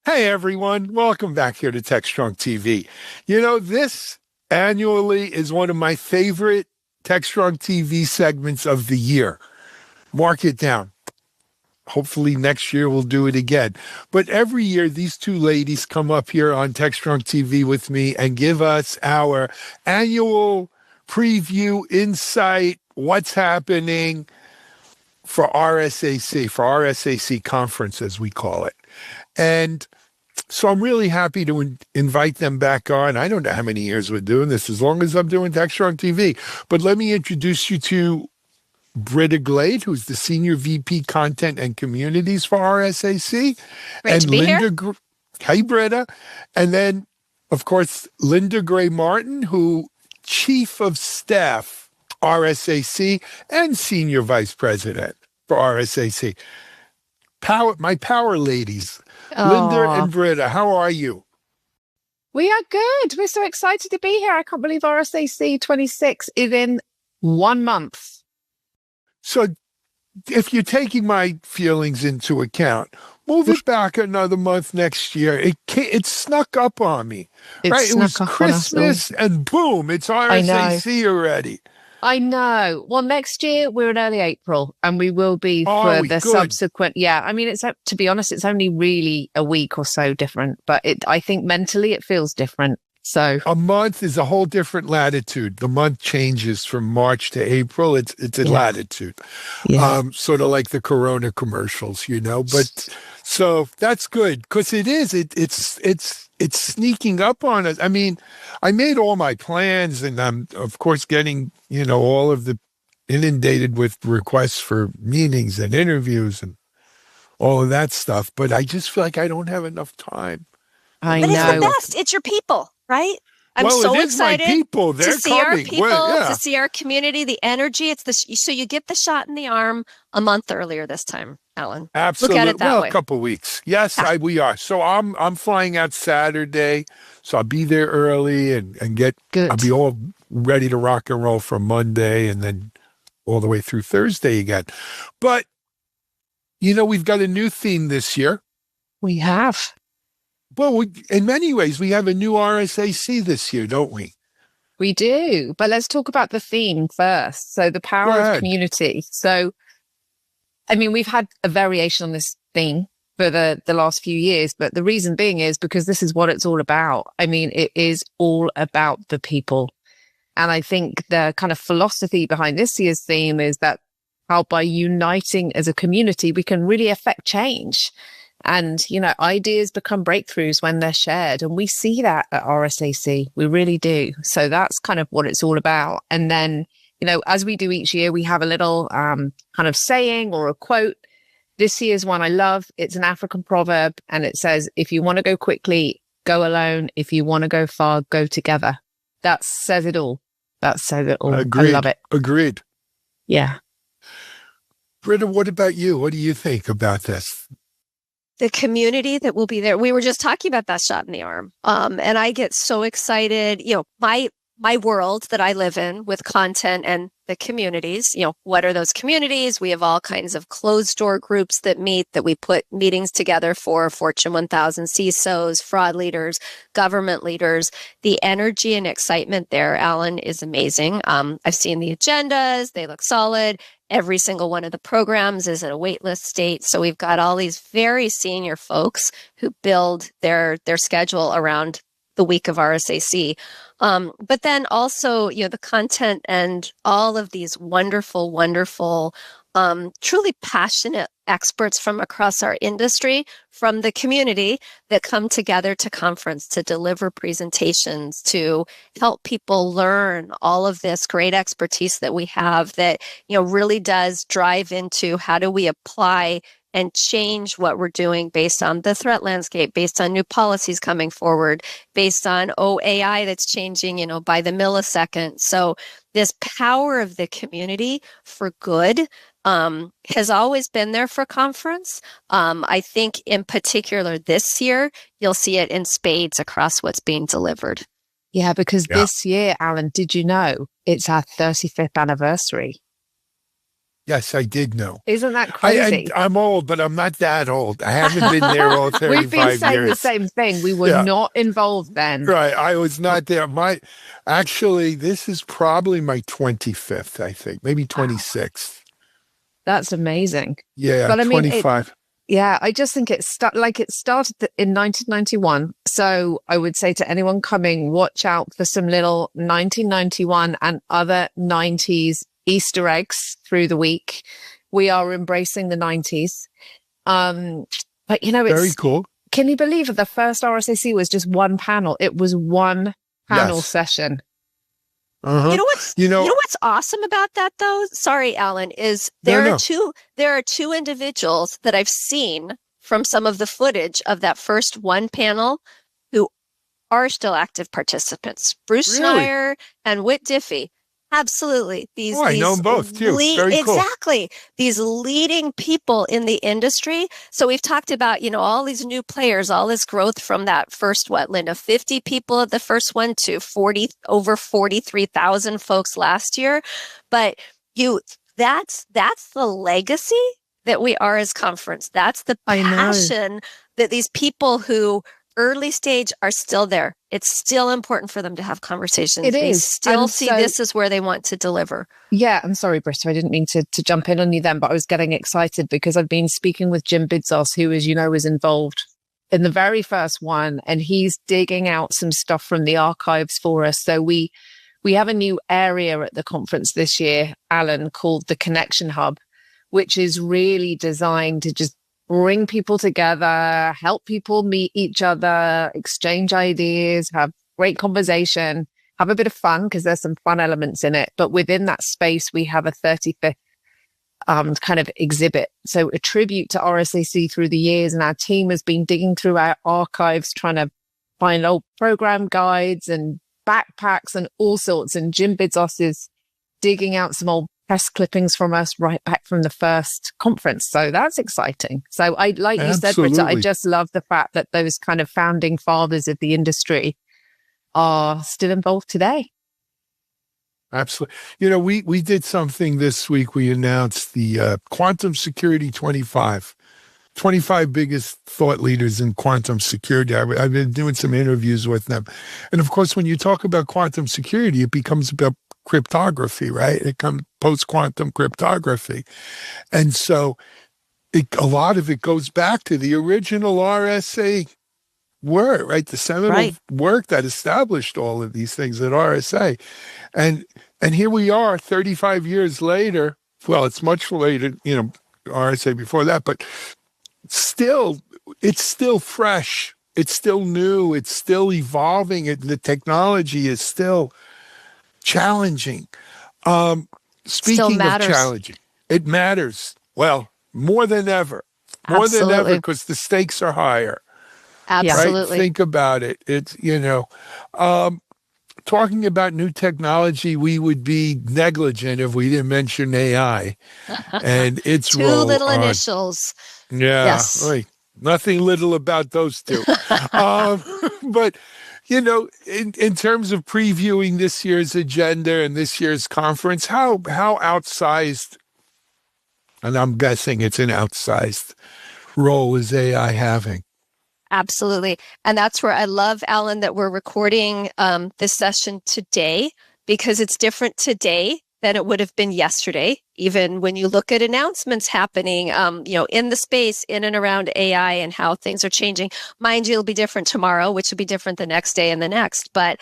Hey everyone, welcome back here to Techstrong TV. You know, this annually is one of my favorite Techstrong TV segments of the year. Mark it down. Hopefully next year we'll do it again. But every year these two ladies come up here on Techstrong TV with me and give us our annual preview, insight, what's happening for RSAC conference, as we call it. And so I'm really happy to invite them back on. I don't know how many years we're doing this, as long as I'm doing Techstrong TV. But let me introduce you to Britta Glade, who's the Senior VP Content and Communities for RSAC. Great and to be Linda, here. Hey, Britta. And then, of course, Linda Gray Martin, who Chief of Staff, RSAC, and Senior Vice President for RSAC. My power ladies. Linda and Britta, how are you? We are good. We're so excited to be here. I can't believe RSAC 26 is in 1 month. So if you're taking my feelings into account, move it back another month next year. It snuck up on me. Right? It was Christmas and boom, it's RSAC already. I know. Well, next year we're in early April and we will be for the subsequent. Yeah. I mean, to be honest, it's only really a week or so different, but I think mentally it feels different. So a month is a whole different latitude. The month changes from March to April. It's a latitude. Yeah. Sort of like the Corona commercials, you know, but so that's good because it's sneaking up on us. I mean, I made all my plans and I'm, of course, getting, all of the inundated with requests for meetings and interviews and all of that stuff. But I just feel like I don't have enough time. But it's the best. It's your people, right? I'm so excited to see our people, to see our community, the energy. So you get the shot in the arm a month earlier this time, Alan. Absolutely. Look at it that way. A couple of weeks. Yes, we are. So I'm flying out Saturday, so I'll be there early and I'll be all ready to rock and roll for Monday and then all the way through Thursday again. But we've got a new theme this year. We have. Well, in many ways, we have a new RSAC this year, don't we? We do. But let's talk about the theme first. So the power of community. So, I mean, we've had a variation on this theme for the last few years, but the reason being is because this is what it's all about. I mean, it is all about the people. And I think the kind of philosophy behind this year's theme is that how by uniting as a community, we can really affect change. And, ideas become breakthroughs when they're shared. And we see that at RSAC. We really do. So that's kind of what it's all about. And then, as we do each year, we have a little kind of saying or a quote. This year's one I love. It's an African proverb. And it says, if you want to go quickly, go alone. If you want to go far, go together. That says it all. That says it all. Agreed. I love it. Agreed. Yeah. Britta, what about you? What do you think about this? The community that will be there. We were just talking about that shot in the arm. And I get so excited, my world that I live in with content and the communities, what are those communities? We have all kinds of closed door groups that meet, that we put meetings together for Fortune 1000 CISOs, fraud leaders, government leaders. The energy and excitement there, Alan, is amazing. I've seen the agendas. They look solid. Every single one of the programs is at a waitlist state. So we've got all these very senior folks who build their schedule around the week of RSAC. But then also, the content and all of these wonderful, wonderful, truly passionate experts from across our industry, from the community that come together to conference, to deliver presentations, to help people learn all of this great expertise that we have that, really does drive into how do we apply and change what we're doing based on the threat landscape, based on new policies coming forward, based on AI that's changing, by the millisecond. So this power of the community for good has always been there for conference. I think in particular this year, you'll see it in spades across what's being delivered. Yeah, because this year, Alan, did you know it's our 35th anniversary? Yes, I did know. Isn't that crazy? I'm old, but I'm not that old. I haven't been there all 35 years. We've been saying the same thing. We were not involved then. Right. I was not there. Actually, this is probably my 25th, I think, maybe 26th. That's amazing. Yeah, but 25. I just think it started in 1991. So I would say to anyone coming, watch out for some little 1991 and other 90s Easter eggs through the week. We are embracing the 90s. But it's very cool. Can you believe that the first RSAC was just one panel? It was one panel session. Uh-huh. You know what's awesome about that though? Sorry, Alan, is there are two individuals that I've seen from some of the footage of that first one panel who are still active participants. Bruce Schneier and Whit Diffie. Absolutely. I know them both too. Very cool. Exactly. These leading people in the industry. So we've talked about, all these new players, all this growth from that first, Linda, 50 people at the first one to over 43,000 folks last year. But that's the legacy that we are as conference. That's the passion that these people who early stage are still there. It's still important for them to have conversations. They still see this as where they want to deliver. Yeah, I'm sorry, Britta. I didn't mean to jump in on you then, but I was getting excited because I've been speaking with Jim Bidzos, who, as you know, was involved in the very first one, and he's digging out some stuff from the archives for us. So we have a new area at the conference this year, Alan, called the Connection Hub, which is really designed to just bring people together, help people meet each other, exchange ideas, have great conversation, have a bit of fun because there's some fun elements in it. But within that space, we have a 35th kind of exhibit. So a tribute to RSAC through the years. And our team has been digging through our archives, trying to find old program guides and backpacks and all sorts. And Jim Bidzos is digging out some old press clippings from us right back from the first conference. So that's exciting. So you said, Britta, I just love the fact that those kind of founding fathers of the industry are still involved today. Absolutely. We did something this week. We announced the Quantum Security 25 biggest thought leaders in quantum security. I've been doing some interviews with them. And of course, when you talk about quantum security, it becomes about cryptography, right? It comes post-quantum cryptography. And so a lot of it goes back to the original RSA work, right? The seminal work that established all of these things at RSA. And here we are 35 years later. Well, it's much later, RSA before that, but it's still fresh. It's still new. It's still evolving. The technology is still challenging. Speaking of challenging, it matters. Well, more than ever. More than ever, because the stakes are higher. Absolutely. Right? Think about it. It's, talking about new technology, we would be negligent if we didn't mention AI and its two role. Little initials. Yeah. Yes. Right. Nothing little about those two. But, in terms of previewing this year's agenda and this year's conference, how outsized, and I'm guessing it's an outsized role, is AI having? Absolutely. And that's where I love, Alan, that we're recording this session today, because it's different today than it would have been yesterday. Even when you look at announcements happening, in the space, in and around AI and how things are changing. Mind you, it'll be different tomorrow, which will be different the next day and the next. But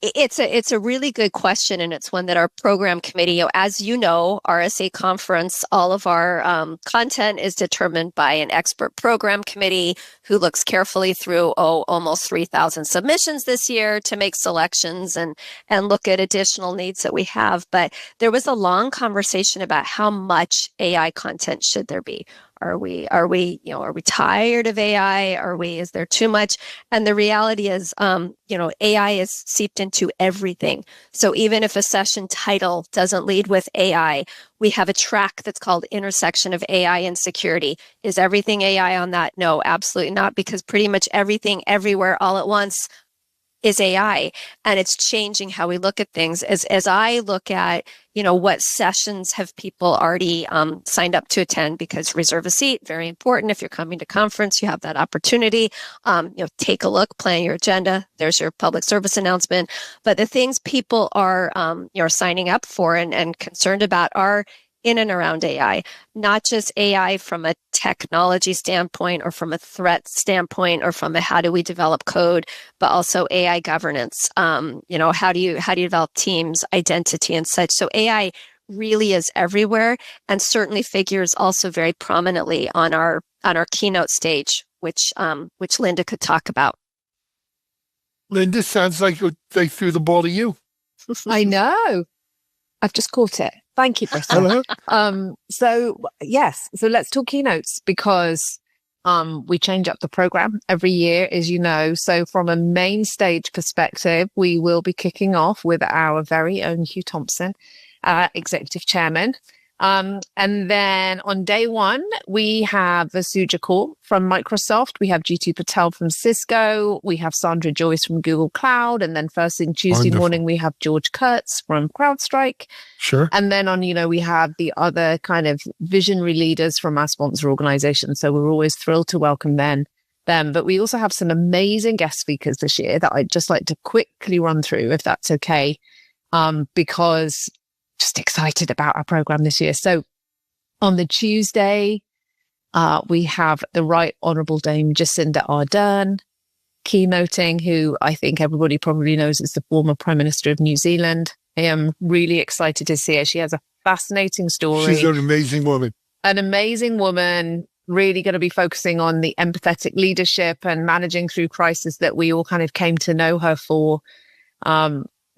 it's a really good question, and it's one that our program committee, as you know, RSA conference, all of our content is determined by an expert program committee who looks carefully through almost 3,000 submissions this year to make selections and look at additional needs that we have. But there was a long conversation about how much AI content should there be. Are we tired of AI? Is there too much? And the reality is, AI is seeped into everything. So even if a session title doesn't lead with AI, we have a track that's called Intersection of AI and Security. Is everything AI on that? No, absolutely not, because pretty much everything, everywhere, all at once is AI, and it's changing how we look at things. As I look at, what sessions have people already signed up to attend, because reserve a seat, very important. If you're coming to conference, you have that opportunity. Take a look, plan your agenda. There's your public service announcement. But the things people are, signing up for and concerned about are in and around AI, not just AI from a technology standpoint or from a threat standpoint or from a how do we develop code, but also AI governance. How do you develop teams, identity, and such. So AI really is everywhere, and certainly figures also very prominently on our keynote stage, which Linda could talk about. Linda, sounds like they threw the ball to you. I know. I've just caught it. Thank you, Bristol. So let's talk keynotes, because we change up the program every year, as you know. So from a main stage perspective, we will be kicking off with our very own Hugh Thompson, executive chairman. And then on day one, we have Vasuja Kaur from Microsoft. We have Jitu Patel from Cisco. We have Sandra Joyce from Google Cloud. And then first thing Tuesday morning, we have George Kurtz from CrowdStrike. Sure. And then we have the other kind of visionary leaders from our sponsor organization. So we're always thrilled to welcome them. But we also have some amazing guest speakers this year that I'd just like to quickly run through, if that's okay, because just excited about our program this year. So on the Tuesday, we have the Right Honourable Dame Jacinda Ardern keynoting, who I think everybody probably knows is the former Prime Minister of New Zealand. I am really excited to see her. She has a fascinating story. She's an amazing woman. An amazing woman, really going to be focusing on the empathetic leadership and managing through crisis that we all kind of came to know her for.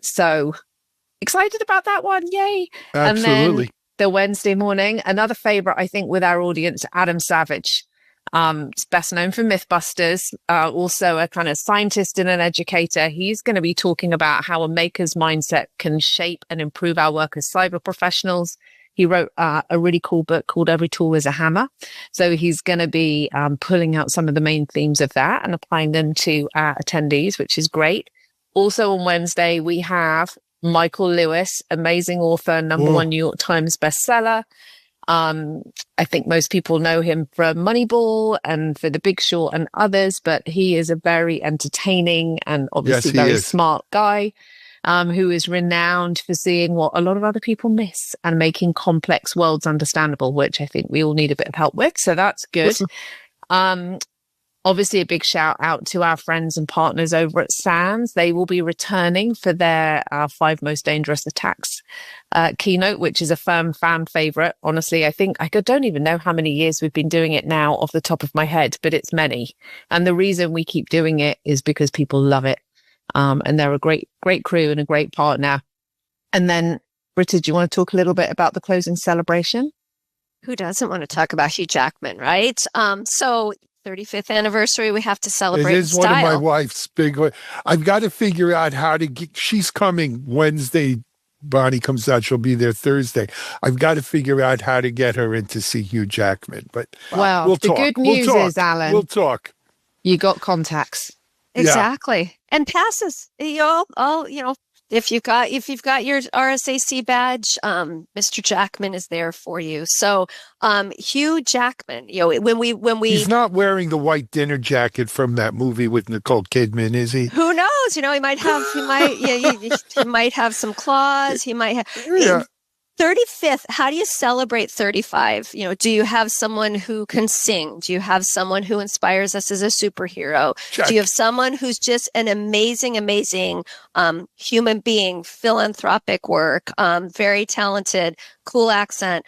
So excited about that one. Yay. Absolutely. And then the Wednesday morning, another favorite, I think, with our audience, Adam Savage. He's best known for Mythbusters, also a kind of scientist and an educator. He's going to be talking about how a maker's mindset can shape and improve our work as cyber professionals. He wrote a really cool book called Every Tool is a Hammer. So he's going to be pulling out some of the main themes of that and applying them to our attendees, which is great. Also on Wednesday, we have Michael Lewis, amazing author, number one New York Times bestseller. I think most people know him from Moneyball and for The Big Short and others, but he is a very entertaining and obviously very smart guy, who is renowned for seeing what a lot of other people miss and making complex worlds understandable, which I think we all need a bit of help with. So that's good. Obviously, a big shout out to our friends and partners over at SANS. They will be returning for their 5 Most Dangerous Attacks keynote, which is a firm fan favorite. Honestly, I think I don't even know how many years we've been doing it now off the top of my head, but it's many. And the reason we keep doing it is because people love it. And they're a great crew and a great partner. And then, Britta, do you want to talk a little bit about the closing celebration? Who doesn't want to talk about Hugh Jackman, right? So 35th anniversary, we have to celebrate. It is one of my wife's big. I've got to figure out how to get. She's coming Wednesday. Bonnie comes out. She'll be there Thursday. I've got to figure out how to get her in to see Hugh Jackman. But we'll talk. Good news is, Alan, we'll talk. You got contacts. Exactly, and passes. If you've got your RSAC badge, Mr. Jackman is there for you. So, Hugh Jackman, when we he's not wearing the white dinner jacket from that movie with Nicole Kidman, is he? Who knows? He might have some claws. He might have. 35th, how do you celebrate 35? Do you have someone who can sing? Do you have someone who inspires us as a superhero? Check. Do you have someone who's just an amazing human being, philanthropic work, very talented, cool accent,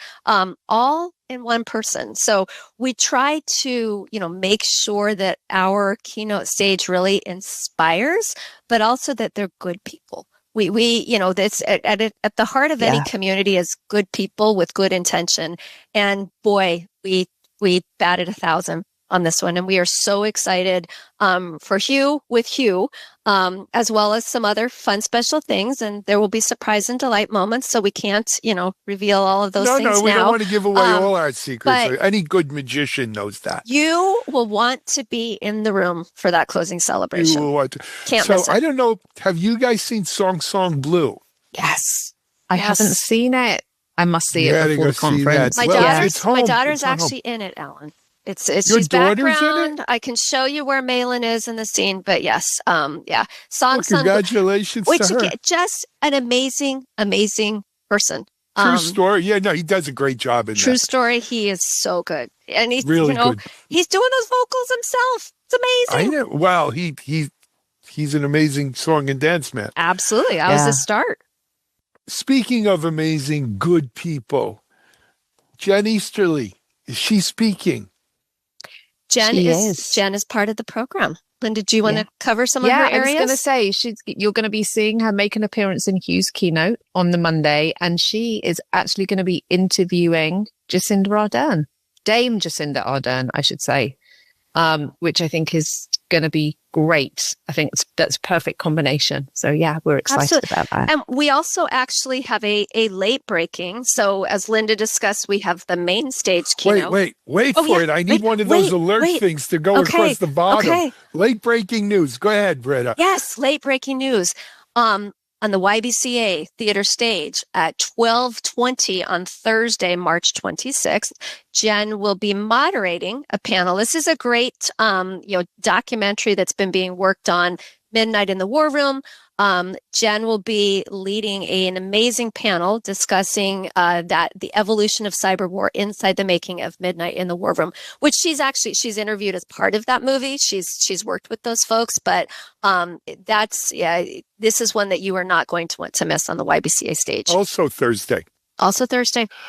all in one person? So we try to, make sure that our keynote stage really inspires, but also that they're good people. That's at the heart of any community is good people with good intention. And boy, we batted 1,000 on this one. And we are so excited for Hugh with Hugh, as well as some other fun special things. And there will be surprise and delight moments. So we can't, reveal all of those things now. No, we don't want to give away all our secrets. but Any good magician knows that. You will want to be in the room for that closing celebration. You will want to. Can't miss it. I don't know. Have you guys seen Song Blue? Yes. I haven't seen it. I must see it before the conference. My daughter's actually in it, Alan. She's background. I can show you where Malin is in the scene, but yes, congratulations to her. Just an amazing person. True story. Yeah, no, he does a great job in that. True story. He is so good, and he's really good. He's doing those vocals himself. It's amazing. I know. Well, he's an amazing song and dance man. Absolutely, that was his start. Speaking of amazing good people, Jen Easterly, is she speaking? Jen is part of the program. Linda, do you want to cover some of her areas? I was going to say, you're going to be seeing her make an appearance in Hugh's keynote on the Monday, and she is actually going to be interviewing Jacinda Ardern, Dame Jacinda Ardern, I should say, which I think is going to be great. I think that's a perfect combination. So yeah, we're excited about that. And we also actually have a late breaking. So as Linda discussed, we have the main stage keynote. Wait for it. I need one of those alert things to go across the bottom. Okay. Late breaking news. Go ahead, Britta. Yes, late breaking news. On the YBCA theater stage at 12:20 on Thursday, March 26th, Jen will be moderating a panel. This is a great, documentary that's been being worked on, Midnight in the War Room. Jen will be leading an amazing panel discussing the evolution of cyber war inside the making of Midnight in the War Room, which she's interviewed as part of that movie. She's worked with those folks, but this is one that you are not going to want to miss on the YBCA stage. Also Thursday,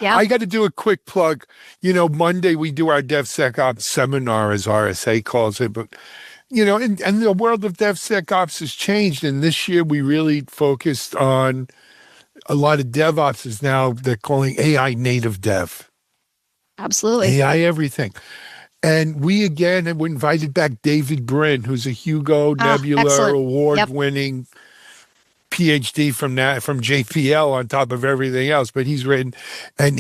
yeah. I got to do a quick plug. Monday we do our DevSecOps seminar, as RSA calls it, but and the world of DevSecOps has changed. And this year we really focused on a lot of DevOps is now they're calling AI native dev. Absolutely. AI everything. And we again have invited back David Brin, who's a Hugo Nebula award-winning PhD from JPL on top of everything else. But he's written, and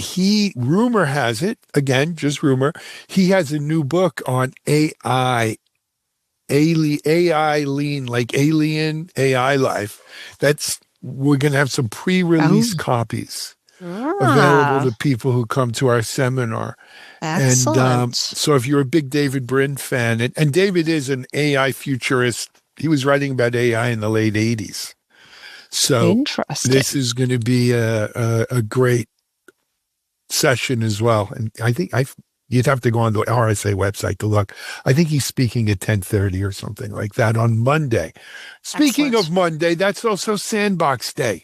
rumor has it, again, just rumor, he has a new book on AI lean, like alien AI life. We're going to have some pre-release copies available to people who come to our seminar. Excellent. And so if you're a big David Brin fan, and David is an AI futurist, he was writing about AI in the late 80s. So this is going to be a great session as well. And I think you'd have to go on the RSA website to look. I think he's speaking at 10:30 or something like that on Monday. Speaking of Monday, that's also Sandbox Day.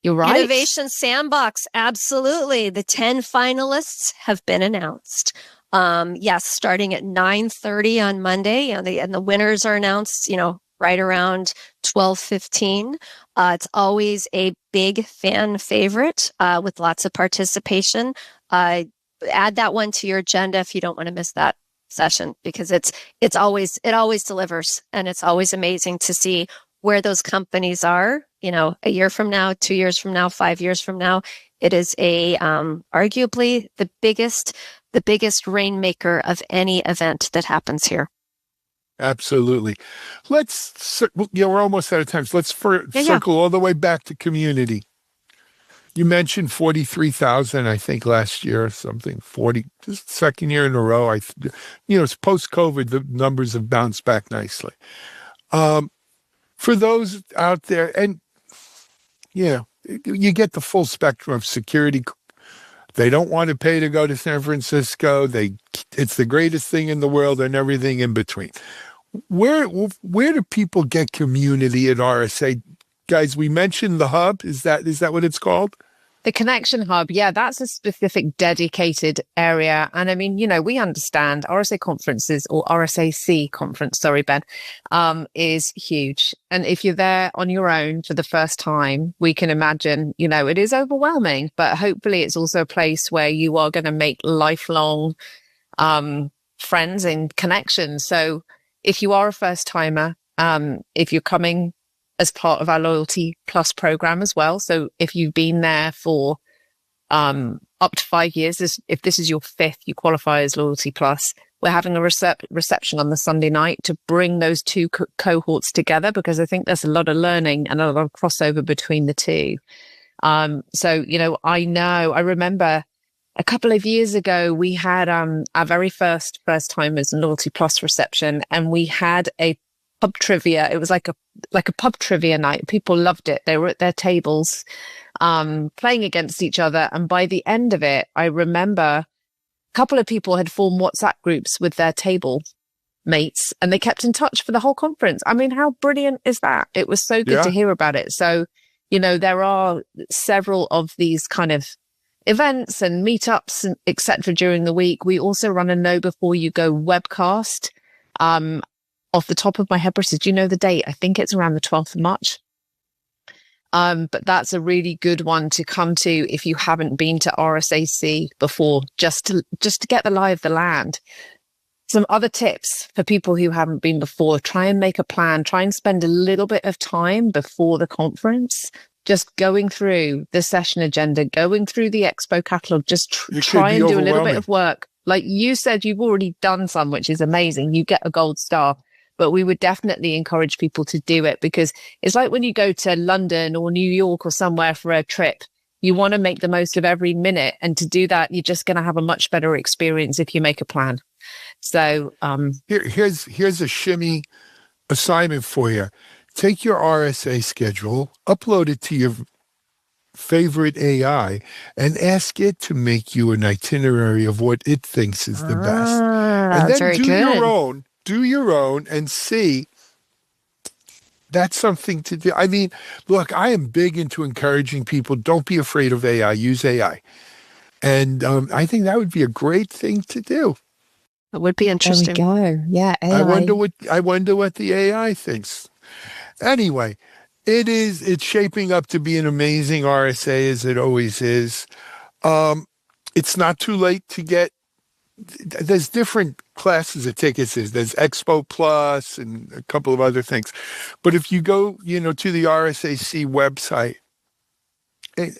You're right. Innovation Sandbox, absolutely. The 10 finalists have been announced. Starting at 9:30 on Monday, and the winners are announced, right around 12:15. It's always a big fan favorite with lots of participation. Add that one to your agenda if you don't want to miss that session, because it always delivers, and it's always amazing to see where those companies are, a year from now, 2 years from now, 5 years from now. It is arguably the biggest rainmaker of any event that happens here. Absolutely. We're almost out of time. So let's circle all the way back to community. You mentioned 43,000, I think, last year or something, 40, just second year in a row. It's post-COVID, the numbers have bounced back nicely. For those out there, and you get the full spectrum of security. They don't want to pay to go to San Francisco. It's the greatest thing in the world and everything in between. Where do people get community at RSA? Guys, we mentioned the hub. Is that what it's called? The Connection Hub. Yeah, that's a specific dedicated area. And I mean, we understand RSA conferences, or RSAC conference, sorry, Ben, is huge. And if you're there on your own for the first time, we can imagine, it is overwhelming, but hopefully it's also a place where you are going to make lifelong friends and connections. So if you are a first timer, if you're coming as part of our Loyalty Plus program as well, so if you've been there for up to 5 years, if this is your fifth, you qualify as Loyalty Plus. We're having a reception on the Sunday night to bring those two cohorts together, because I think there's a lot of learning and a lot of crossover between the two. So, I remember a couple of years ago, we had our very first timers and Loyalty Plus reception, and we had a pub trivia. It was like a pub trivia night. People loved it. They were at their tables, playing against each other. And by the end of it, I remember a couple of people had formed WhatsApp groups with their table mates, and they kept in touch for the whole conference. I mean, how brilliant is that? It was so good to hear about it. So, there are several of these kind of events and meetups and etc. during the week. We also run a Know Before You Go webcast. Off the top of my head, Brita, do you know the date? I think it's around the 12th of March. But that's a really good one to come to if you haven't been to RSAC before, just to get the lie of the land. Some other tips for people who haven't been before: try and make a plan, try and spend a little bit of time before the conference, just going through the session agenda, going through the expo catalog, just try and do a little bit of work. Like you said, you've already done some, which is amazing. You get a gold star. But we would definitely encourage people to do it, because it's like when you go to London or New York or somewhere for a trip, you want to make the most of every minute. And to do that, you're just going to have a much better experience if you make a plan. So here's a shimmy assignment for you. Take your RSA schedule, upload it to your favorite AI, and ask it to make you an itinerary of what it thinks is the best. And then do your own and see. That's something to do. I mean, look, I am big into encouraging people. Don't be afraid of AI. Use AI. And I think that would be a great thing to do. It would be interesting. There we go. Yeah, AI. I wonder what the AI thinks. Anyway, it's shaping up to be an amazing RSA, as it always is. It's not too late to get. There's different classes of tickets. There's Expo Plus and a couple of other things. But if you go, to the RSAC website,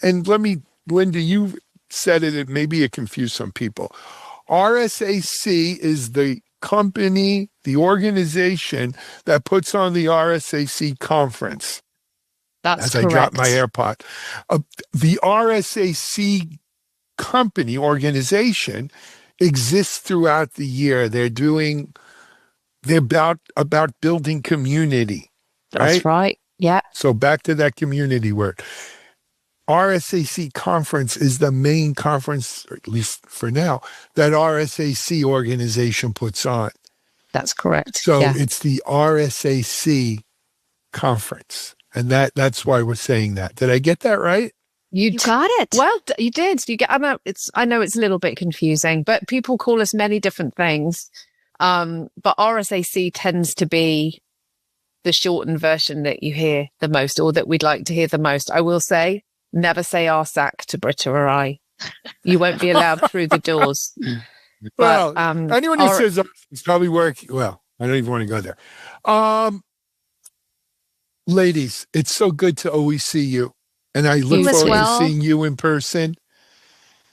and Linda, you said it, maybe it confused some people. RSAC is the company, the organization that puts on the RSAC conference. That's correct. I got my AirPod. The RSAC company, organization, exists throughout the year. They're about building community. That's right. Yeah. So back to that community word. RSAC conference is the main conference, or at least for now, that RSAC organization puts on. That's correct. So it's the RSAC conference. And that's why we're saying that. Did I get that right? You got it. Well, you did. I know it's a little bit confusing, but people call us many different things. But RSAC tends to be the shortened version that you hear the most, or that we'd like to hear the most. I will say, never say RSAC to Brita or I. You won't be allowed through the doors. Well, anyone who says it's probably working. Well, I don't even want to go there. Ladies, it's so good to always see you. And I look forward to seeing you in person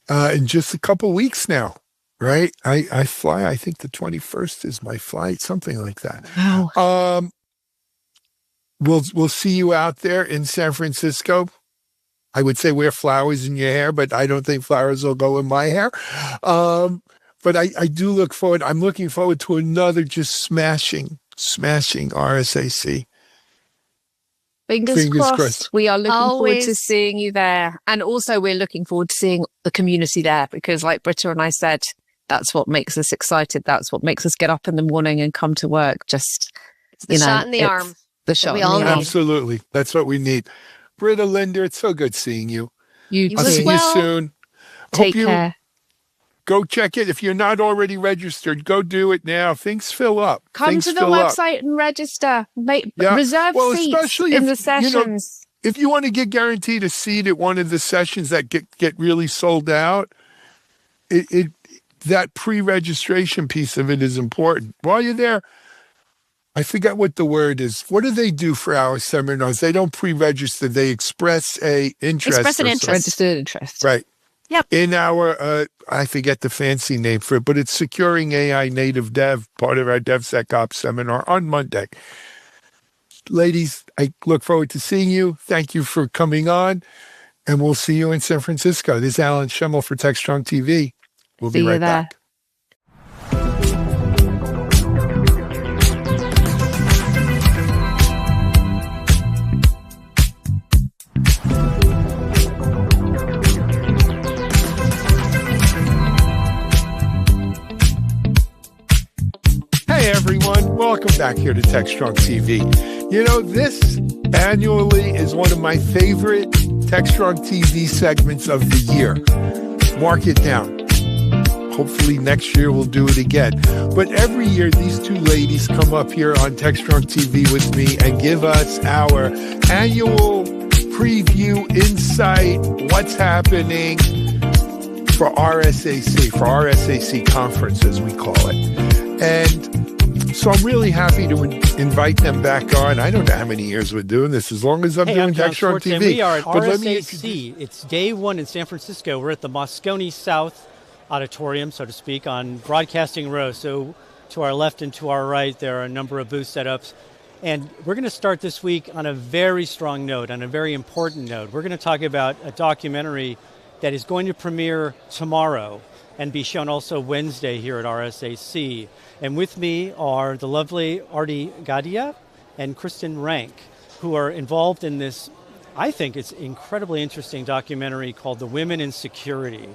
in just a couple weeks now, right? I fly, I think the 21st is my flight, something like that. Wow. We'll see you out there in San Francisco. I would say wear flowers in your hair, but I don't think flowers will go in my hair. But I do look forward. I'm looking forward to another just smashing RSAC. Fingers crossed. We are looking forward to seeing you there. And also we're looking forward to seeing the community there, because like Brita and I said, that's what makes us excited. That's what makes us get up in the morning and come to work. Just, shot in the arm. The shot we all need. Absolutely. That's what we need. Brita, Linda, it's so good seeing you. I'll see you soon. Take care. Go check it. If you're not already registered, go do it now. Things fill up. Come to the website and register. Reserve seats in the sessions. If you want to get guaranteed a seat at one of the sessions that get really sold out, that pre-registration piece of it is important. While you're there, I forget what the word is. What do they do for our seminars? They don't pre-register. They express a interest. Express an interest. Registered interest. Right. Yep. In our, I forget the fancy name for it, but it's Securing AI Native Dev, part of our DevSecOps seminar on Monday. Ladies, I look forward to seeing you. Thank you for coming on, and we'll see you in San Francisco. This is Alan Schemmel for Techstrong TV. We'll be right back. Hey everyone, welcome back here to Techstrong TV. You know, this annually is one of my favorite Techstrong TV segments of the year. Mark it down. Hopefully next year we'll do it again. But every year these two ladies come up here on Techstrong TV with me and give us our annual preview, insight, what's happening for RSAC conference, as we call it. And so I'm really happy to invite them back on. I don't know how many years we're doing this, as long as I'm doing Techstrong TV. We are at RSAC. It's day one in San Francisco. We're at the Moscone South auditorium, so to speak, on Broadcasting Row. So to our left and to our right, there are a number of booth setups. And we're going to start this week on a very strong note, on a very important note. We're going to talk about a documentary that is going to premiere tomorrow and be shown also Wednesday here at RSAC. And with me are the lovely Artie Gadia and Kristen Rank, who are involved in this, I think it's incredibly interesting documentary called The Women in Security.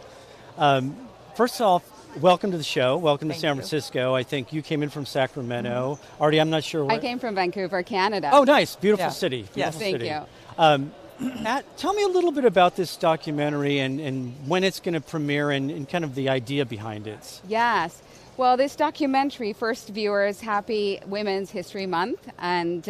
First off, welcome to the show. Welcome to San Francisco. I think you came in from Sacramento. Artie, I'm not sure where. I came from Vancouver, Canada. Oh, nice. Beautiful city. Yes, thank city. you. Matt, tell me a little bit about this documentary and when it's going to premiere and kind of the idea behind it. Yes. Well, this documentary, first viewers, happy Women's History Month. And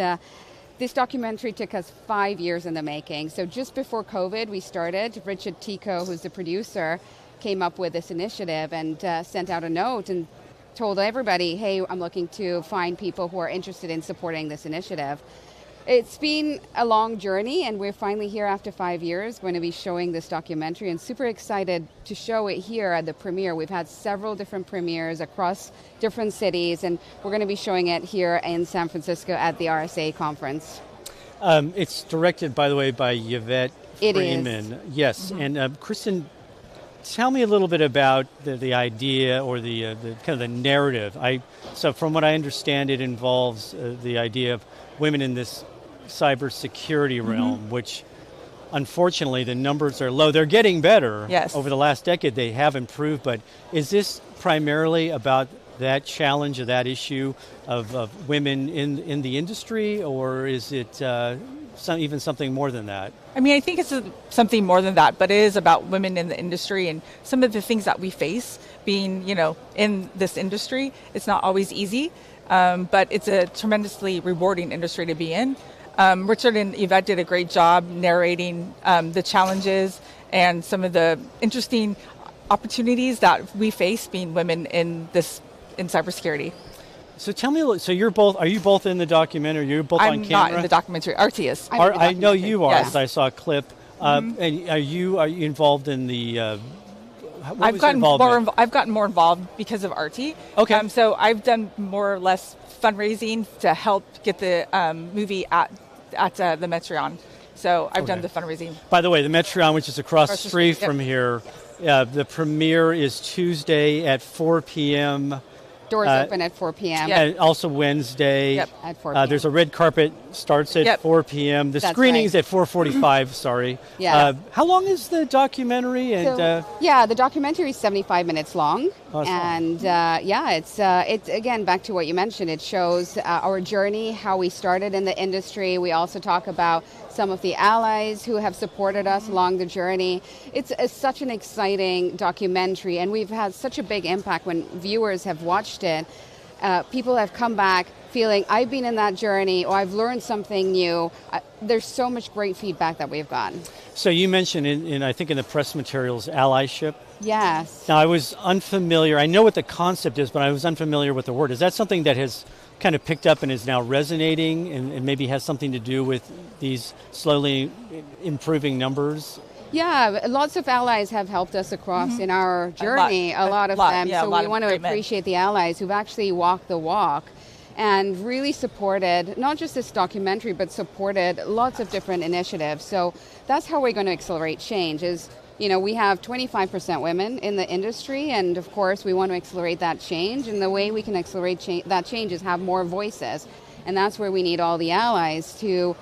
this documentary took us 5 years in the making. So just before COVID, we started. Richard Tico, who's the producer, came up with this initiative and sent out a note and told everybody, hey, I'm looking to find people who are interested in supporting this initiative. It's been a long journey, and we're finally here after 5 years, going to be showing this documentary, and super excited to show it here at the premiere. We've had several different premieres across different cities, and we're going to be showing it here in San Francisco at the RSA conference. It's directed, by the way, by Yvette Freeman. It is. Yes, and Kristen, tell me a little bit about the idea or the kind of the narrative. So from what I understand, it involves the idea of women in this cybersecurity realm, which unfortunately the numbers are low. They're getting better. Yes. Over the last decade they have improved, but is this primarily about that challenge or that issue of women in the industry, or is it even something more than that? I mean, I think it's something more than that, but it is about women in the industry and some of the things that we face being, in this industry. It's not always easy, but it's a tremendously rewarding industry to be in. Richard and Yvette did a great job narrating the challenges and some of the interesting opportunities that we face being women in cybersecurity. So tell me a little. So are you both in the documentary? You're both on camera? I'm not in the documentary. Artie is. I know you are, yes. because I saw a clip. And are you involved in the? I've gotten more involved because of Artie. Okay. So I've done more or less fundraising to help get the movie at the Metreon. So I've done the fundraising. By the way, the Metreon, which is across the street from here, the premiere is Tuesday at 4 p.m. Doors open at 4 p.m. And also Wednesday. Yep, at 4 p.m. There's a red carpet, starts at 4 p.m. The screening's at 4:45, sorry. Yeah. How long is the documentary? And the documentary is 75 minutes long. Awesome. And it's again, back to what you mentioned, it shows our journey, how we started in the industry. We also talk about some of the allies who have supported us along the journey. It's such an exciting documentary, and we've had such a big impact when viewers have watched it. People have come back feeling, I've been in that journey, or I've learned something new. There's so much great feedback that we've gotten. So you mentioned, I think in the press materials, allyship. Yes. Now, I was unfamiliar. I know what the concept is, but I was unfamiliar with the word. Is that something that has kind of picked up and is now resonating and maybe has something to do with these slowly improving numbers? Yeah, lots of allies have helped us across in our journey, a lot of them. Yeah, so we want to appreciate the allies who've actually walked the walk and really supported not just this documentary, but supported lots of different initiatives. So that's how we're going to accelerate change is, you know, we have 25% women in the industry, and of course we want to accelerate that change. And the way we can accelerate that change is have more voices. And that's where we need all the allies to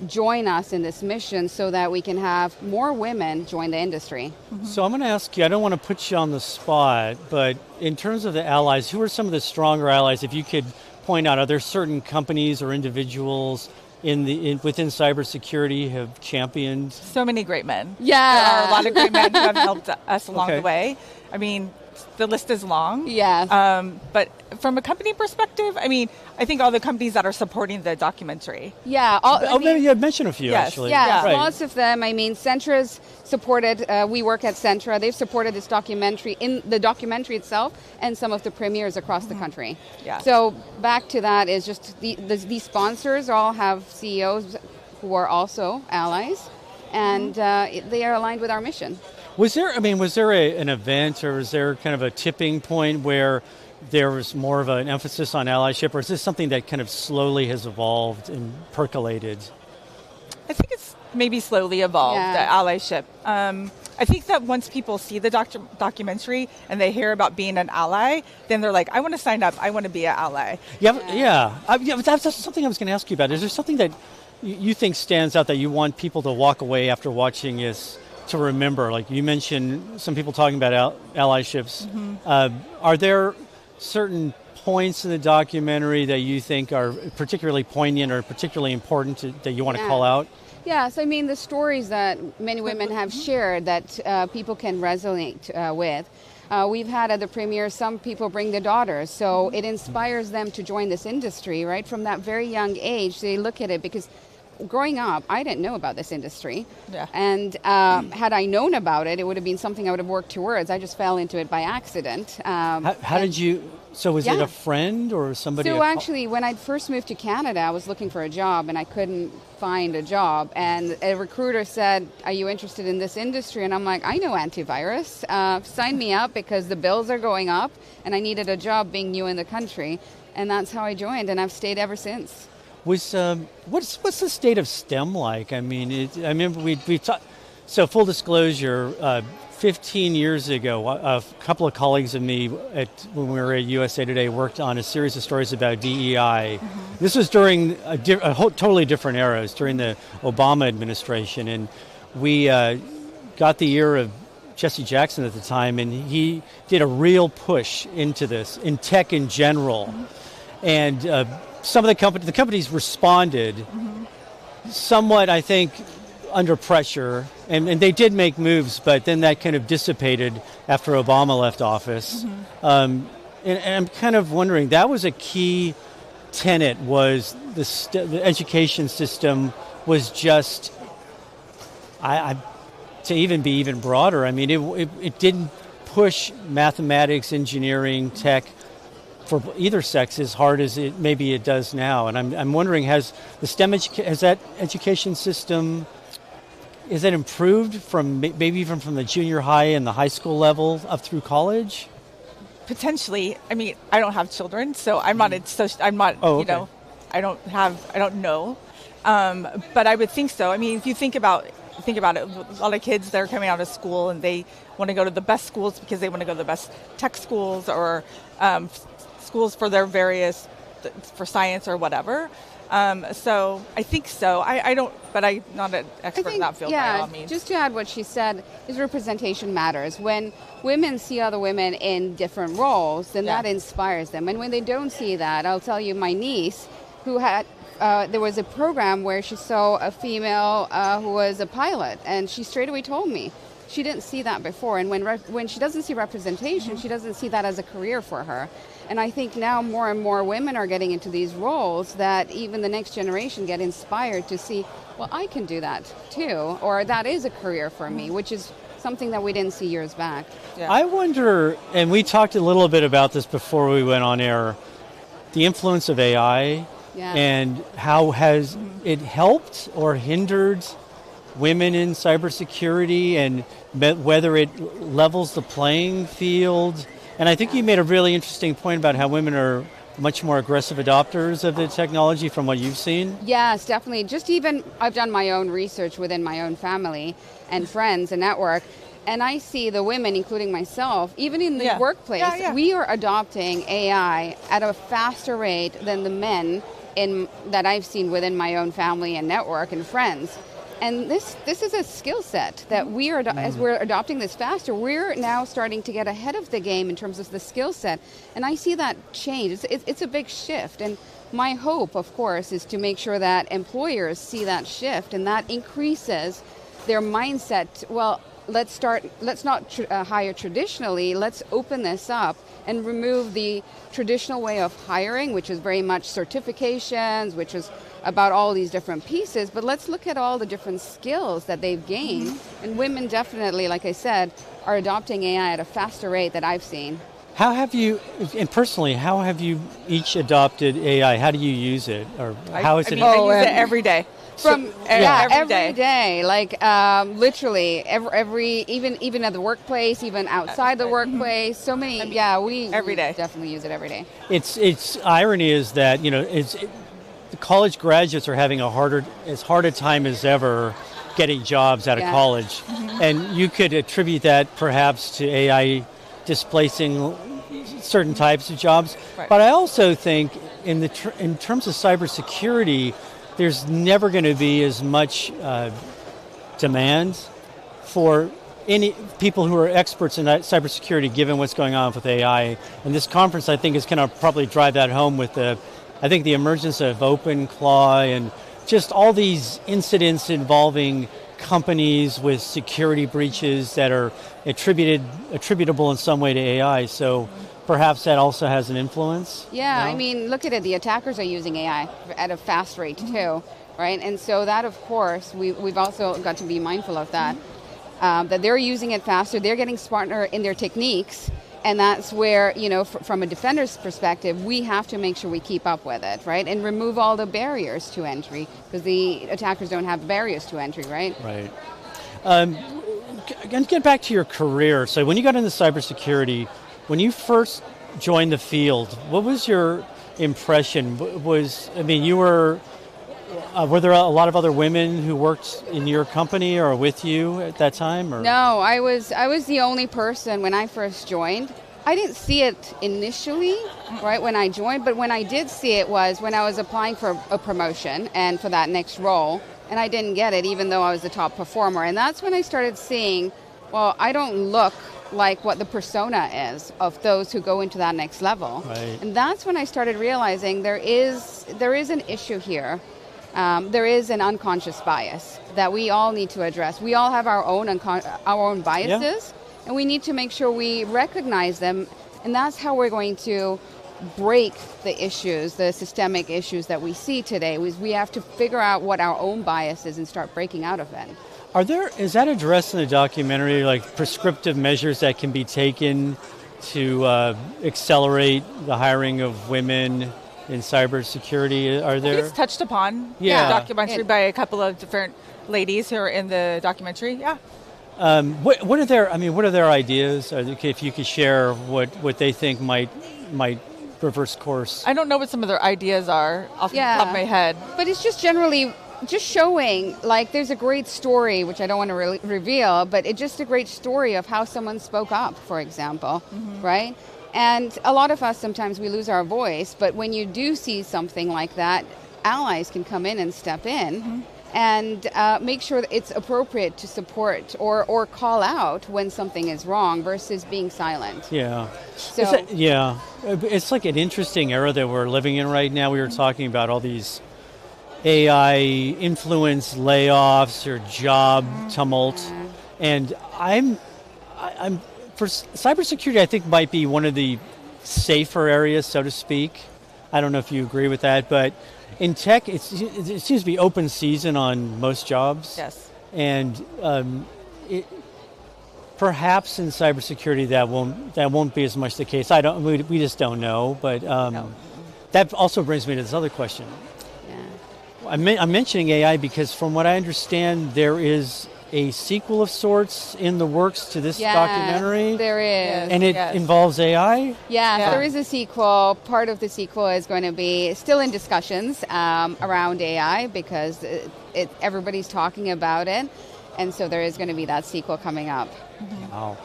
join us in this mission so that we can have more women join the industry. So I'm going to ask you, I don't want to put you on the spot, but in terms of the allies, who are some of the stronger allies? If you could point out, are there certain companies or individuals within cybersecurity have championed? So many great men. Yeah. There are a lot of great men who have helped us along the way. I mean, the list is long. Yes. But from a company perspective, I mean, I think all the companies that are supporting the documentary. Yeah. Maybe you had mentioned a few, actually. Yes, Right. lots of them. I mean, Centra's supported, we work at Centra, they've supported this documentary, in the documentary itself, and some of the premieres across the country. Yeah. So back to that is just these sponsors all have CEOs who are also allies, and they are aligned with our mission. Was there an event, or was there kind of a tipping point where there was more of an emphasis on allyship, or is this something that kind of slowly has evolved and percolated? I think it's maybe slowly evolved, the allyship. I think that once people see the documentary and they hear about being an ally, then they're like, I want to sign up, I want to be an ally. Yeah. That's something I was going to ask you about. Is there something that you think stands out that you want people to walk away after watching this to remember? Like you mentioned some people talking about allyships. Are there certain points in the documentary that you think are particularly poignant or particularly important that you want to call out? Yes, I mean the stories that many women have shared that people can resonate with. We've had at the premiere, some people bring their daughters, so it inspires them to join this industry, right? From that very young age, they look at it because growing up, I didn't know about this industry. Yeah. And had I known about it, it would have been something I would have worked towards. I just fell into it by accident. How did you, so was it a friend or somebody? So actually, when I first moved to Canada, I was looking for a job and I couldn't find a job. And a recruiter said, are you interested in this industry? And I'm like, I know antivirus. Sign me up because the bills are going up and I needed a job being new in the country. And that's how I joined, and I've stayed ever since. What's the state of STEM like? I mean, I remember we talked. So full disclosure, 15 years ago, a couple of colleagues of me when we were at USA Today worked on a series of stories about DEI. This was during totally different era. It was during the Obama administration, and we got the ear of Jesse Jackson at the time, and he did a real push into this in tech in general, and some of the companies responded somewhat, I think, under pressure, and they did make moves, but then that kind of dissipated after Obama left office. And I'm kind of wondering, that was a key tenet, was the education system was just, to even be even broader, I mean, it didn't push mathematics, engineering, tech for either sex as hard as maybe it does now. And I'm wondering, has that education system, is that improved from maybe even from the junior high and the high school level up through college? Potentially. I mean, I don't have children, so I'm not. You know, I don't know. But I would think so. I mean, if you think about it, a lot of kids, they're coming out of school and they want to go to the best schools because they want to go to the best tech schools or schools for their for science or whatever. So I think so. I don't, but I'm not an expert in that field by all means. Just to add what she said, is representation matters. When women see other women in different roles, then that inspires them. And when they don't see that, I'll tell you, my niece, who had, there was a program where she saw a female who was a pilot, and she straight away told me she didn't see that before. And when she doesn't see representation, she doesn't see that as a career for her. And I think now more and more women are getting into these roles that even the next generation get inspired to see, well, I can do that too, or that is a career for me, which is something that we didn't see years back. Yeah. I wonder, and we talked a little bit about this before we went on air, the influence of AI and how has it helped or hindered women in cybersecurity, and whether it levels the playing field. And I think you made a really interesting point about how women are much more aggressive adopters of the technology from what you've seen. Yes, definitely. Just even, I've done my own research within my own family and friends and network, and I see the women, including myself, even in the workplace, we are adopting AI at a faster rate than the men that I've seen within my own family and network and friends. And this is a skill set that we are, as we're adopting this faster, we're now starting to get ahead of the game in terms of the skill set. And I see that change. It's a big shift. And my hope, of course, is to make sure that employers see that shift, and that increases their mindset. Well, let's not hire traditionally, let's open this up and remove the traditional way of hiring, which is very much certifications, which is about all these different pieces, but let's look at all the different skills that they've gained. And women definitely, like I said, are adopting AI at a faster rate that I've seen. How have you, and personally, how have you each adopted AI? How do you use it? Or how is it? I use it every day. Every day, like literally every even at the workplace, even outside the workplace. So many, we every day definitely use it every day. Its irony is that the college graduates are having as hard a time as ever getting jobs out of college, and you could attribute that perhaps to AI displacing certain types of jobs. Right. But I also think in terms of cybersecurity, there's never going to be as much demand for any people who are experts in cybersecurity, given what's going on with AI. And this conference, I think, is going to probably drive that home with the emergence of OpenClaw and just all these incidents involving companies with security breaches that are attributable in some way to AI. So perhaps that also has an influence? Yeah, I mean, look at it. The attackers are using AI at a fast rate too, right? And so that, of course, we've also got to be mindful of that, that they're using it faster, they're getting smarter in their techniques, and that's where, from a defender's perspective, we have to make sure we keep up with it, right? And remove all the barriers to entry, because the attackers don't have barriers to entry, right? Right. Get back to your career. So when you got into cybersecurity, when you first joined the field, what was your impression? Were there a lot of other women who worked in your company or with you at that time? Or? No, I was the only person when I first joined. I didn't see it initially, right, when I joined, but when I did see it was when I was applying for a promotion and for that next role, and I didn't get it even though I was the top performer. And that's when I started seeing, well, I don't look like what the persona is of those who go into that next level. Right. And that's when I started realizing there is an issue here. There is an unconscious bias that we all need to address. We all have our own biases, and we need to make sure we recognize them, and that's how we're going to break the issues, the systemic issues that we see today. We have to figure out what our own bias is and start breaking out of it. Is that addressed in the documentary, like prescriptive measures that can be taken to accelerate the hiring of women in cybersecurity? Are there? I think it's touched upon in the documentary by a couple of different ladies who are in the documentary. Yeah. What are their ideas? If you could share what they think might reverse course. I don't know what some of their ideas are off the top of my head. But it's just generally just showing, like, there's a great story, which I don't want to reveal, but it's just a great story of how someone spoke up, for example, right? And a lot of us, sometimes we lose our voice, but when you do see something like that, allies can come in and step in and make sure that it's appropriate to support or call out when something is wrong versus being silent. Yeah. So, it's like an interesting era that we're living in right now. We were talking about all these AI influenced layoffs or job tumult, and I'm for cybersecurity, I think might be one of the safer areas, so to speak. I don't know if you agree with that, but in tech, it seems to be open season on most jobs. Yes. And Perhaps in cybersecurity that won't be as much the case. We just don't know. But that also brings me to this other question. Yeah. I'm mentioning AI because from what I understand, there is a sequel of sorts in the works to this documentary. There is. And it involves AI? Yeah, there is a sequel. Part of the sequel is going to be still in discussions around AI because everybody's talking about it. And so there is going to be that sequel coming up. Wow.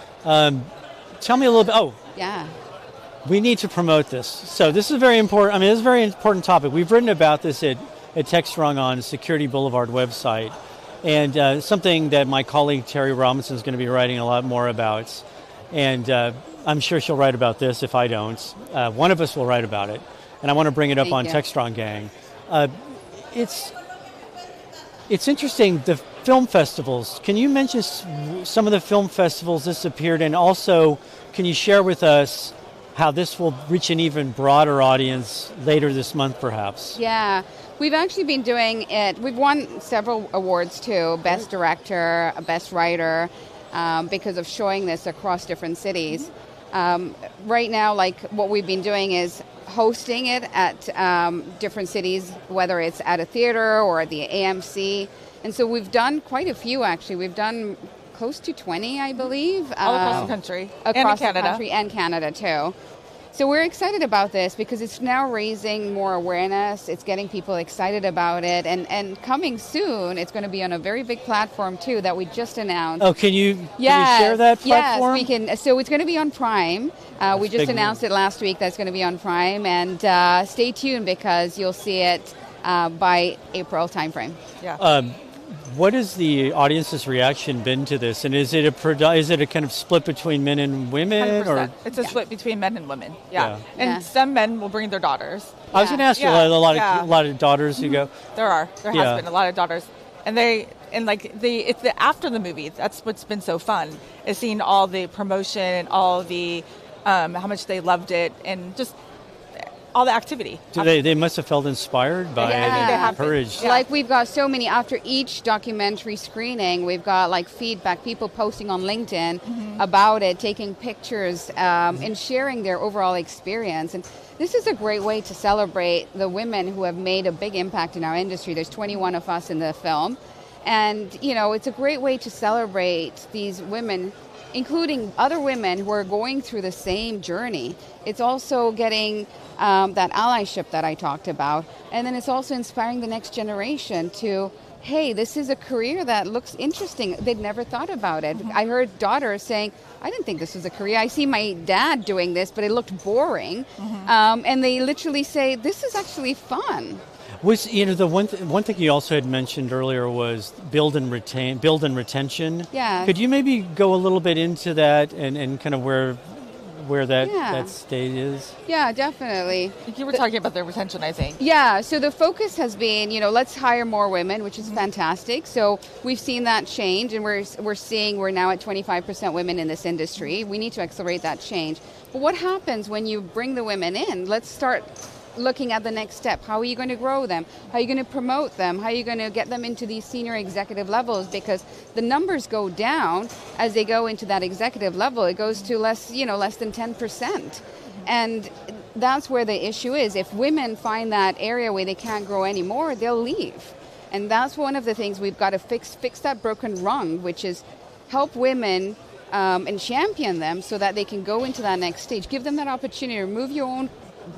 Tell me a little bit. Oh, yeah. We need to promote this. So this is very important. I mean, this is a very important topic. We've written about this at Techstrong on Security Boulevard website. And something that my colleague Terry Robinson is going to be writing a lot more about. And I'm sure she'll write about this if I don't. One of us will write about it. And I want to bring it up on Techstrong Gang. It's interesting, the film festivals. Can you mention some of the film festivals this appeared in? Also, can you share with us how this will reach an even broader audience later this month, perhaps? Yeah. We've actually been doing it. We've won several awards too, Best Director, Best Writer, because of showing this across different cities. Right now, like what we've been doing is hosting it at different cities, whether it's at a theater or at the AMC. And so we've done quite a few actually. We've done close to 20, I believe. All across the country. Across and the country and Canada too. So we're excited about this because it's now raising more awareness. It's getting people excited about it. And coming soon, it's going to be on a very big platform too that we just announced. Oh, can you share that platform? Yes, we can. So it's going to be on Prime. We just announced it last week. That's going to be on Prime. And stay tuned because you'll see it by April timeframe. Yeah. What has the audience's reaction been to this? And is it a kind of split between men and women? 100%. Or it's a split between men and women. Yeah. Yeah. And some men will bring their daughters. I was going to ask you, a lot of daughters who go. There has been a lot of daughters, and it's after the movie. That's what's been so fun is seeing all the promotion and all the how much they loved it and just all the activity. They must have felt inspired by it and encouraged. Yeah. Like we've got so many, after each documentary screening, we've got like feedback, people posting on LinkedIn about it, taking pictures and sharing their overall experience. And this is a great way to celebrate the women who have made a big impact in our industry. There's 21 of us in the film. And, it's a great way to celebrate these women, including other women who are going through the same journey. It's also getting that allyship that I talked about. And then it's also inspiring the next generation to, hey, this is a career that looks interesting. They'd never thought about it. I heard daughters saying, I didn't think this was a career. I see my dad doing this, but it looked boring. And they literally say, this is actually fun. The one thing you also had mentioned earlier was build and retention. Yeah. Could you maybe go a little bit into that and kind of where that state is? Yeah, definitely. You were talking about the retention, I think. Yeah, so the focus has been, let's hire more women, which is fantastic. So we've seen that change, and we're seeing we're now at 25% women in this industry. We need to accelerate that change. But what happens when you bring the women in? Let's start looking at the next step. How are you going to grow them? How are you going to promote them? How are you going to get them into these senior executive levels? Because the numbers go down as they go into that executive level. It goes to less than 10%. And that's where the issue is. If women find that area where they can't grow anymore, they'll leave. And that's one of the things we've got to fix that broken rung, which is help women and champion them so that they can go into that next stage. Give them that opportunity. Remove your own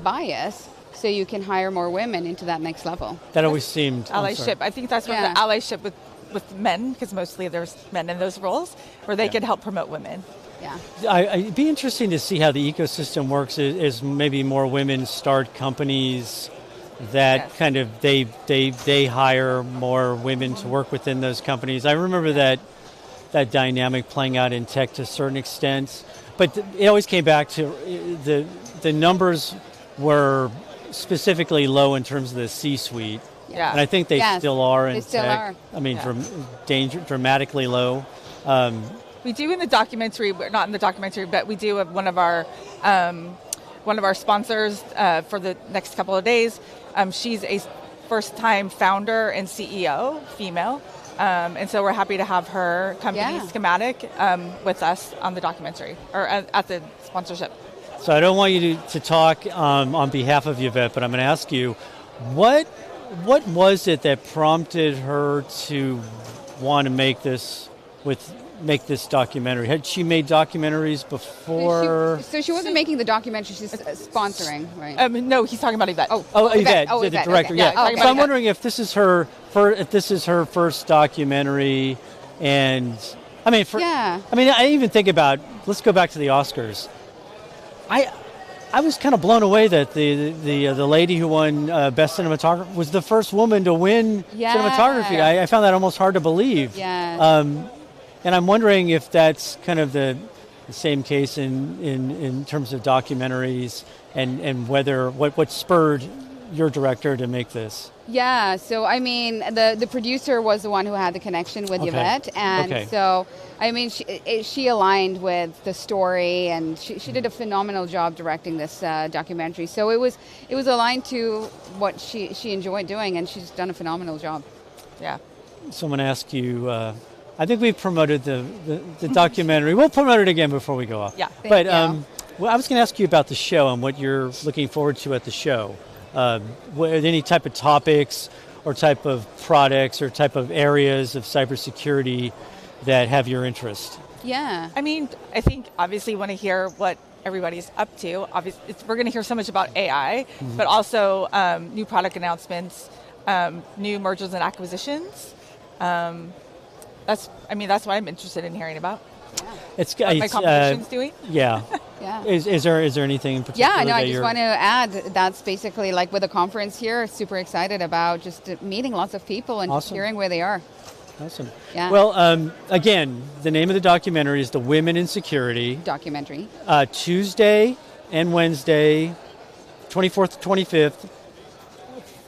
bias so you can hire more women into that next level. That always seemed allyship. I think that's where the allyship with men, because mostly there's men in those roles, where they could help promote women. Yeah. It'd be interesting to see how the ecosystem works as maybe more women start companies that kind of they hire more women to work within those companies. I remember that dynamic playing out in tech to a certain extent, but it always came back to the numbers were specifically low in terms of the C-suite. Yeah. And I think they still are in they still tech. are. I mean, dramatically low. We do in the documentary, not in the documentary, but we do have one of our sponsors for the next couple of days. She's a first-time founder and CEO, female, And so we're happy to have her company schematic with us on the documentary or at the sponsorship. So I don't want you to talk on behalf of Yvette, but I'm going to ask you, what was it that prompted her to want to make this documentary? Had she made documentaries before? So she wasn't making the documentary; she's sponsoring, right? No, he's talking about Yvette. Yvette, the director. Okay. Yeah. Okay. So I'm wondering if this is her first documentary, and I mean, I even think about. Let's go back to the Oscars. I was kind of blown away that the lady who won Best Cinematographer was the first woman to win cinematography. I found that almost hard to believe. Yeah. And I'm wondering if that's kind of the same case in terms of documentaries and whether what spurred your director to make this. Yeah, so I mean, the producer was the one who had the connection with Yvette, and so I mean, she aligned with the story, and she did a phenomenal job directing this documentary. So it was aligned to what she enjoyed doing, and she's done a phenomenal job. Yeah. So I'm going to ask you. I think we've promoted the documentary. We'll promote it again before we go off. Yeah. But well, I was going to ask you about the show and what you're looking forward to at the show. Any type of topics or type of products or type of areas of cybersecurity that have your interest? Yeah. I mean, I think obviously you want to hear what everybody's up to. Obviously, we're going to hear so much about AI, but also new product announcements, new mergers and acquisitions. That's what I'm interested in hearing about. Yeah. What my competition's doing. Yeah. Yeah. Is there anything in particular? Yeah, no, I just want to add that's basically like with the conference here, super excited about just meeting lots of people and just hearing where they are. Awesome. Yeah. Well, again, the name of the documentary is The Women in Security. Documentary. Tuesday and Wednesday, 24th, 25th.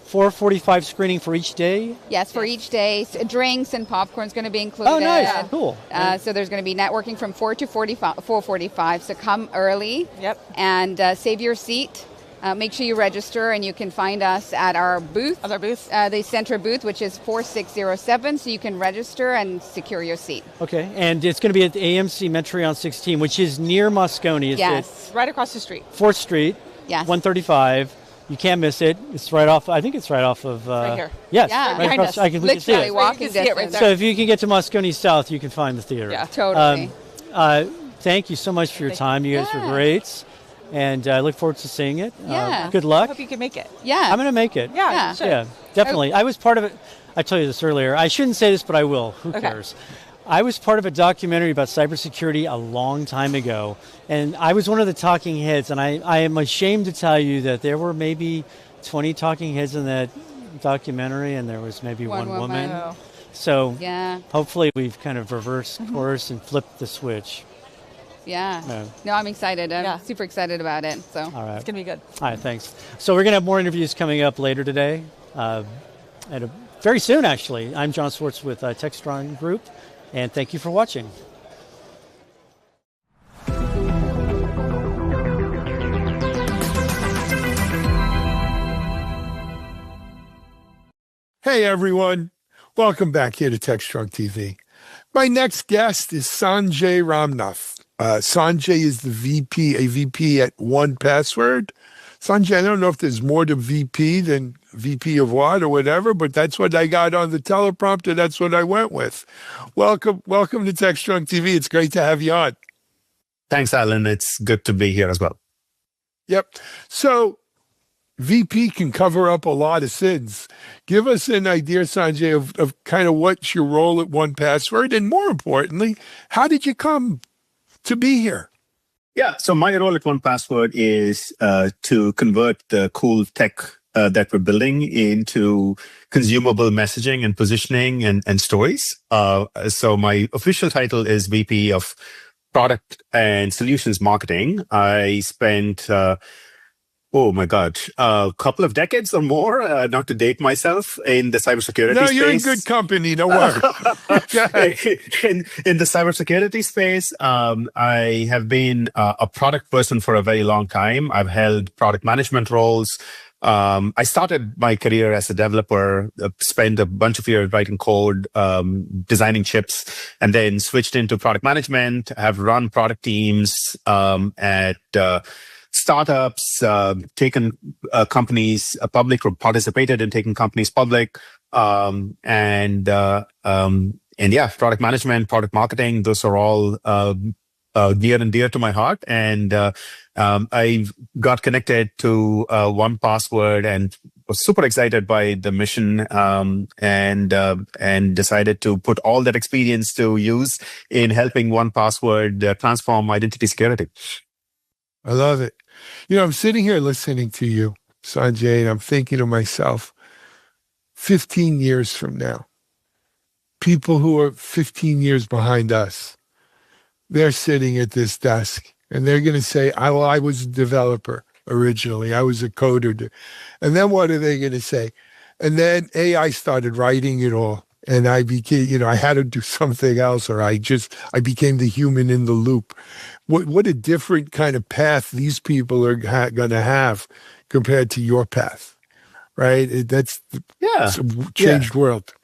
4:45 screening for each day? Yes, for each day. Drinks and popcorn's going to be included. Oh, nice. Cool. So there's going to be networking from 4 to 4:45. So come early. Yep. And save your seat. Make sure you register, and you can find us at our booth. At our booth? The center booth, which is 4607. So you can register and secure your seat. Okay. And it's going to be at the AMC Metreon 16, which is near Moscone. Yes. Right across the street. 4th Street. Yes. 135. You can't miss it. It's right off. I think it's right off of. Right here. Yes. Yeah. Right across. We can see Literally it. walking see it right distance. there. So if you can get to Moscone South, you can find the theater. Yeah. Totally. Thank you so much for your time. You guys were great. And I look forward to seeing it. Yeah. Good I luck. hope you can make it. Yeah. I'm going to make it. Yeah. Sure. Yeah, definitely. I was part of it. I told you this earlier. I shouldn't say this, but I will. Who cares? I was part of a documentary about cybersecurity a long time ago, and I was one of the talking heads, and I am ashamed to tell you that there were maybe 20 talking heads in that documentary, and there was maybe one woman. Oh. So Yeah. hopefully we've kind of reversed course and flipped the switch. Yeah. No, I'm excited. I'm super excited about it. So. All right. It's going to be good. All right, thanks. So we're going to have more interviews coming up later today, very soon, actually. I'm John Swartz with Techstrong Group, and thank you for watching. Hey, everyone. Welcome back here to Techstrong TV. My next guest is Sanjay Ramnath. Sanjay is a VP at 1Password. Sanjay, I don't know if there's more to VP than VP of what or whatever, but that's what I got on the teleprompter. That's what I went with. Welcome to Techstrong TV. It's great to have you on. Thanks, Alan. It's good to be here as well. Yep. So VP can cover up a lot of sins. Give us an idea, Sanjay, of kind of what's your role at 1Password, and more importantly, how did you come to be here? Yeah, so my role at 1Password is to convert the cool tech that we're building into consumable messaging and positioning and stories. So my official title is VP of Product and Solutions Marketing. I spent a couple of decades or more, not to date myself, in the cybersecurity space. No, you're in good company. Don't worry. in the cybersecurity space, I have been a product person for a very long time. I've held product management roles. I started my career as a developer, spent a bunch of years writing code, designing chips, and then switched into product management. Have run product teams at startups, taken companies public, or participated in taking companies public, and yeah, product management, product marketing. Those are all near and dear to my heart. And I got connected to 1Password and was super excited by the mission, and decided to put all that experience to use in helping 1Password transform identity security. I love it. I'm sitting here listening to you, Sanjay, and I'm thinking to myself, 15 years from now, people who are 15 years behind us, they're sitting at this desk and they're going to say, I was a developer originally. I was a coder. And then what are they going to say? And then AI started writing it all. And I became, I had to do something else, or I became the human in the loop. What a different kind of path these people are going to have compared to your path, right? It's a changed world.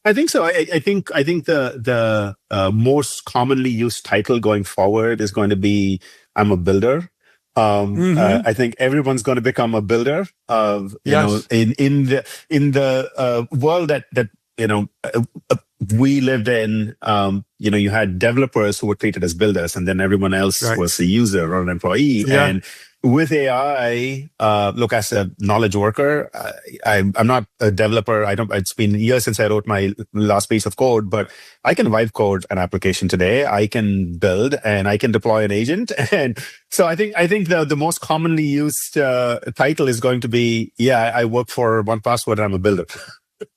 I think so. I think the most commonly used title going forward is going to be "I'm a builder." I think everyone's going to become a builder. In the world that we lived in, you had developers who were treated as builders, and then everyone else was a user or an employee. Yeah. And with AI, look, as a knowledge worker, I'm not a developer. It's been years since I wrote my last piece of code, but I can vibe code an application today. I can build and I can deploy an agent. And so I think the most commonly used title is going to be, I work for 1Password and I'm a builder.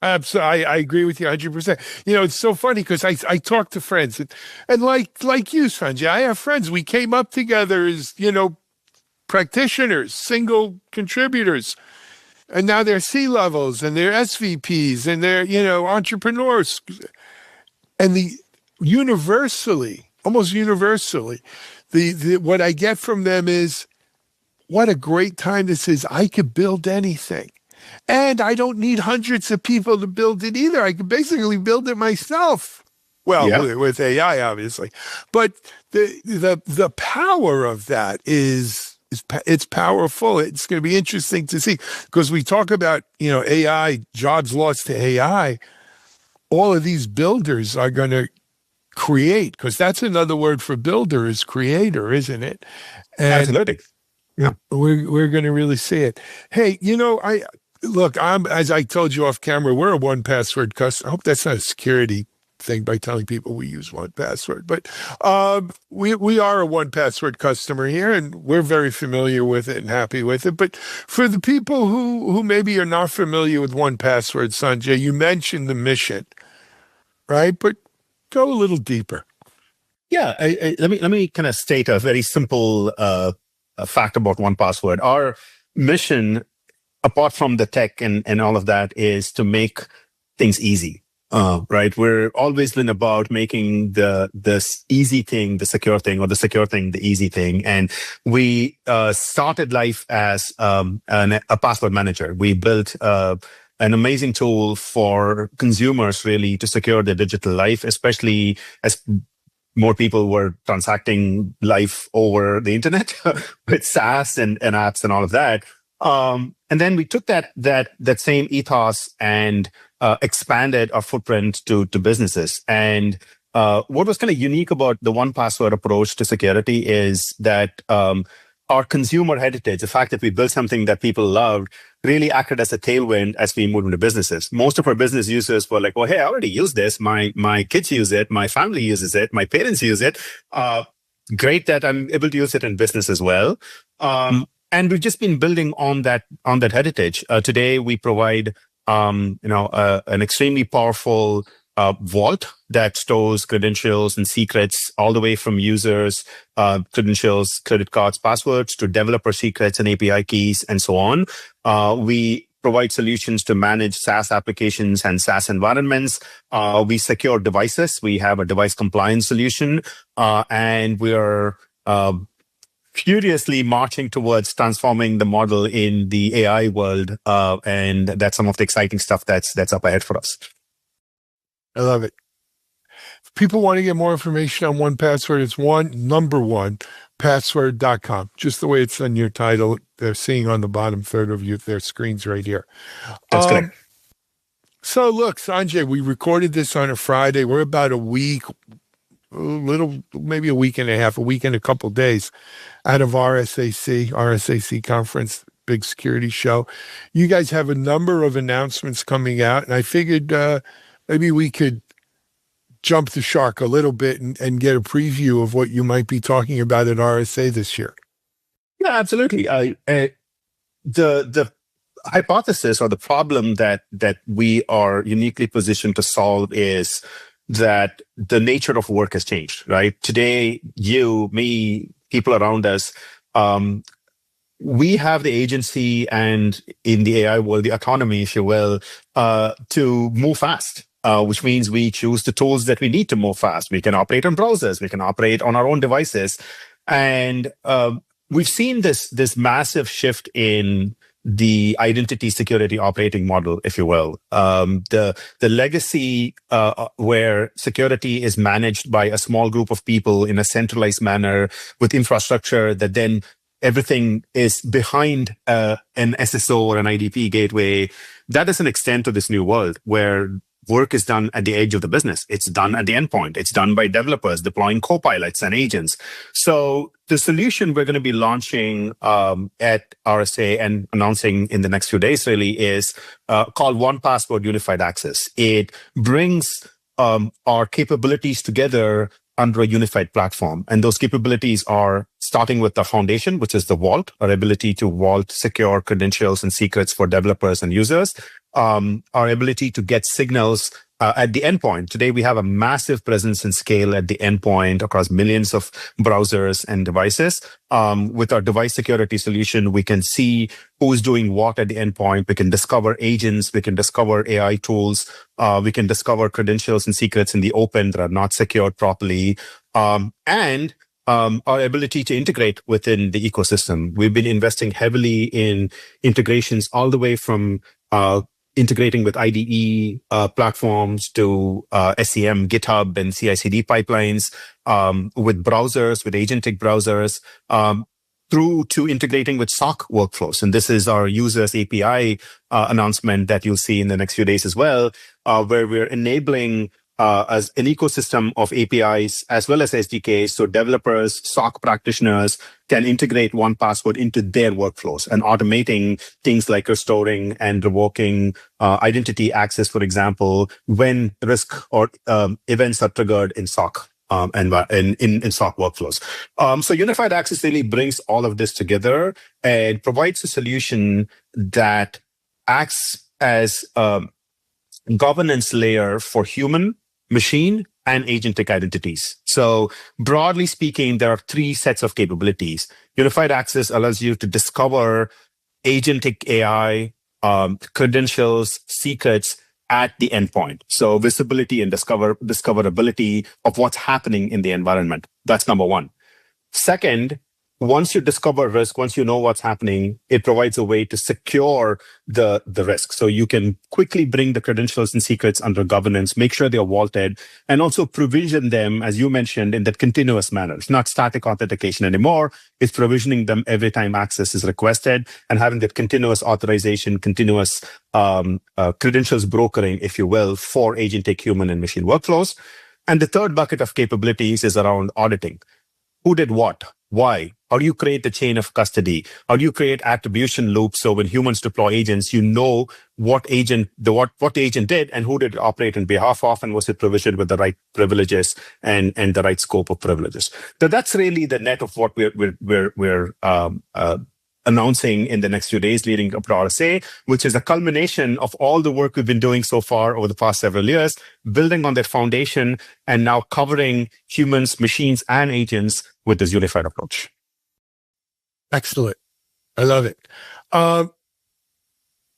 Absolutely. I agree with you 100%. It's so funny because I talk to friends and like you, Sanjay, I have friends. We came up together as, practitioners, single contributors, and now they're C-levels and they're SVPs and they're, entrepreneurs. And almost universally, what I get from them is, what a great time this is. I could build anything. And I don't need hundreds of people to build it either. I could basically build it myself. Well, with AI, obviously. But the power of that it's powerful. It's going to be interesting to see, because we talk about, AI, jobs lost to AI. All of these builders are going to create, because that's another word for builder is creator, isn't it? And absolutely. Yeah. We're going to really see it. Hey, I'm, as I told you off camera, we're a 1Password customer. I hope that's not a security thing by telling people we use 1Password, but we are a 1Password customer here, and we're very familiar with it and happy with it. But for the people who maybe are not familiar with 1Password, Sanjay, you mentioned the mission, right? But go a little deeper. Yeah, let me kind of state a very simple fact about 1Password. Our mission, apart from the tech and all of that, is to make things easy. Right. We're always been about making this easy thing, the secure thing, or the secure thing, the easy thing. And we started life as a password manager. We built an amazing tool for consumers really to secure their digital life, especially as more people were transacting life over the internet with SaaS and apps and all of that. And then we took that same ethos and expanded our footprint to businesses. And what was kind of unique about the 1Password approach to security is that our consumer heritage, the fact that we built something that people loved, really acted as a tailwind as we moved into businesses. Most of our business users were like, "Oh, hey, I already use this. My kids use it. My family uses it. My parents use it. Great that I'm able to use it in business as well." And we've just been building on that heritage. Today, we provide an extremely powerful vault that stores credentials and secrets all the way from users, credentials, credit cards, passwords, to developer secrets and API keys, and so on. We provide solutions to manage SaaS applications and SaaS environments. We secure devices. We have a device compliance solution, and we are furiously marching towards transforming the model in the AI world, and that's some of the exciting stuff that's up ahead for us. I love it. If people want to get more information on 1Password, it's password.com, just the way it's on your title. They're seeing on the bottom third of their screens right here. That's correct. So look, Sanjay, we recorded this on a Friday. We're about a week, maybe a week and a half, a week and a couple days out of RSAC conference, big security show. You guys have a number of announcements coming out, and I figured maybe we could jump the shark a little bit and get a preview of what you might be talking about at RSA this year. Yeah, absolutely. The hypothesis or the problem that we are uniquely positioned to solve is that the nature of work has changed, right? Today, you, me, people around us, we have the agency and in the AI world, the autonomy, if you will, to move fast. Which means we choose the tools that we need to move fast. We can operate on browsers. We can operate on our own devices. And we've seen this massive shift in the identity security operating model, if you will. The legacy where security is managed by a small group of people in a centralized manner with infrastructure that then everything is behind an SSO or an IDP gateway, that doesn't extend to this new world where work is done at the edge of the business. It's done at the endpoint. It's done by developers deploying copilots and agents. So the solution we're going to be launching at RSA and announcing in the next few days really is called 1Password Unified Access. It brings our capabilities together under a unified platform. And those capabilities are starting with the foundation, which is the vault, our ability to vault secure credentials and secrets for developers and users, our ability to get signals at the endpoint. Today, we have a massive presence and scale at the endpoint across millions of browsers and devices. With our device security solution, we can see who's doing what at the endpoint. We can discover agents. We can discover AI tools. We can discover credentials and secrets in the open that are not secured properly. And our ability to integrate within the ecosystem. We've been investing heavily in integrations all the way from integrating with IDE platforms to SCM, GitHub, and CI/CD pipelines, with browsers, with agentic browsers, through to integrating with SOC workflows. And this is our users API announcement that you'll see in the next few days as well, where we're enabling as an ecosystem of APIs as well as SDKs, so developers, SOC practitioners can integrate 1Password into their workflows and automating things like restoring and revoking identity access, for example, when risk or events are triggered in SOC. And in SOC workflows. So unified access really brings all of this together and provides a solution that acts as a governance layer for human, machine, and agentic identities. So broadly speaking, there are three sets of capabilities. Unified access allows you to discover agentic AI, credentials, secrets at the endpoint. So visibility and discoverability of what's happening in the environment. That's number one. Second, once you discover risk, once you know what's happening, it provides a way to secure the risk. So you can quickly bring the credentials and secrets under governance, make sure they're vaulted, and also provision them, as you mentioned, in that continuous manner. It's not static authentication anymore. It's provisioning them every time access is requested and having that continuous authorization, continuous credentials brokering, if you will, for agentic human and machine workflows. And the third bucket of capabilities is around auditing. Who did what? Why? How do you create the chain of custody? How do you create attribution loops so when humans deploy agents, you know what agent did and who did it operate on behalf of, and was it provisioned with the right privileges and the right scope of privileges? So that's really the net of what we're announcing in the next few days leading up to RSA, which is a culmination of all the work we've been doing so far over the past several years, building on that foundation and now covering humans, machines, and agents with this unified approach. Excellent. I love it.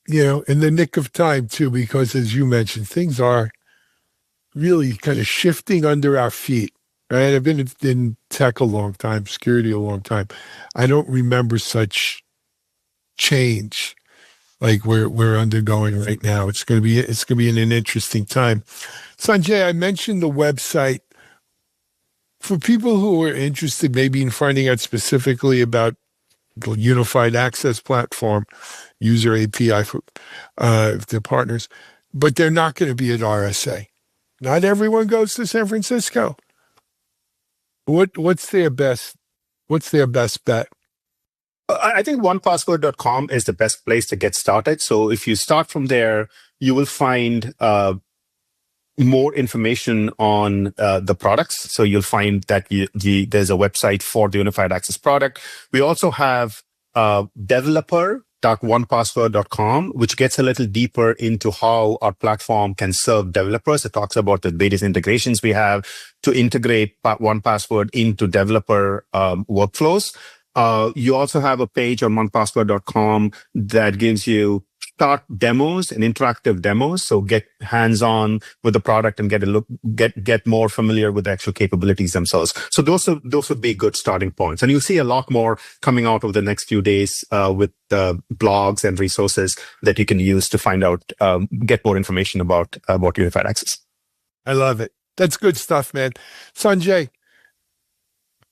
In the nick of time too, because as you mentioned, things are really kind of shifting under our feet. right? I've been in tech a long time, security a long time. I don't remember such change like we're undergoing right now. It's going to be an interesting time. Sanjay, I mentioned the website. For people who are interested maybe in finding out specifically about the Unified Access Platform, user API for their partners, but they're not going to be at RSA. Not everyone goes to San Francisco. What's their best bet? I think onepassword.com is the best place to get started. So if you start from there, you will find more information on the products. So you'll find that there's a website for the Unified Access product. We also have developer.onepassword.com, which gets a little deeper into how our platform can serve developers. It talks about the various integrations we have to integrate OnePassword into developer workflows. You also have a page on onepassword.com that gives you start demos and interactive demos. So get hands-on with the product and get more familiar with the actual capabilities themselves. So those would be good starting points. And you'll see a lot more coming out over the next few days with blogs and resources that you can use to find out, get more information about Unified Access. I love it. That's good stuff, man. Sanjay,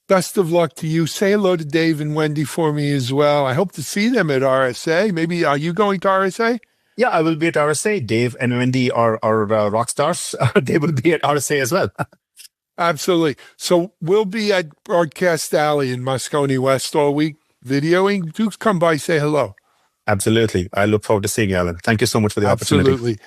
best of luck to you. Say hello to Dave and Wendy for me as well. I hope to see them at RSA. Maybe, are you going to RSA? Yeah, I will be at RSA. Dave and Wendy are rock stars. They will be at RSA as well. Absolutely. So we'll be at Broadcast Alley in Moscone West all week videoing. Do come by, say hello. Absolutely. I look forward to seeing you, Alan. Thank you so much for the opportunity. Absolutely.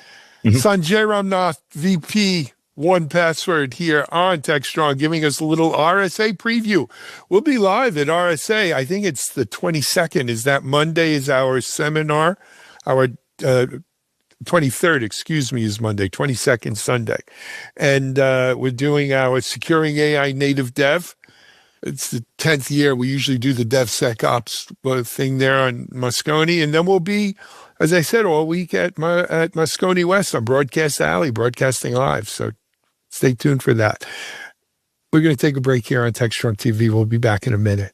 Sanjay Ramnath, VP OnePassword here on Techstrong, giving us a little RSA preview. We'll be live at RSA. I think it's the 22nd. Is that Monday is our seminar? Our 23rd, is Monday, 22nd Sunday. And we're doing our Securing AI Native Dev. It's the 10th year. We usually do the DevSecOps thing there on Moscone. And then we'll be, as I said, all week at Moscone West on Broadcast Alley, broadcasting live. So stay tuned for that. We're going to take a break here on Techstrong TV. We'll be back in a minute.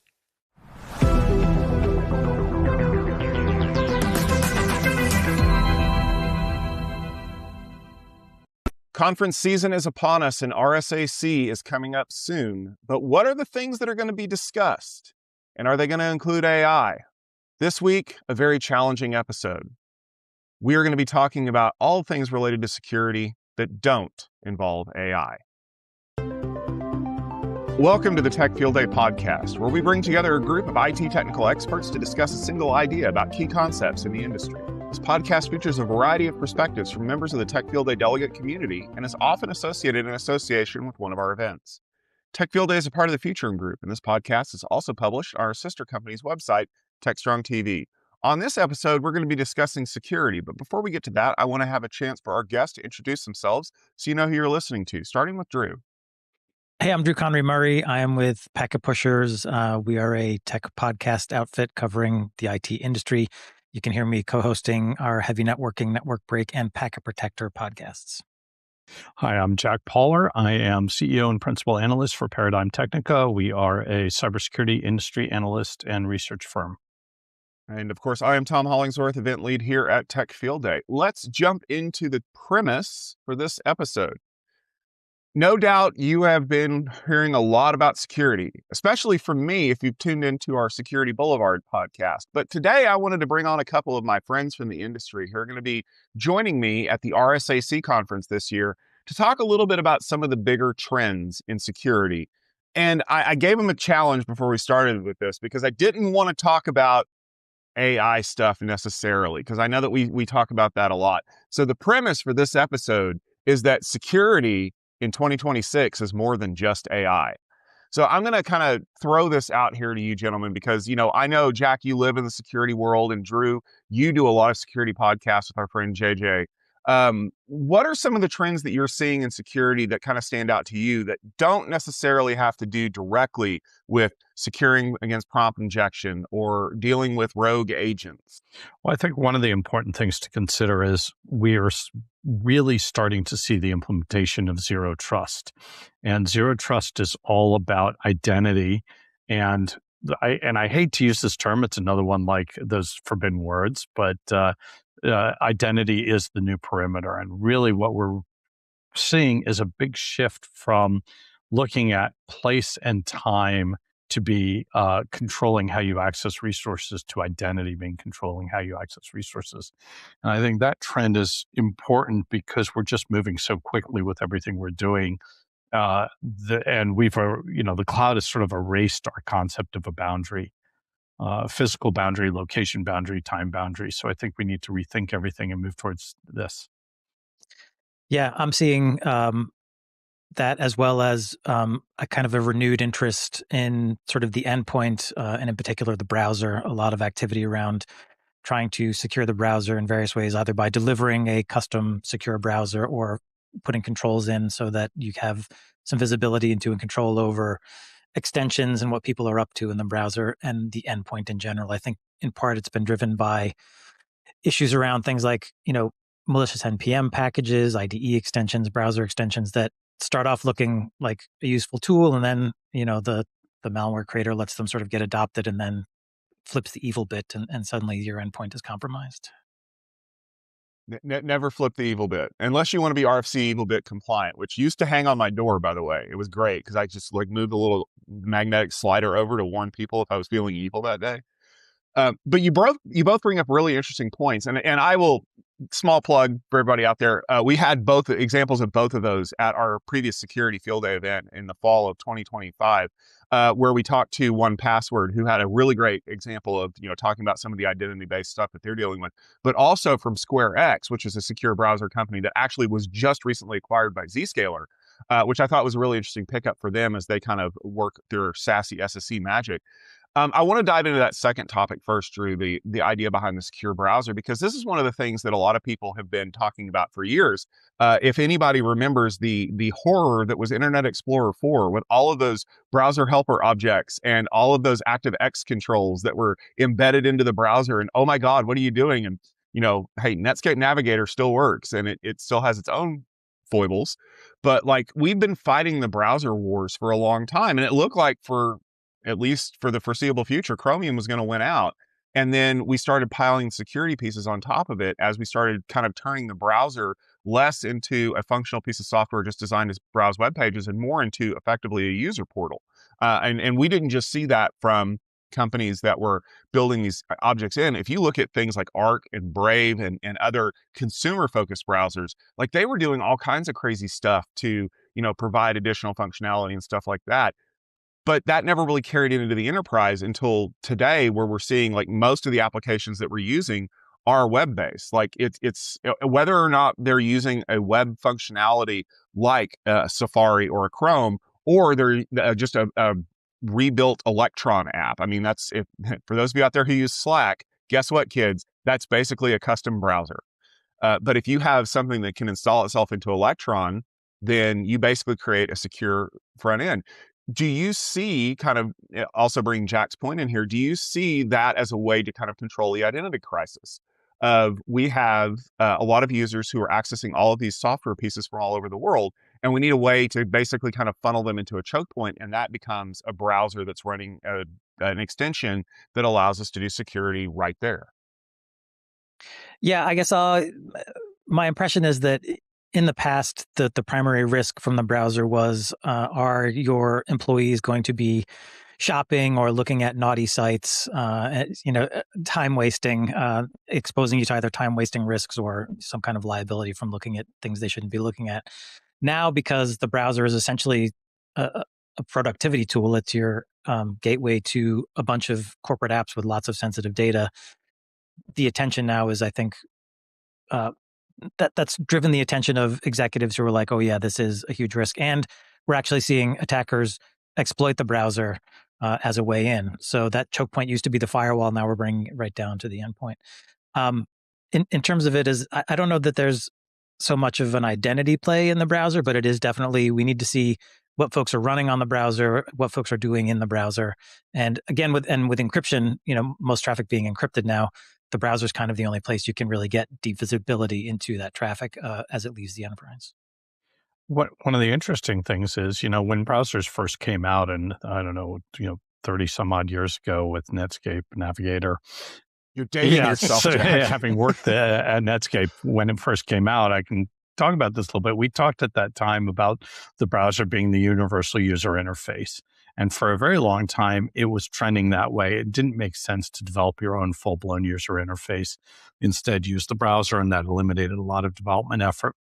Conference season is upon us and RSAC is coming up soon. But what are the things that are going to be discussed? And are they going to include AI? This week, a very challenging episode. We are going to be talking about all things related to security that don't involve AI. Welcome to the Tech Field Day podcast, where we bring together a group of IT technical experts to discuss a single idea about key concepts in the industry. This podcast features a variety of perspectives from members of the Tech Field Day delegate community and is often associated in association with one of our events. Tech Field Day is a part of the Featuring Group, and this podcast is also published on our sister company's website, Techstrong TV. On this episode, we're going to be discussing security, but before we get to that, I want to have a chance for our guests to introduce themselves so you know who you're listening to, starting with Drew. Hey, I'm Drew Conry Murray. I am with Packet Pushers. We are a tech podcast outfit covering the IT industry. You can hear me co-hosting our Heavy Networking, Network Break, and Packet Protector podcasts. Hi, I'm Jack Pauler. I am CEO and Principal Analyst for Paradigm Technica. We are a cybersecurity industry analyst and research firm. And of course, I am Tom Hollingsworth, event lead here at Tech Field Day. Let's jump into the premise for this episode. No doubt you have been hearing a lot about security, especially from me if you've tuned into our Security Boulevard podcast. But today I wanted to bring on a couple of my friends from the industry who are going to be joining me at the RSAC conference this year to talk a little bit about some of the bigger trends in security. And I gave them a challenge before we started with this because I didn't want to talk about AI stuff necessarily, because I know that we talk about that a lot. So the premise for this episode is that security in 2026 is more than just AI. So I'm going to kind of throw this out here to you gentlemen, because, I know, Jack, you live in the security world, and Drew, you do a lot of security podcasts with our friend JJ. What are some of the trends that you're seeing in security that kind of stand out to you that don't necessarily have to do directly with securing against prompt injection or dealing with rogue agents? Well, I think one of the important things to consider is we are really starting to see the implementation of zero trust. And zero trust is all about identity. And I hate to use this term, it's another one like those forbidden words, but identity is the new perimeter. And really what we're seeing is a big shift from looking at place and time to be controlling how you access resources to identity being controlling how you access resources. And I think that trend is important because we're just moving so quickly with everything we're doing. And the cloud has sort of erased our concept of a boundary. Physical boundary, location boundary, time boundary. So I think we need to rethink everything and move towards this. Yeah, I'm seeing that as well as a kind of a renewed interest in sort of the endpoint and in particular the browser. A lot of activity around trying to secure the browser in various ways, either by delivering a custom secure browser or putting controls in so that you have some visibility into and control over extensions and what people are up to in the browser and the endpoint in general. I think in part it's been driven by issues around things like, malicious NPM packages, IDE extensions, browser extensions that start off looking like a useful tool. And then, the malware creator lets them sort of get adopted and then flips the evil bit and suddenly your endpoint is compromised. Never flip the evil bit unless you want to be RFC evil bit compliant, which used to hang on my door, by the way. It was great because I just moved a little magnetic slider over to warn people if I was feeling evil that day. But you both bring up really interesting points, and I will small plug for everybody out there. We had both examples of both of those at our previous security field day event in the fall of 2025, where we talked to 1Password, who had a really great example of talking about some of the identity-based stuff that they're dealing with, but also from SquareX, which is a secure browser company that actually was just recently acquired by Zscaler, which I thought was a really interesting pickup for them as they kind of work their SASE SSE magic. I want to dive into that second topic first, Drew, the idea behind the secure browser, because this is one of the things that a lot of people have been talking about for years. If anybody remembers the horror that was Internet Explorer 4 with all of those browser helper objects and all of those ActiveX controls that were embedded into the browser, and oh my God, what are you doing? And hey, Netscape Navigator still works and it still has its own foibles, but we've been fighting the browser wars for a long time, and it looked like at least for the foreseeable future, Chromium was going to win out. And then we started piling security pieces on top of it as we started kind of turning the browser less into a functional piece of software just designed to browse web pages and more into effectively a user portal. And we didn't just see that from companies that were building these objects in. If you look at things like Arc and Brave and other consumer-focused browsers, they were doing all kinds of crazy stuff to, provide additional functionality and stuff like that. But that never really carried into the enterprise until today, where we're seeing most of the applications that we're using are web-based. It's whether or not they're using a web functionality like Safari or a Chrome, or they're just a rebuilt Electron app. I mean, that's for those of you out there who use Slack, guess what, kids? That's basically a custom browser. But if you have something that can install itself into Electron, then you basically create a secure front end. Do you see, kind of also bringing Jack's point in here, do you see that as a way to kind of control the identity crisis? We have a lot of users who are accessing all of these software pieces from all over the world, and we need a way to basically kind of funnel them into a choke point, and that becomes a browser that's running an extension that allows us to do security right there. Yeah, I guess my impression is that in the past, the primary risk from the browser was, are your employees going to be shopping or looking at naughty sites, time wasting, exposing you to either time wasting risks or some kind of liability from looking at things they shouldn't be looking at. Now, because the browser is essentially a productivity tool, it's your gateway to a bunch of corporate apps with lots of sensitive data. The attention now is, I think, that's driven the attention of executives who are like, oh yeah, this is a huge risk. And we're actually seeing attackers exploit the browser as a way in. So that choke point used to be the firewall. Now we're bringing it right down to the endpoint. In terms of it, I don't know that there's so much of an identity play in the browser, but it is definitely, we need to see what folks are running on the browser, what folks are doing in the browser. And again, with encryption, most traffic being encrypted now, the browser is kind of the only place you can really get deep visibility into that traffic as it leaves the enterprise. One of the interesting things is, when browsers first came out, and I don't know, 30 some odd years ago with Netscape Navigator. You're dating yourself, so, Jack. Having worked at Netscape when it first came out, I can talk about this a little bit. We talked at that time about the browser being the universal user interface. And for a very long time, it was trending that way. It didn't make sense to develop your own full-blown user interface. Instead, use the browser, and that eliminated a lot of development effort.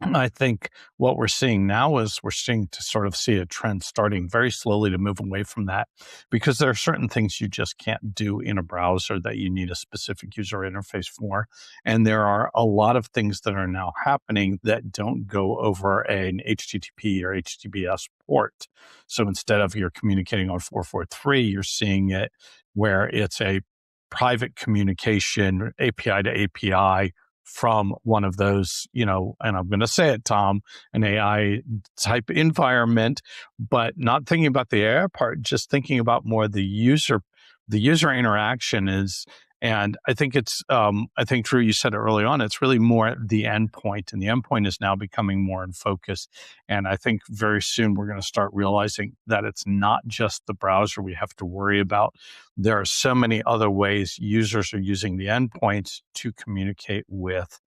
I think what we're seeing now is we're starting to sort of see a trend starting very slowly to move away from that, because there are certain things you just can't do in a browser that you need a specific user interface for. And there are a lot of things that are now happening that don't go over an HTTP or HTTPS port. So instead of you're communicating on 443, you're seeing it where it's a private communication API to API from one of those, and I'm going to say it, Tom, an AI type environment, but not thinking about the AI part, just thinking about more the user interaction is. And I think I think, Drew, you said it early on, it's really more the endpoint, and the endpoint is now becoming more in focus. And I think very soon we're going to start realizing that it's not just the browser we have to worry about. There are so many other ways users are using the endpoints to communicate with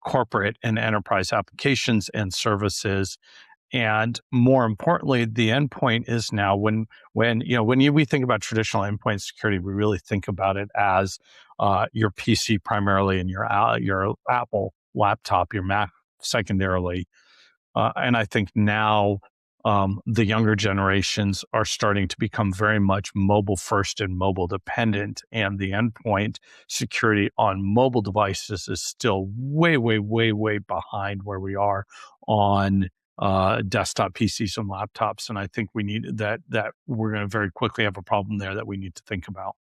corporate and enterprise applications and services. And more importantly, the endpoint is now when we think about traditional endpoint security, we really think about it as your PC primarily, and your Apple laptop, your Mac secondarily. And I think now the younger generations are starting to become very much mobile first and mobile dependent, and the endpoint security on mobile devices is still way, way, way, way behind where we are on desktop PCs and laptops. And I think we need that we're going to very quickly have a problem there that we need to think about.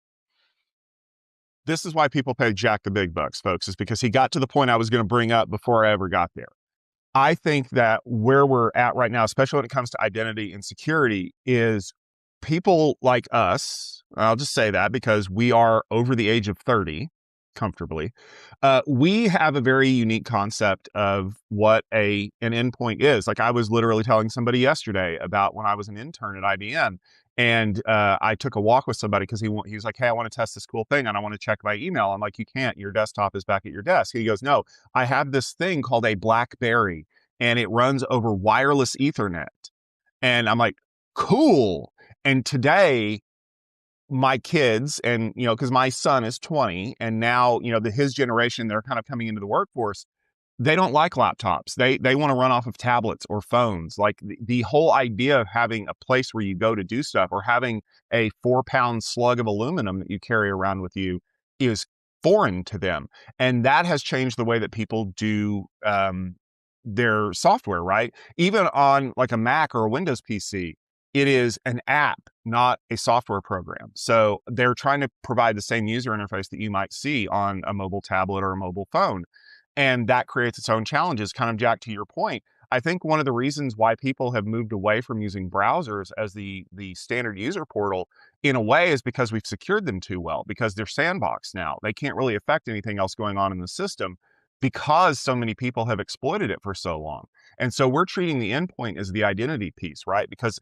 This is why people pay Jack the big bucks, folks, is because he got to the point I was going to bring up before I ever got there. I think that where we're at right now, especially when it comes to identity and security, is people like us, I'll just say that because we are over the age of 30 comfortably, we have a very unique concept of what an endpoint is. Like, I was literally telling somebody yesterday about when I was an intern at IBM, and I took a walk with somebody because he was like, hey, I want to test this cool thing and I want to check my email. I'm like, you can't, your desktop is back at your desk. He goes, no, I have this thing called a BlackBerry, and it runs over wireless Ethernet. And I'm like, cool. And today, my kids, and because my son is 20, and now his generation, they're kind of coming into the workforce, they don't like laptops. They want to run off of tablets or phones. Like the whole idea of having a place where you go to do stuff, or having a 4-pound slug of aluminum that you carry around with you, is foreign to them. And that has changed the way that people do their software, right? Even on like a Mac or a Windows PC, it is an app, not a software program. So they're trying to provide the same user interface that you might see on a mobile tablet or a mobile phone. And that creates its own challenges. Kind of, Jack, to your point, I think one of the reasons why people have moved away from using browsers as the standard user portal, in a way, is because we've secured them too well, because they're sandboxed now. They can't really affect anything else going on in the system because so many people have exploited it for so long. And so we're treating the endpoint as the identity piece, right? Because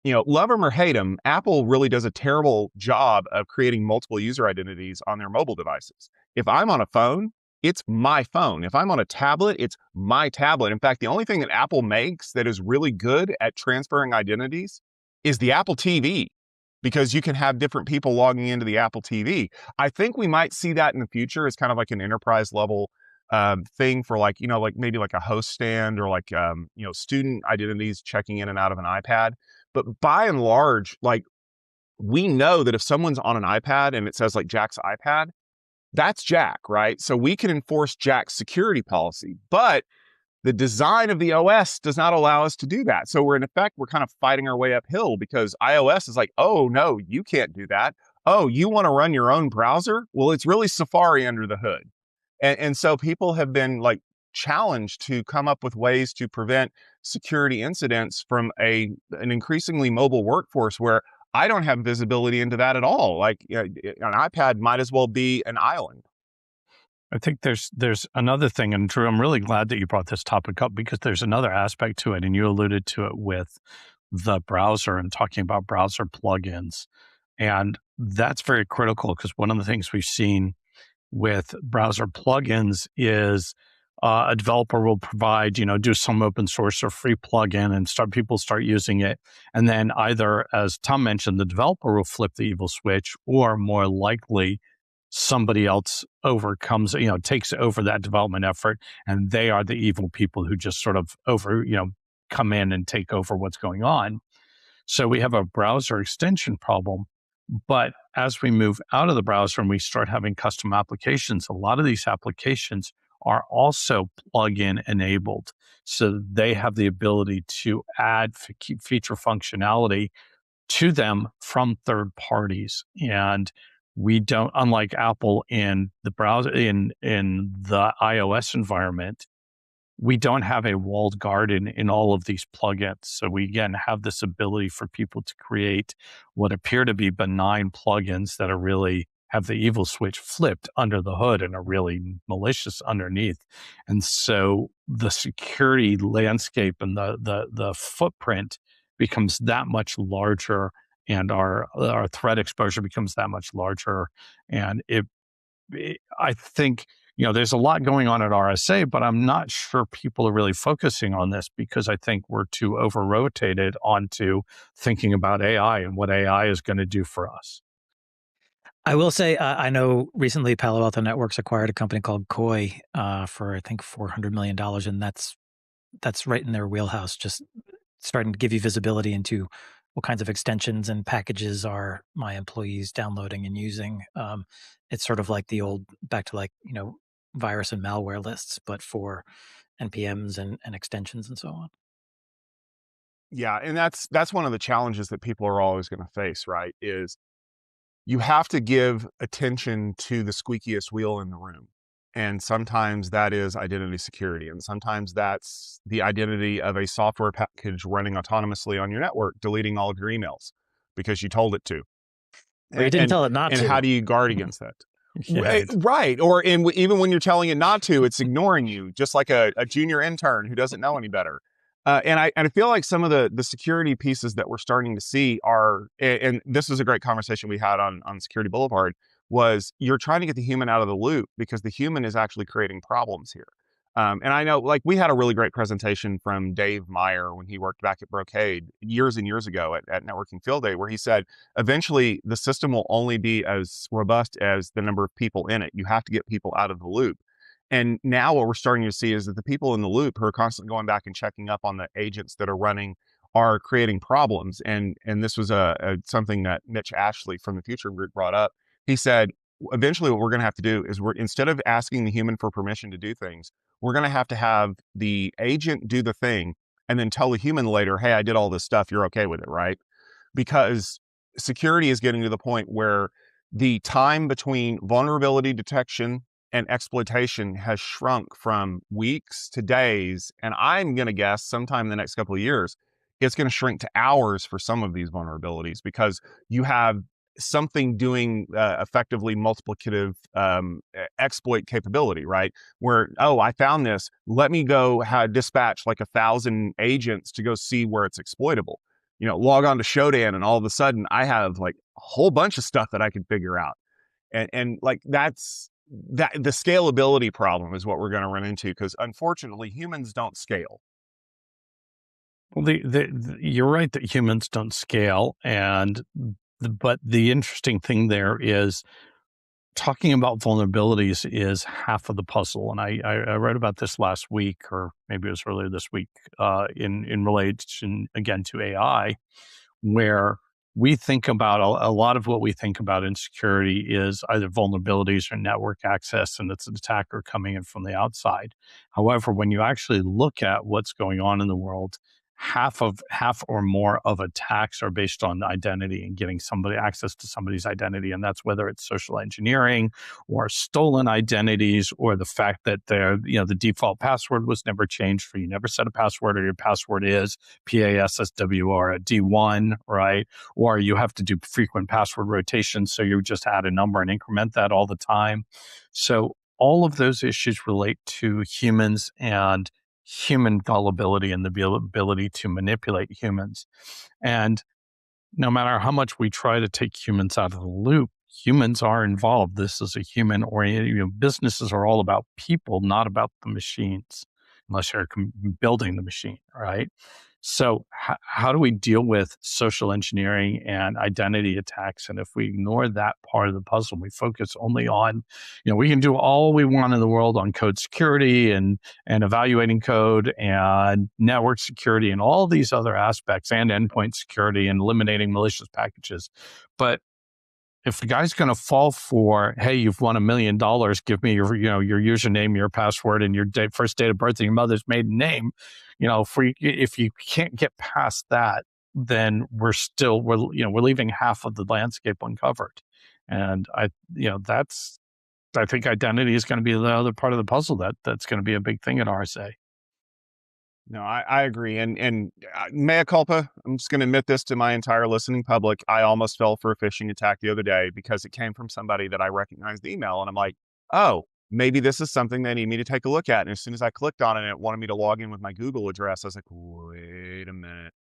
love them or hate them, Apple really does a terrible job of creating multiple user identities on their mobile devices. If I'm on a phone, it's my phone. If I'm on a tablet, it's my tablet. In fact, the only thing that Apple makes that is really good at transferring identities is the Apple TV, because you can have different people logging into the Apple TV. I think we might see that in the future as kind of like an enterprise level thing for like maybe like a host stand, or like, student identities checking in and out of an iPad. But by and large, like, we know that if someone's on an iPad and it says like Jack's iPad, that's Jack, right? So we can enforce Jack's security policy, but the design of the OS does not allow us to do that. So we're kind of fighting our way uphill, because iOS is like, oh no, you can't do that. Oh, you want to run your own browser? Well, it's really Safari under the hood. And so people have been like challenged to come up with ways to prevent security incidents from an increasingly mobile workforce where I don't have visibility into that at all. Like an iPad might as well be an island. I think there's another thing, and Drew, I'm really glad that you brought this topic up because there's another aspect to it, and you alluded to it with the browser and talking about browser plugins. And that's very critical because one of the things we've seen with browser plugins is a developer will provide, do some open source or free plugin and people start using it. And then either, as Tom mentioned, the developer will flip the evil switch, or more likely somebody else takes over that development effort, and they are the evil people who just sort of come in and take over what's going on. So we have a browser extension problem. But as we move out of the browser and we start having custom applications, a lot of these applications are also plugin enabled. So they have the ability to add feature functionality to them from third parties. And we don't, unlike Apple in the browser, in the iOS environment, we don't have a walled garden in all of these plugins. So we, again, have this ability for people to create what appear to be benign plugins that are really have the evil switch flipped under the hood and are really malicious underneath. And so the security landscape and the footprint becomes that much larger, and our threat exposure becomes that much larger. And I think, there's a lot going on at RSA, but I'm not sure people are really focusing on this because I think we're too over-rotated onto thinking about AI and what AI is going to do for us. I will say, I know recently Palo Alto Networks acquired a company called Koi for, I think, $400 million. And that's right in their wheelhouse, just starting to give you visibility into what kinds of extensions and packages are my employees downloading and using. It's sort of like the old, back to virus and malware lists, but for NPMs and extensions and so on. Yeah, and that's one of the challenges that people are always going to face, right? Is you have to give attention to the squeakiest wheel in the room. And sometimes that is identity security. And sometimes that's the identity of a software package running autonomously on your network, deleting all of your emails because you told it to. Or you didn't tell it not to. And how do you guard against that? Yeah. Right. Or even when you're telling it not to, it's ignoring you, just like a junior intern who doesn't know any better. And I feel like some of the security pieces that we're starting to see are, and this is a great conversation we had on Security Boulevard, was you're trying to get the human out of the loop because the human is actually creating problems here. And I know, like, we had a really great presentation from Dave Meyer when he worked back at Brocade years and years ago at Networking Field Day, where he said, eventually the system will only be as robust as the number of people in it. You have to get people out of the loop. And now what we're starting to see is that the people in the loop who are constantly going back and checking up on the agents that are running are creating problems. And this was something that Mitch Ashley from the Future Group brought up. He said, eventually what we're going to have to do is instead of asking the human for permission to do things, we're going to have the agent do the thing and then tell the human later, hey, I did all this stuff. You're okay with it, right? Because security is getting to the point where the time between vulnerability detection and exploitation has shrunk from weeks to days. And I'm going to guess sometime in the next couple of years, it's going to shrink to hours for some of these vulnerabilities because you have something doing effectively multiplicative exploit capability, right? Where, oh, I found this. Let me go dispatch like 1,000 agents to go see where it's exploitable. Log on to Shodan, and all of a sudden I have like a whole bunch of stuff that I can figure out. And like the scalability problem is what we're going to run into because unfortunately humans don't scale. Well, you're right that humans don't scale, but the interesting thing there is talking about vulnerabilities is half of the puzzle. And I read about this last week, or maybe it was earlier this week, in relation again to AI, where we think about a lot of what we think about in security is either vulnerabilities or network access, and it's an attacker coming in from the outside. However, when you actually look at what's going on in the world, half or more of attacks are based on identity and getting somebody access to somebody's identity. And that's whether it's social engineering or stolen identities, or the fact that the default password was never changed for you never set a password, or your password is PASSW or a D1, right? Or you have to do frequent password rotation. So you just add a number and increment that all the time. So all of those issues relate to humans and human gullibility and the ability to manipulate humans. And no matter how much we try to take humans out of the loop, humans are involved. This is a human-oriented, businesses are all about people, not about the machines, unless you're building the machine, right? So how do we deal with social engineering and identity attacks? And if we ignore that part of the puzzle, we focus only on, we can do all we want in the world on code security and evaluating code and network security and all these other aspects, and endpoint security and eliminating malicious packages. But if the guy's going to fall for, hey, you've won $1 million, give me your username, your password, and your first date of birth and your mother's maiden name, if you can't get past that, then we're leaving half of the landscape uncovered. And I think identity is going to be the other part of the puzzle that's going to be a big thing at RSA. No, I agree. And mea culpa, I'm just going to admit this to my entire listening public. I almost fell for a phishing attack the other day because it came from somebody that I recognized the email. And I'm like, oh, maybe this is something they need me to take a look at. And as soon as I clicked on it, it wanted me to log in with my Google address. I was like, wait a minute.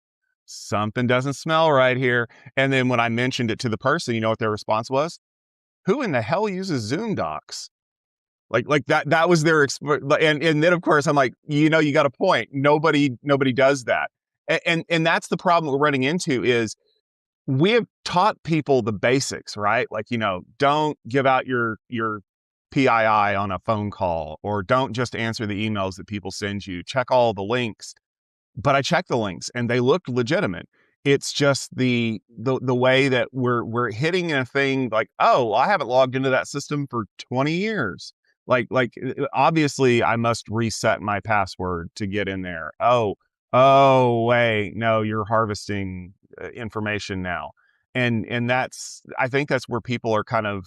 Something doesn't smell right here. And then when I mentioned it to the person, you know what their response was? Who in the hell uses Zoom docs? Like that was their, and then of course I'm like, you got a point. Nobody does that. And that's the problem we're running into is we have taught people the basics, right? Like, don't give out your PII on a phone call, or don't just answer the emails that people send you. Check all the links. But I checked the links and they looked legitimate. It's just the way that we're hitting a thing like, oh, I haven't logged into that system for 20 years. Like obviously I must reset my password to get in there. Oh, wait, no, you're harvesting information now. And I think that's where people are kind of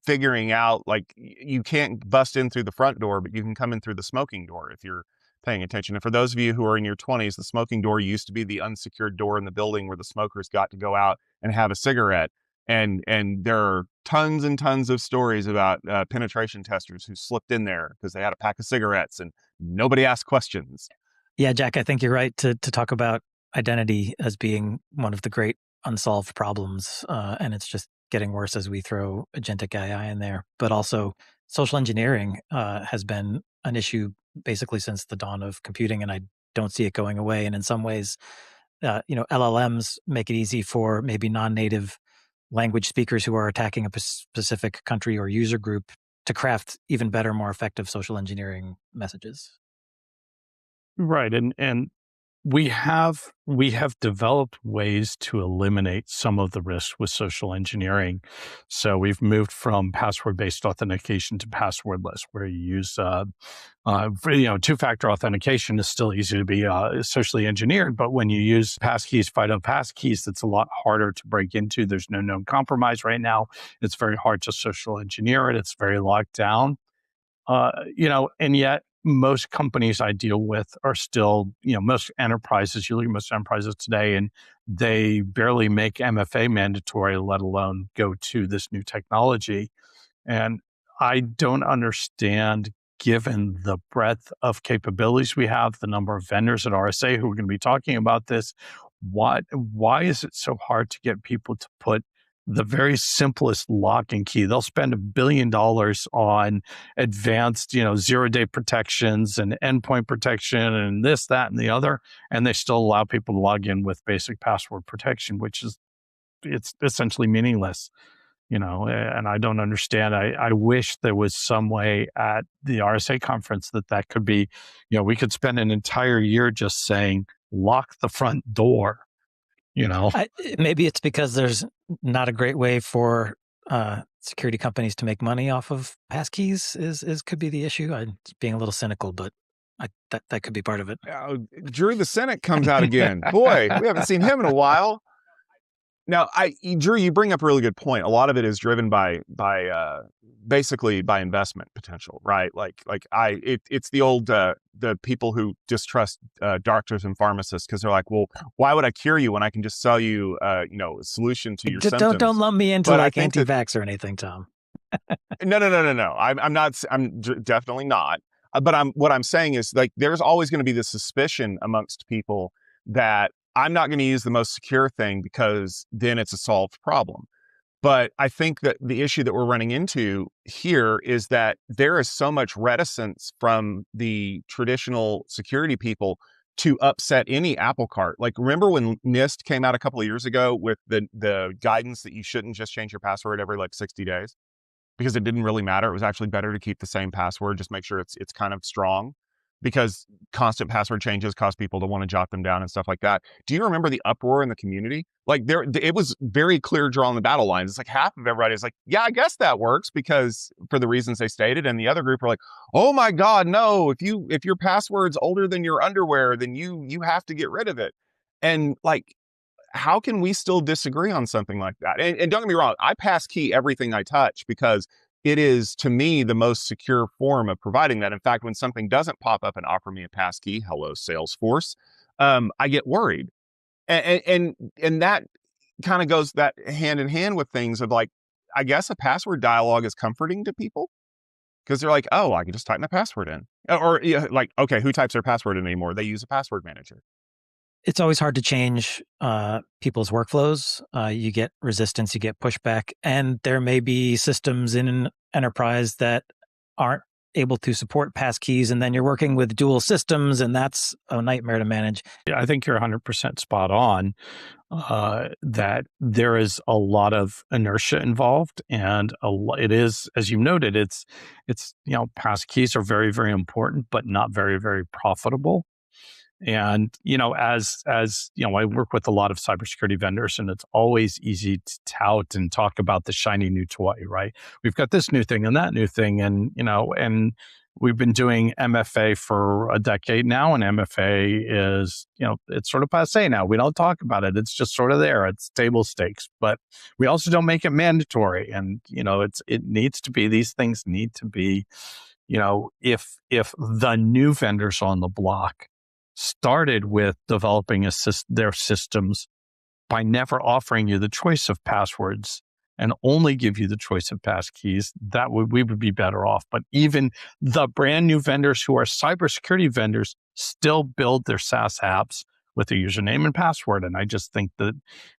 figuring out, like, you can't bust in through the front door, but you can come in through the smoking door if you're paying attention. And for those of you who are in your 20s, the smoking door used to be the unsecured door in the building where the smokers got to go out and have a cigarette. And there are tons and tons of stories about penetration testers who slipped in there because they had a pack of cigarettes and nobody asked questions. Yeah, Jack, I think you're right to talk about identity as being one of the great unsolved problems. And it's just getting worse as we throw agentic AI in there. But also social engineering has been an issue basically since the dawn of computing, and I don't see it going away. And in some ways, LLMs make it easy for maybe non-native language speakers who are attacking a specific country or user group to craft even better, more effective social engineering messages. Right. And we have developed ways to eliminate some of the risks with social engineering. So we've moved from password-based authentication to passwordless, where you use two-factor authentication is still easy to be socially engineered, but when you use passkeys, FIDO passkeys, it's a lot harder to break into. There's no known compromise right now. It's very hard to social engineer it. It's very locked down. And yet most companies I deal with are still, most enterprises, you look at most enterprises today, and they barely make MFA mandatory, let alone go to this new technology. And I don't understand, given the breadth of capabilities we have, the number of vendors at RSA who are going to be talking about this, why is it so hard to get people to put the very simplest lock and key? They'll spend $1 billion on advanced, zero-day protections and endpoint protection and this, that, and the other, and they still allow people to log in with basic password protection, it's essentially meaningless, and I don't understand. I wish there was some way at the RSA conference that could be, we could spend an entire year just saying, lock the front door. Maybe it's because there's not a great way for security companies to make money off of passkeys. Is could be the issue. I'm being a little cynical, but That could be part of it. Drew the Senate comes out again. Boy, we haven't seen him in a while. Now, Drew, you bring up a really good point. A lot of it is driven by basically by investment potential, right? It's the old the people who distrust doctors and pharmacists because they're like, well, why would I cure you when I can just sell you, a solution to your symptoms? Don't lump me into anti-vax or anything, Tom. No. I'm not. I'm definitely not. But what I'm saying is like there's always going to be this suspicion amongst people that I'm not going to use the most secure thing because then it's a solved problem. But I think that the issue that we're running into here is that there is so much reticence from the traditional security people to upset any apple cart. Like, remember when NIST came out a couple of years ago with the guidance that you shouldn't just change your password every 60 days because it didn't really matter. It was actually better to keep the same password, just make sure it's kind of strong, because constant password changes cause people to want to jot them down and stuff like that. Do you remember the uproar in the community? It was very clear drawing the battle lines. It's like half of everybody is like, yeah, I guess that works because for the reasons they stated. And the other group are like, oh my God, no, if your password's older than your underwear, then you have to get rid of it. And how can we still disagree on something like that? And don't get me wrong, I passkey everything I touch because it is, to me, the most secure form of providing that. In fact, when something doesn't pop up and offer me a passkey, hello, Salesforce, I get worried. And that kind of goes that hand in hand with things of I guess a password dialogue is comforting to people because they're like, oh, I can just type my password in. Or okay, who types their password in anymore? They use a password manager. It's always hard to change people's workflows. You get resistance, you get pushback, and there may be systems in an enterprise that aren't able to support passkeys, and then you're working with dual systems, and that's a nightmare to manage. Yeah, I think you're 100% spot on that there is a lot of inertia involved, and it is, as you noted, it's passkeys are very, very important, but not very, very profitable. And, as I work with a lot of cybersecurity vendors, and it's always easy to tout and talk about the shiny new toy, right? We've got this new thing and that new thing. And, and we've been doing MFA for a decade now. And MFA is, it's sort of passé now. We don't talk about it. It's just sort of there. It's table stakes, but we also don't make it mandatory. And, it needs to be, these things need to be, if the new vendors on the block started with developing their systems by never offering you the choice of passwords and only give you the choice of passkeys, we would be better off. But even the brand new vendors who are cybersecurity vendors still build their SaaS apps with a username and password. And I just think that,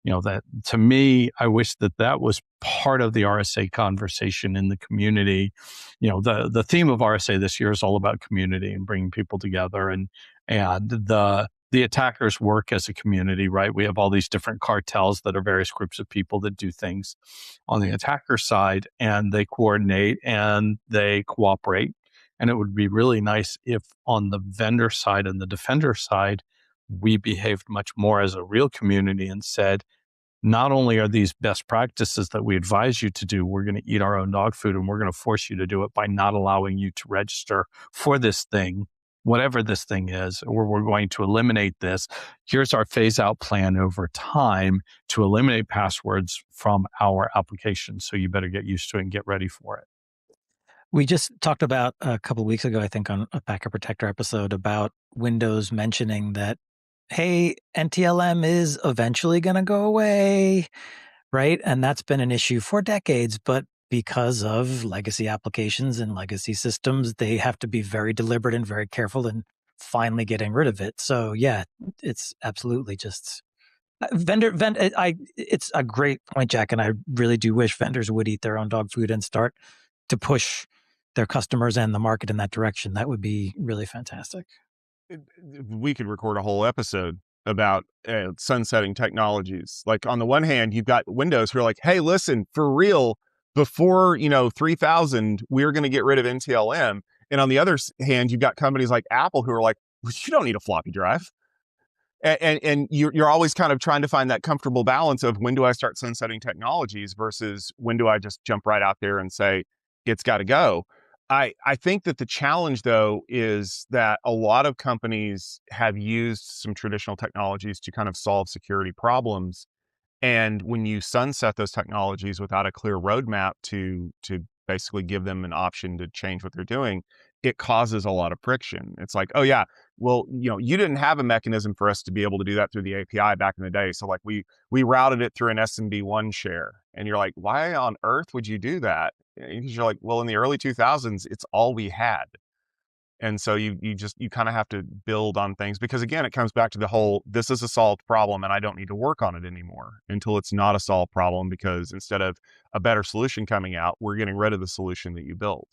that to me, I wish that was part of the RSA conversation in the community. The theme of RSA this year is all about community and bringing people together, and the attackers work as a community, right? We have all these different cartels that are various groups of people that do things on the attacker side, and they coordinate and they cooperate. And it would be really nice if on the vendor side and the defender side, we behaved much more as a real community and said, not only are these best practices that we advise you to do, we're going to eat our own dog food, and we're going to force you to do it by not allowing you to register for this thing, whatever this thing is, or we're going to eliminate this. Here's our phase out plan over time to eliminate passwords from our application. So you better get used to it and get ready for it. We just talked about a couple of weeks ago, I think on a Packet Protector episode, about Windows mentioning that, hey, NTLM is eventually going to go away, right? And that's been an issue for decades, but because of legacy applications and legacy systems, they have to be very deliberate and very careful in finally getting rid of it. So yeah, it's absolutely just it's a great point, Jack. And I really do wish vendors would eat their own dog food and start to push their customers and the market in that direction. That would be really fantastic. We could record a whole episode about sunsetting technologies. Like, on the one hand, you've got Windows who are like, hey, listen, for real, before 3000, we're going to get rid of NTLM. And on the other hand, you've got companies like Apple who are like, well, you don't need a floppy drive. And you're always kind of trying to find that comfortable balance of when do I start sunsetting technologies versus when do I just jump right out there and say it's got to go. I think that the challenge, though, is that a lot of companies have used some traditional technologies to kind of solve security problems. And when you sunset those technologies without a clear roadmap to basically give them an option to change what they're doing, it causes a lot of friction. It's like, oh yeah, well, you didn't have a mechanism for us to be able to do that through the API back in the day. So like we routed it through an SMB1 share. And you're like, why on earth would you do that? Because you're like, well, in the early 2000s, it's all we had. And so you kind of have to build on things, because again, it comes back to the whole, this is a solved problem and I don't need to work on it anymore until it's not a solved problem, because instead of a better solution coming out, we're getting rid of the solution that you built.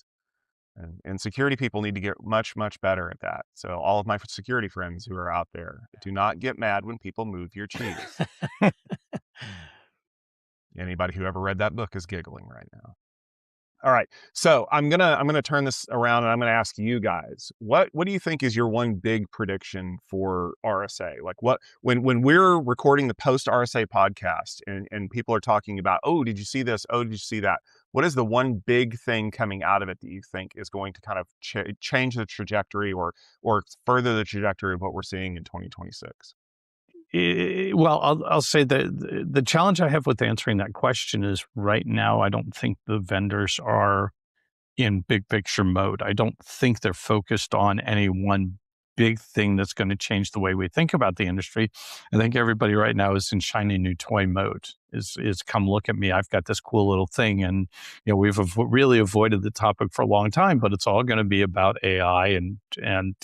And security people need to get much, much better at that. So all of my security friends who are out there, do not get mad when people move your cheese. Anybody who ever read that book is giggling right now. All right, so I'm gonna turn this around and I'm gonna ask you guys, what do you think is your one big prediction for RSA? Like when we're recording the post RSA podcast and people are talking about, oh, did you see this? Oh, did you see that? What is the one big thing coming out of it that you think is going to kind of change the trajectory or further the trajectory of what we're seeing in 2026? Well, I'll say that the challenge I have with answering that question is right now, I don't think the vendors are in big picture mode. I don't think they're focused on any one big thing that's going to change the way we think about the industry. I think everybody right now is in shiny new toy mode. Is come look at me. I've got this cool little thing, and we've really avoided the topic for a long time, but it's all going to be about AI. And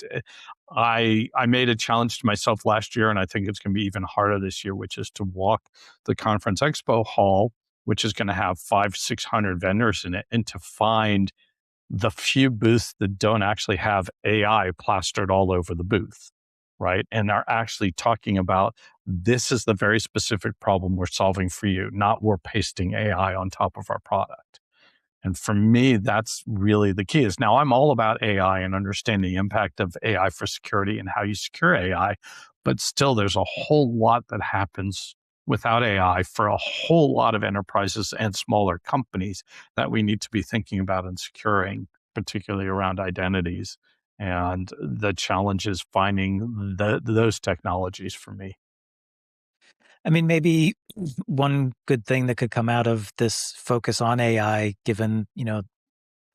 I made a challenge to myself last year, and I think it's going to be even harder this year, which is to walk the conference expo hall, which is going to have 500-600 vendors in it, and to find the few booths that don't actually have AI plastered all over the booth, right? And are actually talking about, this is the very specific problem we're solving for you, not we're pasting AI on top of our product. And for me, that's really the key. Is now I'm all about AI and understanding the impact of AI for security and how you secure AI, but still there's a whole lot that happens without AI for a whole lot of enterprises and smaller companies that we need to be thinking about and securing, particularly around identities. And the challenge is finding those technologies for me. I mean, maybe one good thing that could come out of this focus on AI, given, the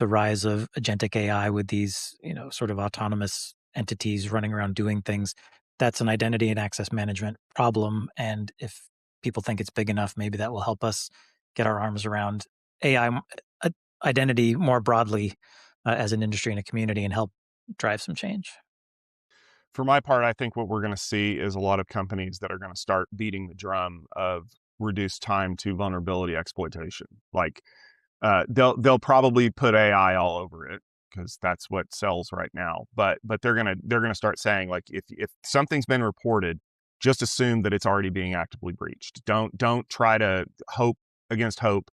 rise of agentic AI with these, sort of autonomous entities running around doing things, that's an identity and access management problem. And if people think it's big enough, maybe that will help us get our arms around AI identity more broadly as an industry and a community and help drive some change. For my part, I think what we're going to see is a lot of companies that are going to start beating the drum of reduced time to vulnerability exploitation. Like they'll probably put AI all over it because that's what sells right now. But they're gonna start saying, like, if something's been reported, just assume that it's already being actively breached. Don't try to hope against hope.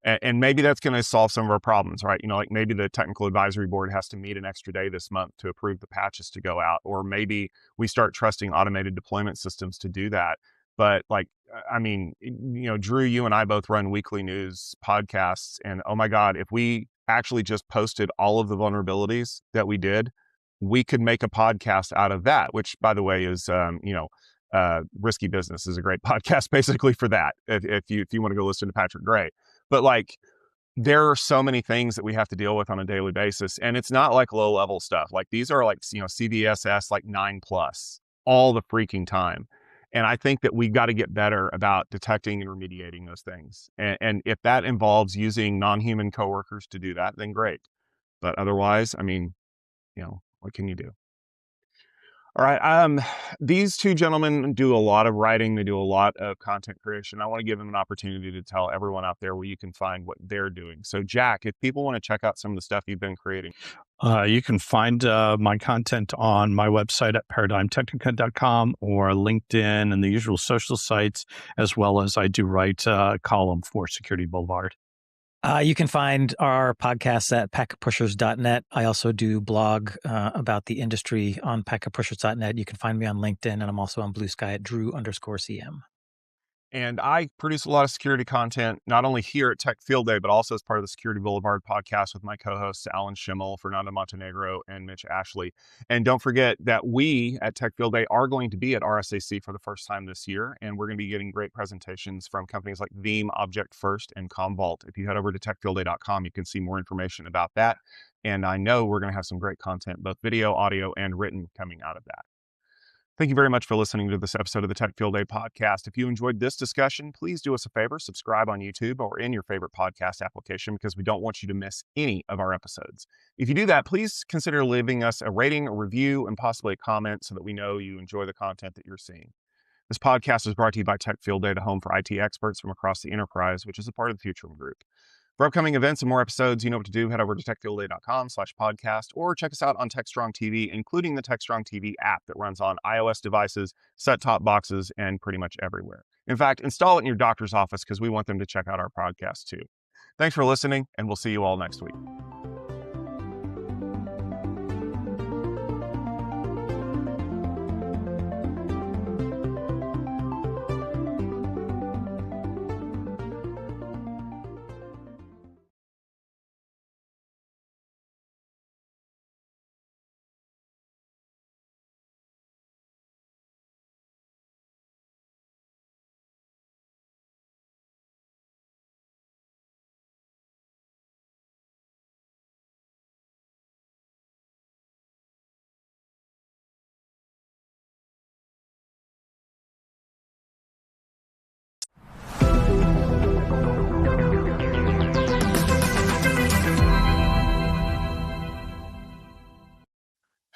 And maybe that's going to solve some of our problems, right? Like maybe the technical advisory board has to meet an extra day this month to approve the patches to go out, or maybe we start trusting automated deployment systems to do that. But like, I mean, Drew, you and I both run weekly news podcasts, and oh my God, if we actually just posted all of the vulnerabilities that we did, we could make a podcast out of that, which by the way is, Risky Business is a great podcast basically for that. If you want to go listen to Patrick Gray. But like, there are so many things that we have to deal with on a daily basis. And it's not like low level stuff. Like these are like, CVSS like 9+ all the freaking time. And I think that we've got to get better about detecting and remediating those things. And if that involves using non-human coworkers to do that, then great. But otherwise, I mean, what can you do? All right. These two gentlemen do a lot of writing. They do a lot of content creation. I want to give them an opportunity to tell everyone out there where you can find what they're doing. So Jack, if people want to check out some of the stuff you've been creating. You can find my content on my website at paradigmtechnica.com or LinkedIn and the usual social sites, as well as I do write a column for Security Boulevard. You can find our podcasts at packetpushers.net. I also do blog about the industry on packetpushers.net. You can find me on LinkedIn, and I'm also on Blue Sky at Drew_CM. And I produce a lot of security content, not only here at Tech Field Day, but also as part of the Security Boulevard podcast with my co-hosts, Alan Schimmel, Fernando Montenegro, and Mitch Ashley. And don't forget that we at Tech Field Day are going to be at RSAC for the first time this year. And we're going to be getting great presentations from companies like Veeam, Object First, and Commvault. If you head over to techfieldday.com, you can see more information about that. And I know we're going to have some great content, both video, audio, and written coming out of that. Thank you very much for listening to this episode of the Tech Field Day podcast. If you enjoyed this discussion, please do us a favor, subscribe on YouTube or in your favorite podcast application, because we don't want you to miss any of our episodes. If you do that, please consider leaving us a rating, a review, and possibly a comment so that we know you enjoy the content that you're seeing. This podcast is brought to you by Tech Field Day, the home for IT experts from across the enterprise, which is a part of the Futurum Group. For upcoming events and more episodes, you know what to do. Head over to techfieldday.com/podcast or check us out on Techstrong TV, including the Techstrong TV app that runs on iOS devices, set-top boxes, and pretty much everywhere. In fact, install it in your doctor's office because we want them to check out our podcast too. Thanks for listening, and we'll see you all next week.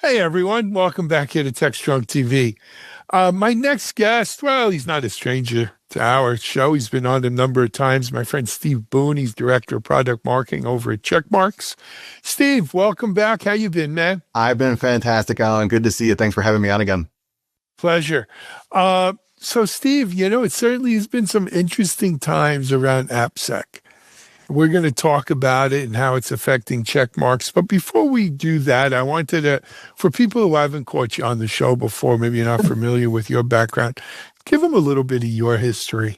Hey, everyone. Welcome back here to Techstrong TV. My next guest, well, he's not a stranger to our show. He's been on a number of times. My friend Steve Boone, he's Director of Product Marketing over at Checkmarx. Steve, welcome back. How you been, man? I've been fantastic, Alan. Good to see you. Thanks for having me on again. Pleasure. So, Steve, it certainly has been some interesting times around AppSec. We're going to talk about it and how it's affecting Checkmarx. But before we do that, I wanted to, for people who haven't caught you on the show before, maybe you're not familiar with your background, give them a little bit of your history.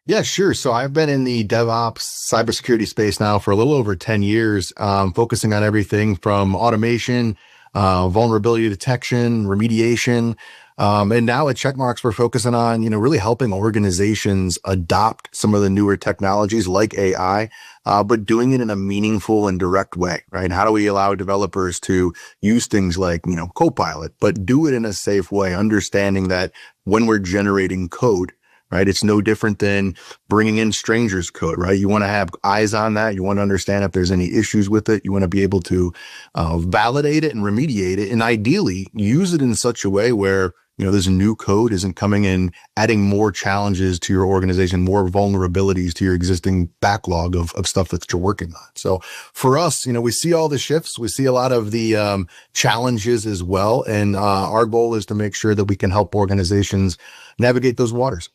Yeah, sure. So I've been in the DevOps cybersecurity space now for a little over 10 years, focusing on everything from automation, vulnerability detection, remediation. And now at Checkmarx, we're focusing on, really helping organizations adopt some of the newer technologies like AI, but doing it in a meaningful and direct way, right? How do we allow developers to use things like, Copilot, but do it in a safe way, understanding that when we're generating code, right, it's no different than bringing in strangers' code, right? You want to have eyes on that. You want to understand if there's any issues with it. You want to be able to validate it and remediate it, and ideally use it in such a way where this new code isn't coming in, adding more challenges to your organization, more vulnerabilities to your existing backlog of stuff that you're working on. So for us, we see all the shifts. We see a lot of the challenges as well. And our goal is to make sure that we can help organizations navigate those waters.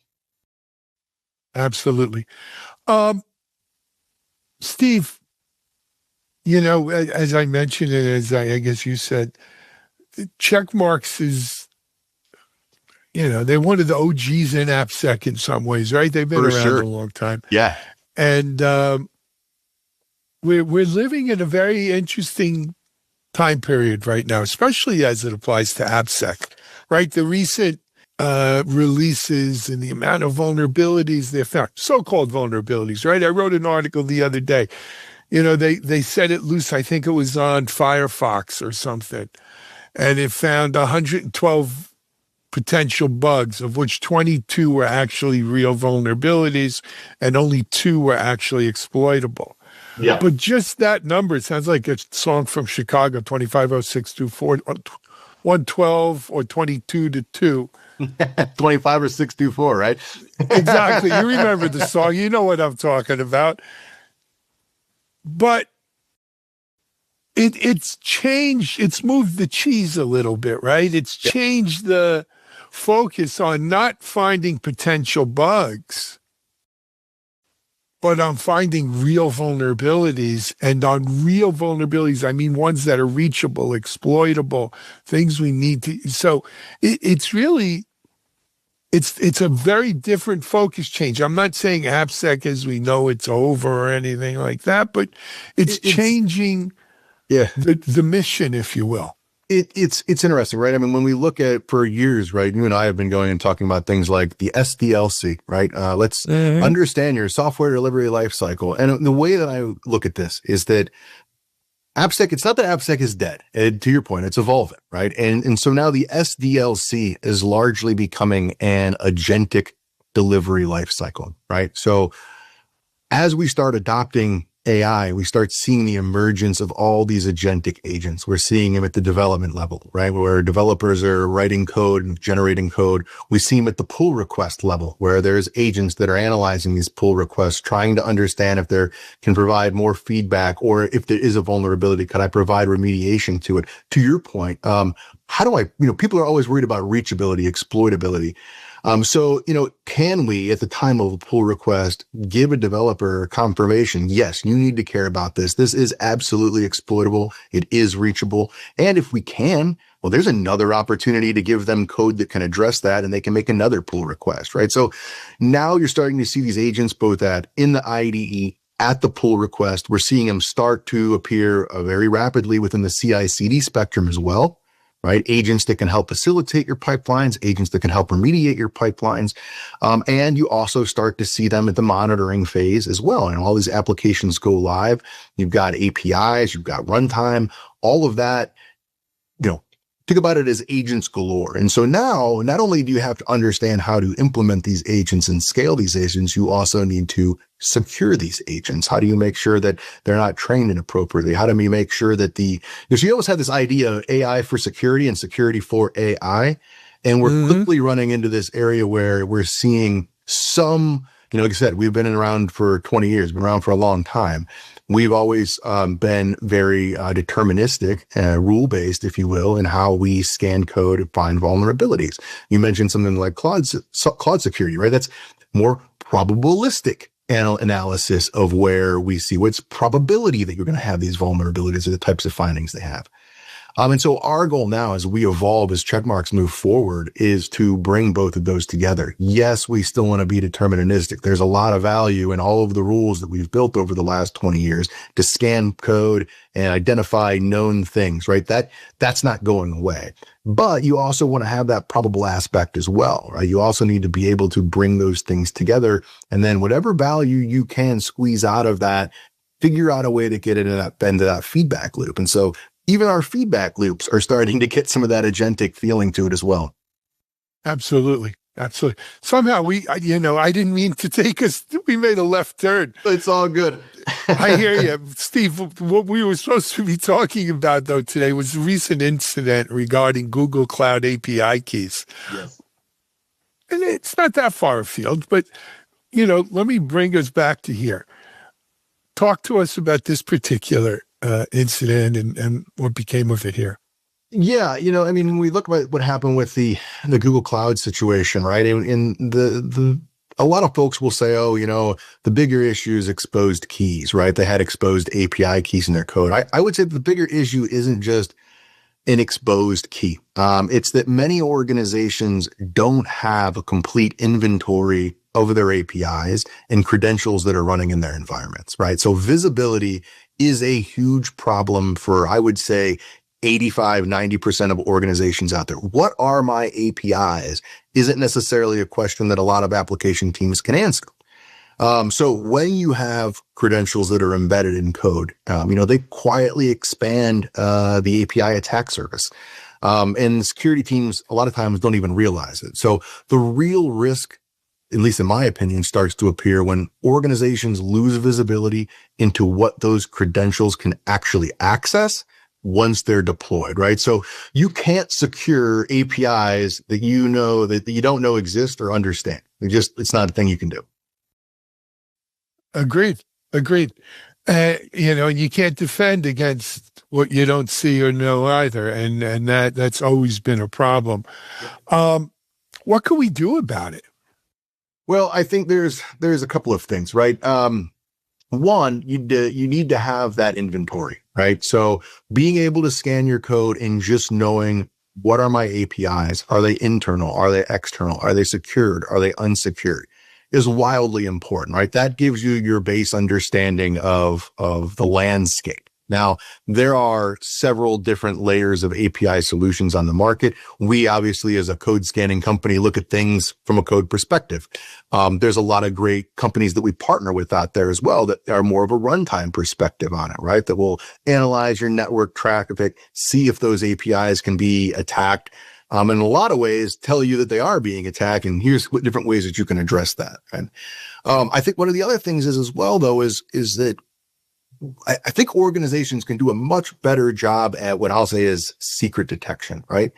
Absolutely. Steve, as I mentioned, and as I guess you said, Checkmarx is, they're one of the OGs in AppSec in some ways, right? They've been around a long time. Yeah. And we're living in a very interesting time period right now, especially as it applies to AppSec, right? The recent releases and the amount of vulnerabilities they found, so-called vulnerabilities, right? I wrote an article the other day. They set it loose. I think it was on Firefox or something. And it found 112 potential bugs, of which 22 were actually real vulnerabilities and only 2 were actually exploitable. Yeah. But just that number, it sounds like a song from Chicago, 250624, 112 or 22 to 2. 25 or 624, right? Exactly. You remember the song. You know what I'm talking about. But it's changed. It's moved the cheese a little bit, right? It's changed the focus on not finding potential bugs, but on finding real vulnerabilities. And on real vulnerabilities, I mean ones that are reachable, exploitable, things we need to. So it's really it's a very different focus change. I'm not saying AppSec as we know it's over or anything like that, but it's changing the mission, if you will. It's interesting, right? I mean, when we look at for years, right, you and I have been going and talking about things like the SDLC, right? Let's understand your software delivery lifecycle. And the way that I look at this is that AppSec, it's not that AppSec is dead. To your point, it's evolving, right? And so now the SDLC is largely becoming an agentic delivery lifecycle, right? So as we start adopting AI, we start seeing the emergence of all these agentic agents. We're seeing them at the development level, right? Where developers are writing code and generating code. We see them at the pull request level, where there's agents that are analyzing these pull requests, trying to understand if they can provide more feedback, or if there is a vulnerability, could I provide remediation to it? To your point, how do I, people are always worried about reachability, exploitability. So, can we, at the time of a pull request, give a developer confirmation? Yes, you need to care about this. This is absolutely exploitable. It is reachable. And if we can, well, there's another opportunity to give them code that can address that, and they can make another pull request, right? So now you're starting to see these agents both in the IDE, at the pull request. We're seeing them start to appear very rapidly within the CI/CD spectrum as well. Right? Agents that can help facilitate your pipelines, agents that can help remediate your pipelines. And you also start to see them at the monitoring phase as well. And all these applications go live. You've got APIs, you've got runtime, all of that, think about it as agents galore. And so now, not only do you have to understand how to implement these agents and scale these agents, you also need to secure these agents. How do you make sure that they're not trained inappropriately? How do we make sure that because you always have this idea of AI for security and security for AI. And we're quickly running into this area where we're seeing some, like I said, we've been around for 20 years, been around for a long time. We've always been very deterministic, rule-based, if you will, in how we scan code and find vulnerabilities. You mentioned something like cloud security, right? That's more probabilistic analysis of where we see what's probability that you're going to have these vulnerabilities or the types of findings they have. And so our goal now as we evolve, as Checkmarx move forward, is to bring both of those together. Yes, we still want to be deterministic. There's a lot of value in all of the rules that we've built over the last 20 years to scan code and identify known things, right? That's not going away. But you also want to have that probable aspect as well, right? You also need to be able to bring those things together. And then whatever value you can squeeze out of that, figure out a way to get into that feedback loop. And so even our feedback loops are starting to get some of that agentic feeling to it as well. Absolutely. Absolutely. Somehow I didn't mean to take us, we made a left turn. It's all good. I hear you. Steve, what we were supposed to be talking about, though, today was a recent incident regarding Google Cloud API keys. Yes. And it's not that far afield, but, let me bring us back to here. Talk to us about this particular incident and what became of it here. Yeah, when we look at what happened with the Google Cloud situation, right? And a lot of folks will say, the bigger issue is exposed keys, right? They had exposed API keys in their code. I would say the bigger issue isn't just an exposed key. It's that many organizations don't have a complete inventory of their APIs and credentials that are running in their environments, right? So visibility is a huge problem for, I would say, 85, 90% of organizations out there. What are my APIs? Isn't necessarily a question that a lot of application teams can answer. So when you have credentials that are embedded in code, they quietly expand the API attack surface. And security teams a lot of times don't even realize it. So the real risk, at least in my opinion, starts to appear when organizations lose visibility into what those credentials can actually access once they're deployed, right? So you can't secure APIs that that you don't know exist or understand. It's not a thing you can do. Agreed. You can't defend against what you don't see or know either. And that's always been a problem. What can we do about it? Well, I think there's a couple of things, right? One, you need to have that inventory, right? So being able to scan your code and just knowing what are my APIs? Are they internal? Are they external? Are they secured? Are they unsecured? Is wildly important, right? That gives you your base understanding of the landscape. Now, there are several different layers of API solutions on the market. We obviously, as a code scanning company, look at things from a code perspective. There's a lot of great companies that we partner with out there as well that are more of a runtime perspective on it, right? That will analyze your network traffic, see if those APIs can be attacked, in a lot of ways tell you that they are being attacked, and here's what different ways that you can address that. And I think one of the other things is as well, though, is that I think organizations can do a much better job at what I'll say is secret detection, right?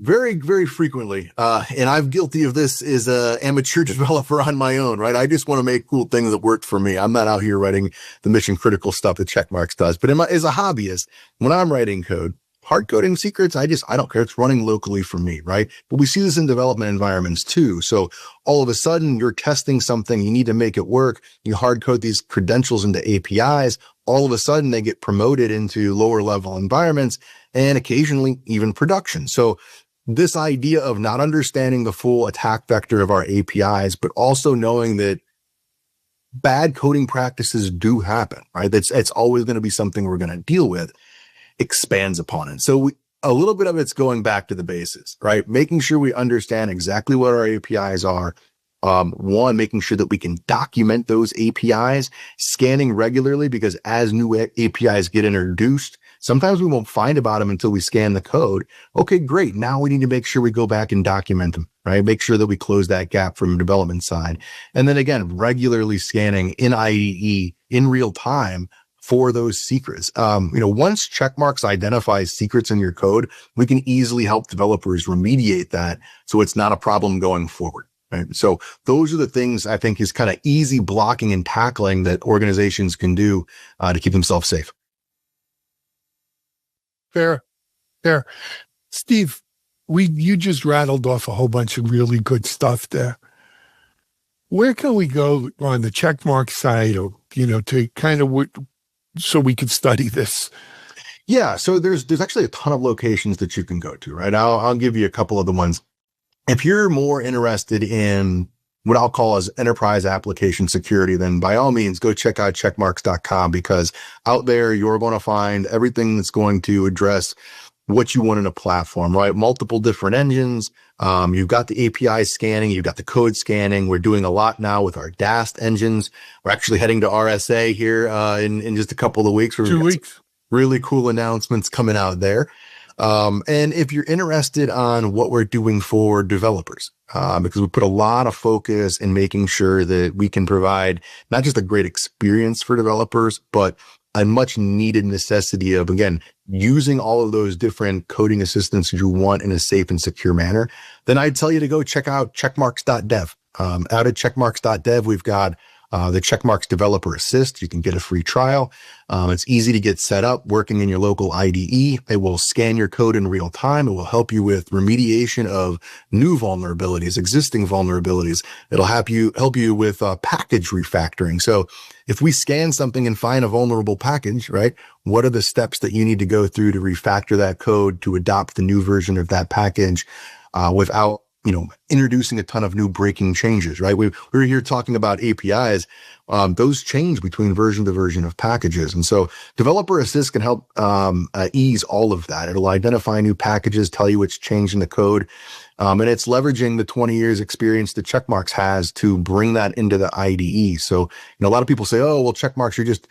Very, very frequently, and I'm guilty of this as an amateur developer on my own, right? I just want to make cool things that work for me. I'm not out here writing the mission critical stuff that Checkmarx does, but as a hobbyist, when I'm writing code, hard coding secrets, I don't care. It's running locally for me, right? But we see this in development environments too. So all of a sudden you're testing something, you need to make it work. You hard code these credentials into APIs. All of a sudden they get promoted into lower level environments and occasionally even production. So this idea of not understanding the full attack vector of our APIs, but also knowing that bad coding practices do happen, right? It's always going to be something we're going to deal with, expands upon it. So a little bit of it's going back to the basis, right? Making sure we understand exactly what our APIs are. One, making sure that we can document those APIs, scanning regularly, because as new APIs get introduced, sometimes we won't find about them until we scan the code. Okay, great. Now we need to make sure we go back and document them, right? Make sure that we close that gap from the development side. And then again, regularly scanning in IDE in real time for those secrets. Once Checkmarx identifies secrets in your code, we can easily help developers remediate that so it's not a problem going forward. Right? So those are the things I think is kind of easy blocking and tackling that organizations can do to keep themselves safe. Fair. Steve, you just rattled off a whole bunch of really good stuff there. Where can we go on the Checkmarx side, or, to kind of so we could study this? Yeah. So there's actually a ton of locations that you can go to, right? I'll give you a couple of the ones. If you're more interested in what I'll call as enterprise application security, then by all means, go check out checkmarx.com, because out there you're going to find everything that's going to address what you want in a platform, right? Multiple different engines. You've got the API scanning, you've got the code scanning. We're doing a lot now with our DAST engines. We're actually heading to RSA here in just a couple of weeks. 2 weeks. Really cool announcements coming out there. And if you're interested on what we're doing for developers, because we put a lot of focus in making sure that we can provide not just a great experience for developers, but a much needed necessity of, again, using all of those different coding assistants you want in a safe and secure manner, then I'd tell you to go check out checkmarx.dev. Out at checkmarx.dev, we've got the Checkmarx Developer Assist. You can get a free trial. It's easy to get set up working in your local IDE. It will scan your code in real time. It will help you with remediation of new vulnerabilities, existing vulnerabilities. It'll help you with package refactoring. So if we scan something and find a vulnerable package, right, what are the steps that you need to go through to refactor that code to adopt the new version of that package without introducing a ton of new breaking changes, right? We were here talking about APIs. Those change between version to version of packages. And so Developer Assist can help ease all of that. It'll identify new packages, tell you what's changed in the code. And it's leveraging the 20 years experience that Checkmarx has to bring that into the IDE. So, a lot of people say, oh, well, Checkmarx, you're just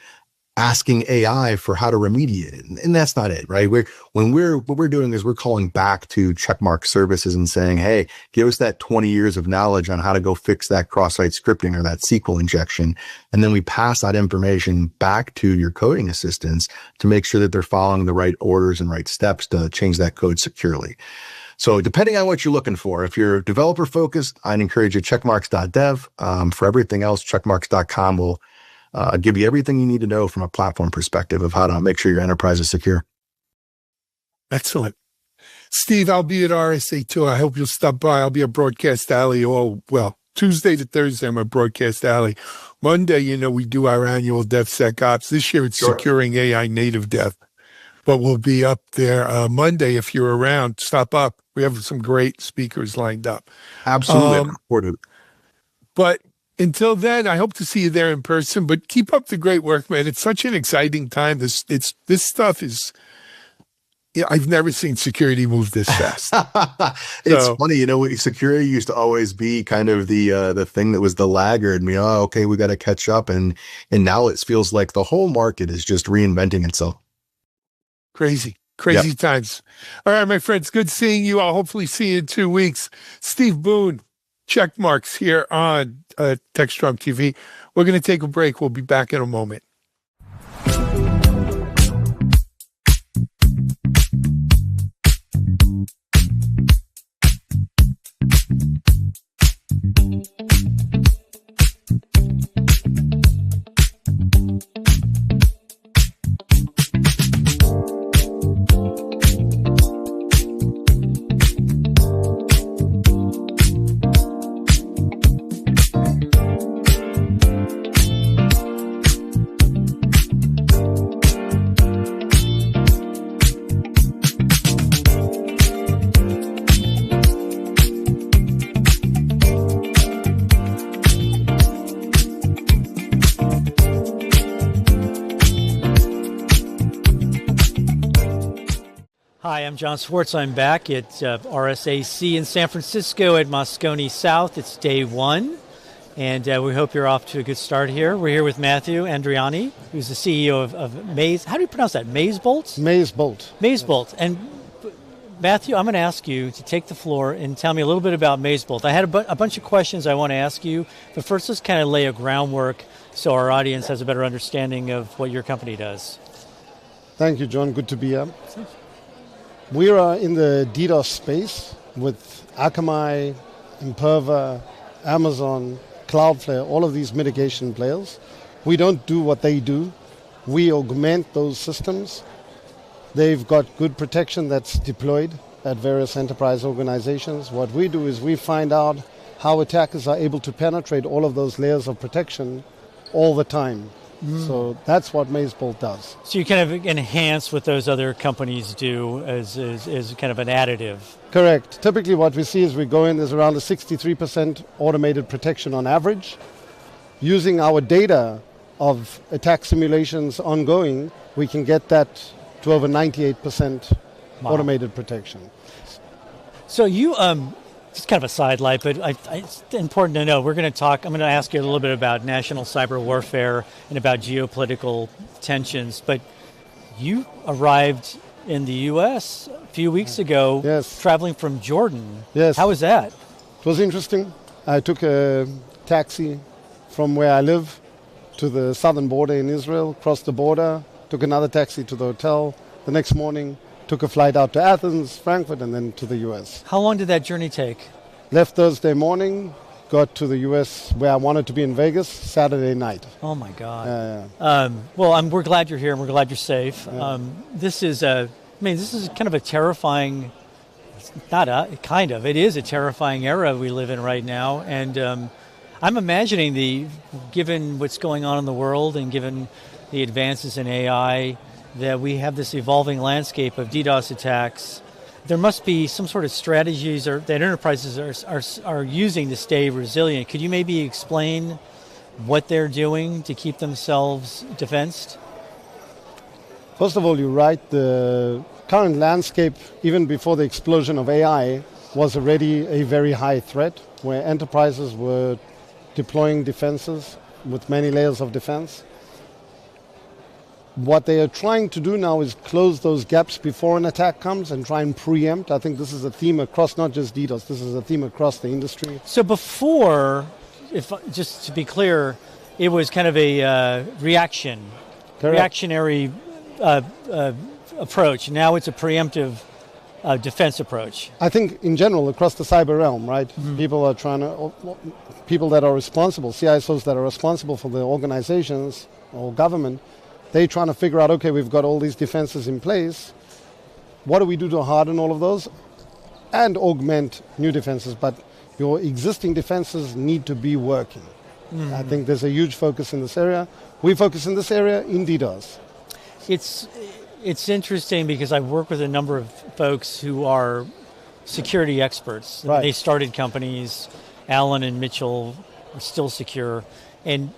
asking AI for how to remediate it. And that's not it, right? What we're doing is we're calling back to Checkmarx services and saying, hey, give us that 20 years of knowledge on how to go fix that cross-site scripting or that SQL injection. And then we pass that information back to your coding assistants to make sure that they're following the right orders and right steps to change that code securely. So depending on what you're looking for, if you're developer focused, I'd encourage you checkmarx.dev. For everything else, checkmarx.com will give you everything you need to know from a platform perspective of how to make sure your enterprise is secure. Excellent. Steve, I'll be at RSA too. I hope you'll stop by. I'll be at Broadcast Alley Tuesday to Thursday, I'm at Broadcast Alley. Monday, we do our annual DevSecOps. This year it's securing AI native dev. but we'll be up there Monday. If you're around, stop up. We have some great speakers lined up. Absolutely. But until then, I hope to see you there in person. But keep up the great work, man. It's such an exciting time. This stuff is. Yeah, I've never seen security move this fast. It's funny, security used to always be kind of the thing that was the laggard. Okay, we got to catch up, and now it feels like the whole market is just reinventing itself. Crazy times. All right, my friends, good seeing you. I'll hopefully see you in 2 weeks. Steve Boone, check marks here on Techstrong TV. We're going to take a break. We'll be back in a moment. Hi, I'm John Swartz. I'm back at RSAC in San Francisco at Moscone South. It's day one, and we hope you're off to a good start here. We're here with Matthew Andriani, who's the CEO of Maze. How do you pronounce that? Mazebolt? Mazebolt. Mazebolt. And Matthew, I'm going to ask you to take the floor and tell me a little bit about Mazebolt. I had a bunch of questions I want to ask you, but first let's kind of lay a groundwork so our audience has a better understanding of what your company does. Thank you, John. Good to be here. We are in the DDoS space with Akamai, Imperva, Amazon, Cloudflare, all of these mitigation players. We don't do what they do. We augment those systems. They've got good protection that's deployed at various enterprise organizations. What we do is we find out how attackers are able to penetrate all of those layers of protection all the time. So that's what Mazebolt does. So you kind of enhance what those other companies do as kind of an additive. Correct. Typically what we see is we go in, there's around a 63% automated protection on average. Using our data of attack simulations ongoing, we can get that to over 98% automated protection. So you, just kind of a sidelight, but it's important to know. I'm going to ask you a little bit about national cyber warfare and about geopolitical tensions, but you arrived in the U.S. a few weeks ago, traveling from Jordan. Yes. How was that? It was interesting. I took a taxi from where I live to the southern border in Israel, crossed the border, took another taxi to the hotel. The next morning, took a flight out to Athens, Frankfurt, and then to the U.S. How long did that journey take? Left Thursday morning, got to the U.S. where I wanted to be in Vegas Saturday night. Oh, my God. Well, we're glad you're here, and we're glad you're safe. This is kind of a terrifying, it is a terrifying era we live in right now. And I'm imagining given what's going on in the world and given the advances in AI, that we have this evolving landscape of DDoS attacks. There must be some sort of strategies that enterprises are using to stay resilient. Could you maybe explain what they're doing to keep themselves defensed? First of all, you're right. The current landscape, even before the explosion of AI, was already a very high threat, where enterprises were deploying defenses with many layers of defense. What they are trying to do now is close those gaps before an attack comes and try and preempt. I think this is a theme across not just DDoS, this is a theme across the industry. So before, just to be clear, it was kind of a reactionary approach. Now it's a preemptive defense approach. I think in general, across the cyber realm, right? Mm-hmm. People that are responsible, CISOs that are responsible for the organizations or government, they're trying to figure out, okay, we've got all these defenses in place. What do we do to harden all of those and augment new defenses? But your existing defenses need to be working. Mm-hmm. I think there's a huge focus in this area. We focus in this area in DDoS. it's interesting because I work with a number of folks who are security experts. Right. They started companies. Allen and Mitchell are still secure. And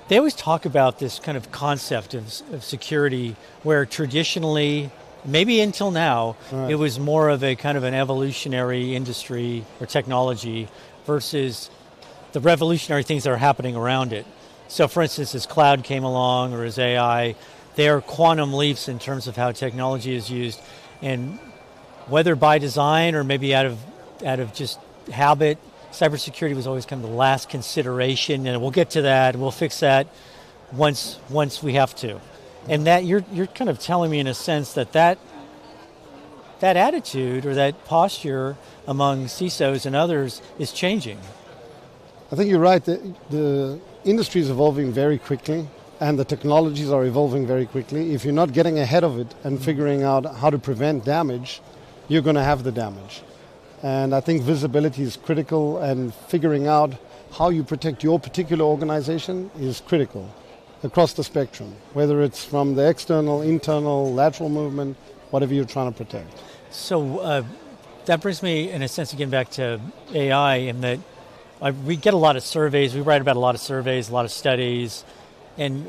they always talk about this kind of concept of security where traditionally, maybe until now, right. it was more of a kind of an evolutionary industry or technology versus the revolutionary things that are happening around it. So for instance, as cloud came along or as AI, they are quantum leaps in terms of how technology is used. And whether by design or maybe out of just habit, cybersecurity was always kind of the last consideration, and we'll get to that, and we'll fix that once we have to. And that you're kind of telling me in a sense that attitude or that posture among CISOs and others is changing. I think you're right. The industry is evolving very quickly, and the technologies are evolving very quickly. If you're not getting ahead of it and figuring out how to prevent damage, you're going to have the damage. And I think visibility is critical, and figuring out how you protect your particular organization is critical across the spectrum, whether it's from the external, internal, lateral movement, whatever you're trying to protect. So that brings me, in a sense, again, back to AI, in that we get a lot of surveys, we write about a lot of surveys, a lot of studies, and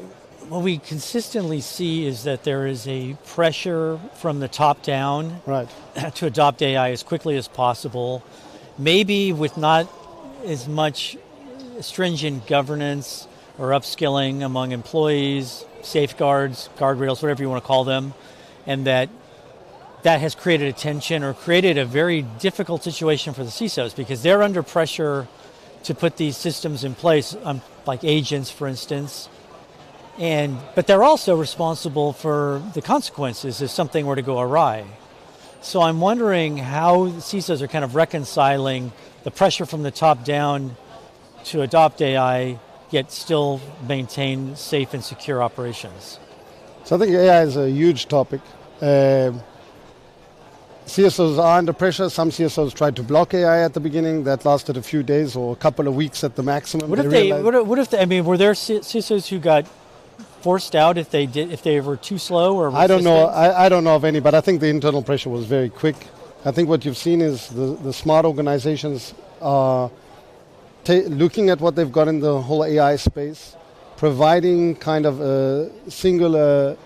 what we consistently see is that there is a pressure from the top down right. to adopt AI as quickly as possible, maybe with not as much stringent governance or upskilling among employees, safeguards, guardrails, whatever you want to call them, and that has created a tension or created a very difficult situation for the CISOs because they're under pressure to put these systems in place, like agents, for instance. But they're also responsible for the consequences if something were to go awry. So I'm wondering how CISOs are kind of reconciling the pressure from the top down to adopt AI, yet still maintain safe and secure operations. So I think AI is a huge topic. CSOs are under pressure. Some CSOs tried to block AI at the beginning. That lasted a few days or a couple of weeks at the maximum. What if they? I mean, were there CSOs who got forced out if they were too slow or resistant? I don't know. I don't know of any, but I think the internal pressure was very quick. I think what you've seen is the smart organizations are looking at what they've got in the whole AI space, providing kind of a singular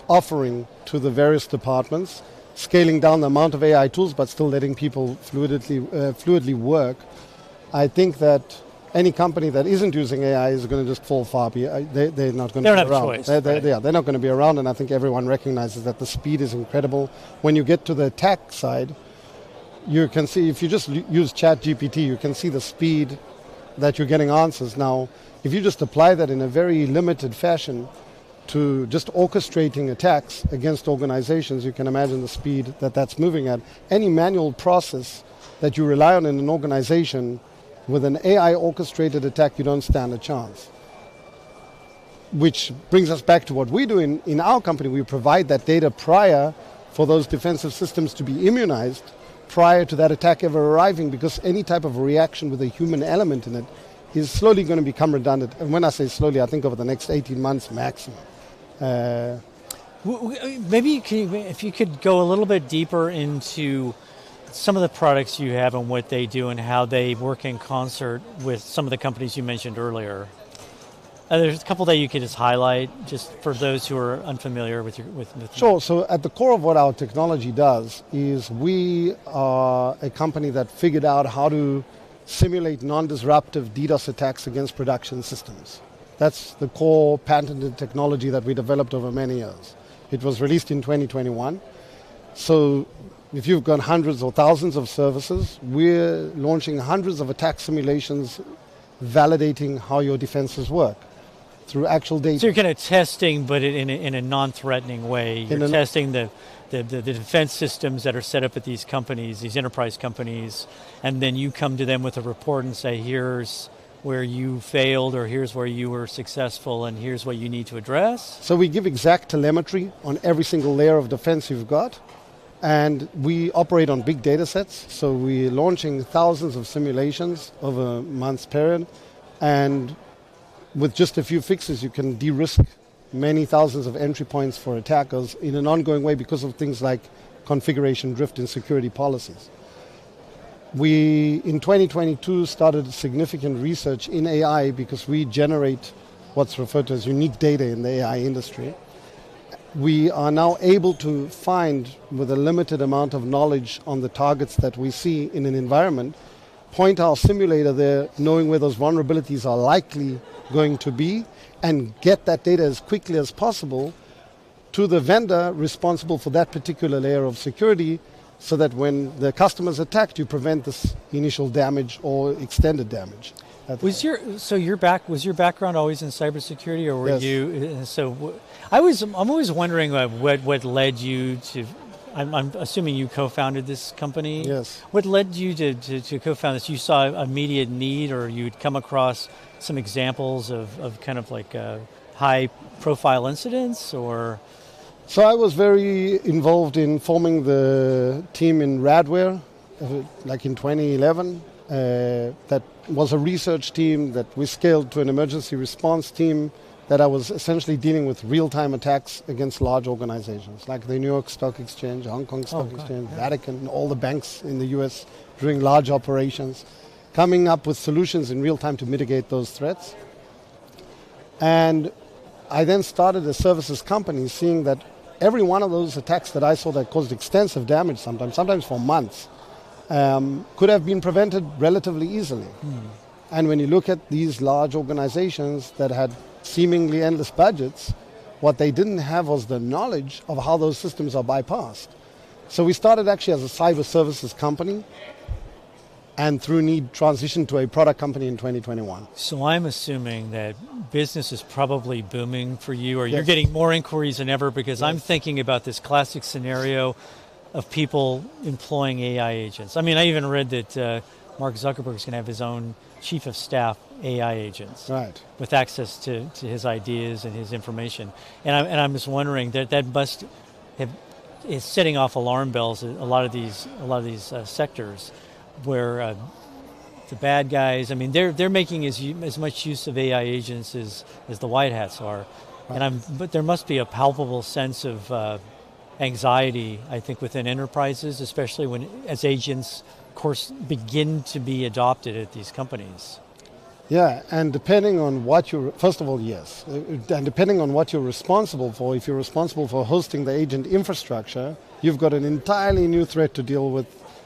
offering to the various departments, scaling down the amount of AI tools, but still letting people fluidly work. I think that any company that isn't using AI is going to just fall far behind. They're not going to be around. They don't have a choice. They're not going to be around, and I think everyone recognizes that the speed is incredible. When you get to the attack side, you can see, if you just use ChatGPT, you can see the speed that you're getting answers. Now, if you just apply that in a very limited fashion to just orchestrating attacks against organizations, you can imagine the speed that that's moving at. Any manual process that you rely on in an organization, with an AI orchestrated attack, you don't stand a chance. Which brings us back to what we do in our company. We provide that data prior for those defensive systems to be immunized prior to that attack ever arriving, because any type of reaction with a human element in it is slowly going to become redundant. And when I say slowly, I think over the next 18 months maximum. Maybe if you could go a little bit deeper into some of the products you have and what they do and how they work in concert with some of the companies you mentioned earlier. There's a couple that you could just highlight, just for those who are unfamiliar with Sure. So at the core of what our technology does is we are a company that figured out how to simulate non-disruptive DDoS attacks against production systems. That's the core patented technology that we developed over many years. It was released in 2021. So if you've got hundreds or thousands of services, we're launching hundreds of attack simulations validating how your defenses work through actual data. So you're kind of testing, but in a non-threatening way. You're testing the defense systems that are set up at these companies, these enterprise companies, and then you come to them with a report and say, here's where you failed, or here's where you were successful, and here's what you need to address? So we give exact telemetry on every single layer of defense you've got, and we operate on big data sets. So we're launching thousands of simulations over a month's period, and with just a few fixes, you can de-risk many thousands of entry points for attackers in an ongoing way because of things like configuration drift in security policies. We, in 2022, started significant research in AI because we generate what's referred to as unique data in the AI industry. We are now able to find, with a limited amount of knowledge on the targets that we see in an environment, point our simulator there, knowing where those vulnerabilities are likely going to be, and get that data as quickly as possible to the vendor responsible for that particular layer of security, so that when the customer is attacked, you prevent this initial damage or extended damage. Was your background always in cybersecurity, or were Yes. you? I'm always wondering what led you to. I'm assuming you co-founded this company. Yes. What led you to co-found this? You saw immediate need, or you'd come across some examples of kind of like high-profile incidents, or? So I was very involved in forming the team in Radware, like in 2011. That was a research team that we scaled to an emergency response team that I was essentially dealing with real-time attacks against large organizations like the New York Stock Exchange, Hong Kong Stock Exchange, Vatican, and all the banks in the US doing large operations, coming up with solutions in real time to mitigate those threats. And I then started a services company, seeing that every one of those attacks that I saw that caused extensive damage sometimes for months, could have been prevented relatively easily. And when you look at these large organizations that had seemingly endless budgets, what they didn't have was the knowledge of how those systems are bypassed. So we started actually as a cyber services company, and through need transitioned to a product company in 2021. So I'm assuming that business is probably booming for you, or you're Yes. getting more inquiries than ever, because I'm thinking about this classic scenario of people employing AI agents. I mean, I even read that Mark Zuckerberg's going to have his own chief of staff AI agents, right, with access to his ideas and his information. And I'm just wondering that must have is setting off alarm bells in a lot of these sectors, where the bad guys. I mean, they're making as much use of AI agents as the white hats are, but there must be a palpable sense of anxiety, I think, within enterprises, especially as agents, of course, begin to be adopted at these companies. Yeah, and depending on what first of all, yes, and depending on what you're responsible for, if you're responsible for hosting the agent infrastructure, you've got an entirely new threat to deal with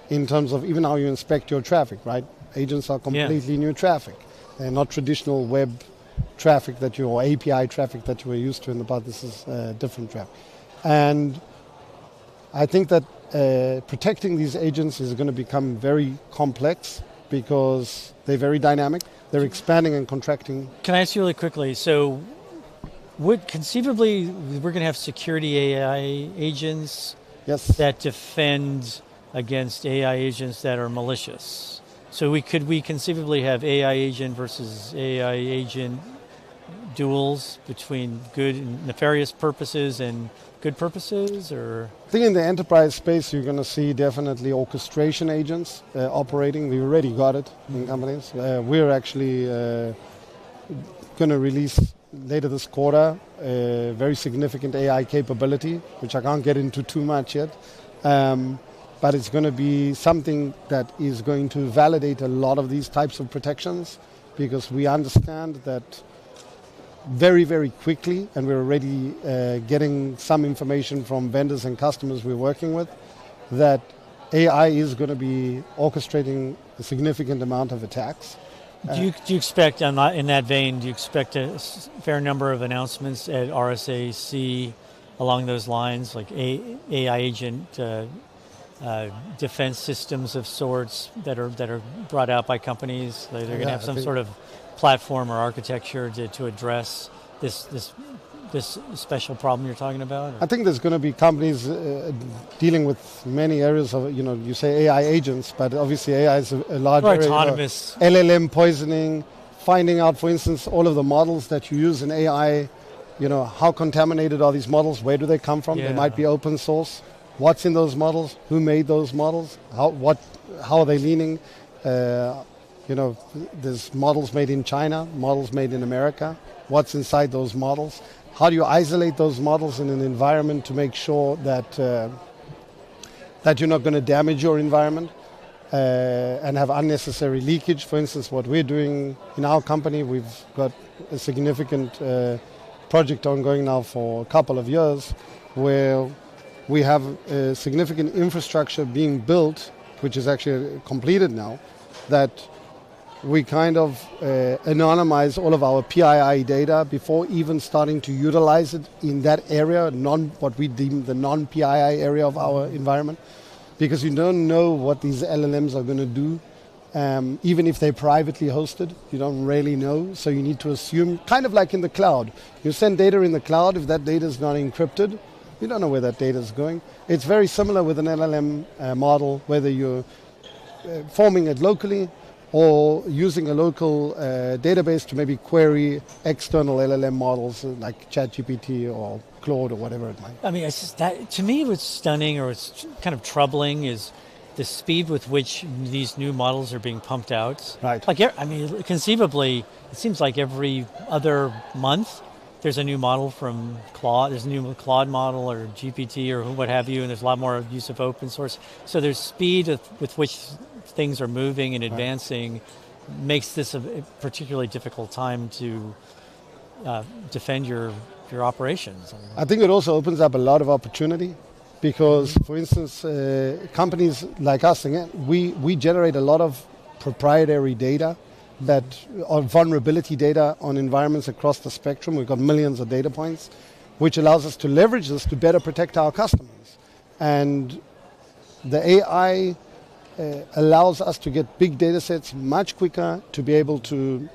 in terms of even how you inspect your traffic, right? Agents are completely new traffic. They're not traditional web traffic or API traffic that you were used to in the past. This is different traffic. And I think that protecting these agents is going to become very complex because they're very dynamic. They're expanding and contracting. Can I ask you really quickly? So conceivably we're going to have security AI agents that defend against AI agents that are malicious. So could we conceivably have AI agent versus AI agent duels between good and nefarious purposes and good purposes, or? I think in the enterprise space, you're going to see definitely orchestration agents operating. We already got it in companies. We're actually going to release later this quarter a very significant AI capability, which I can't get into too much yet. But it's going to be something that is going to validate a lot of these types of protections, because we understand that very, very quickly, and we're already getting some information from vendors and customers we're working with, that AI is going to be orchestrating a significant amount of attacks. Do you expect, in that vein, do you expect a fair number of announcements at RSAC along those lines, like AI agent defense systems of sorts that are brought out by companies? They're going to have some sort of platform or architecture to address this special problem you're talking about? I think there's going to be companies dealing with many areas of, you say AI agents, but obviously AI is a large area. Autonomous. LLM poisoning, finding out, for instance, all of the models that you use in AI, how contaminated are these models? Where do they come from? They might be open source. What's in those models? Who made those models? How are they leaning? There's models made in China, models made in America. What's inside those models? How do you isolate those models in an environment to make sure that that you're not going to damage your environment and have unnecessary leakage? For instance, what we're doing in our company, we've got a significant project ongoing now for a couple of years where we have a significant infrastructure being built, which is actually completed now, that we kind of anonymize all of our PII data before even starting to utilize it in that area, what we deem the non-PII area of our environment, because you don't know what these LLMs are going to do. Even if they're privately hosted, you don't really know. So you need to assume, kind of like in the cloud. You send data in the cloud, if that data is not encrypted, you don't know where that data is going. It's very similar with an LLM model, whether you're forming it locally or using a local database to maybe query external LLM models like ChatGPT or Claude or whatever it might be. I mean, it's just that, to me, what's stunning or it's kind of troubling is the speed with which these new models are being pumped out. Right. Like, I mean, conceivably, it seems like every other month there's a new model from Claude, there's a new Claude model or GPT or what have you, and there's a lot more use of open source. So there's speed with which things are moving and advancing makes this a particularly difficult time to defend your operations. I think it also opens up a lot of opportunity because, for instance, companies like us, again, we generate a lot of proprietary data or vulnerability data on environments across the spectrum. We've got millions of data points, which allows us to leverage this to better protect our customers. And the AI allows us to get big data sets much quicker to be able to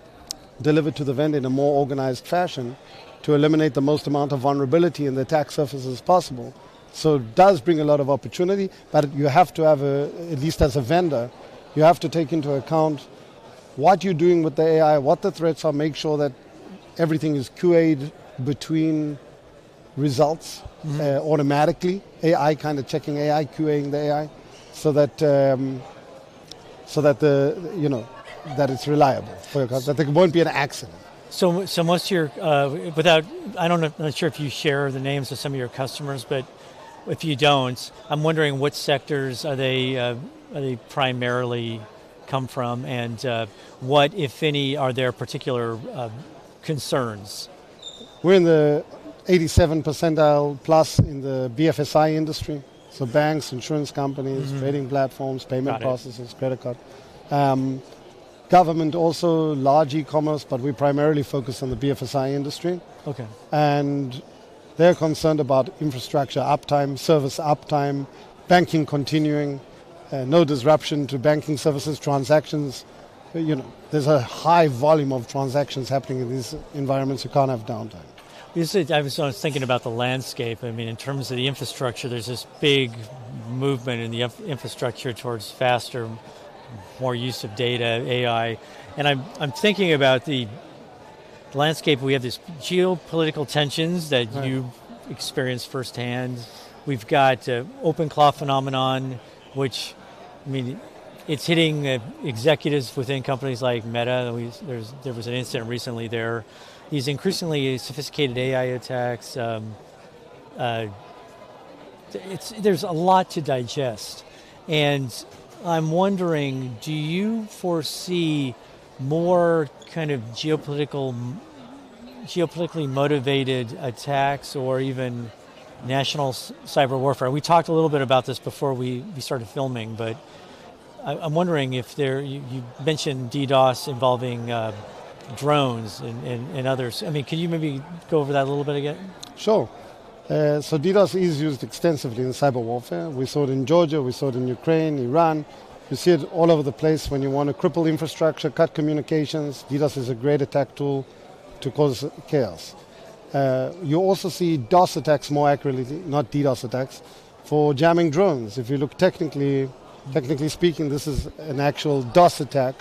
deliver to the vendor in a more organized fashion to eliminate the most amount of vulnerability in the attack surfaces possible. So it does bring a lot of opportunity, but you have to have, at least as a vendor, you have to take into account what you're doing with the AI, what the threats are, make sure that everything is QA'd between results automatically, AI kind of checking AI, QAing the AI, so that that it's reliable for your customer, that there won't be an accident. So most of your, I'm not sure if you share the names of some of your customers, but if you don't, I'm wondering what sectors are they primarily come from, and what, if any, are their particular concerns? We're in the 87 percentile plus in the BFSI industry, so banks, insurance companies, trading platforms, payment processors, credit card. Government also, large e-commerce, but we primarily focus on the BFSI industry. Okay. And they're concerned about infrastructure uptime, service uptime, banking continuing, no disruption to banking services, transactions. There's a high volume of transactions happening in these environments. You can't have downtime. I was thinking about the landscape. I mean, in terms of the infrastructure, there's this big movement in the infrastructure towards faster, more use of data, AI. And I'm thinking about the landscape. We have this geopolitical tensions that you experienced firsthand. We've got open cloud phenomenon, which, I mean, it's hitting executives within companies like Meta. There was an incident recently there. These increasingly sophisticated AI attacks. There's a lot to digest. And I'm wondering, do you foresee more kind of geopolitically motivated attacks or even national cyber warfare? We talked a little bit about this before we started filming, but I'm wondering if you mentioned DDoS involving drones and others. I mean, can you maybe go over that a little bit again? Sure. So DDoS is used extensively in cyber warfare. We saw it in Georgia, we saw it in Ukraine, Iran. You see it all over the place when you want to cripple infrastructure, cut communications. DDoS is a great attack tool to cause chaos. You also see DOS attacks, more accurately, not DDoS attacks, for jamming drones. If you look technically speaking, this is an actual DOS attack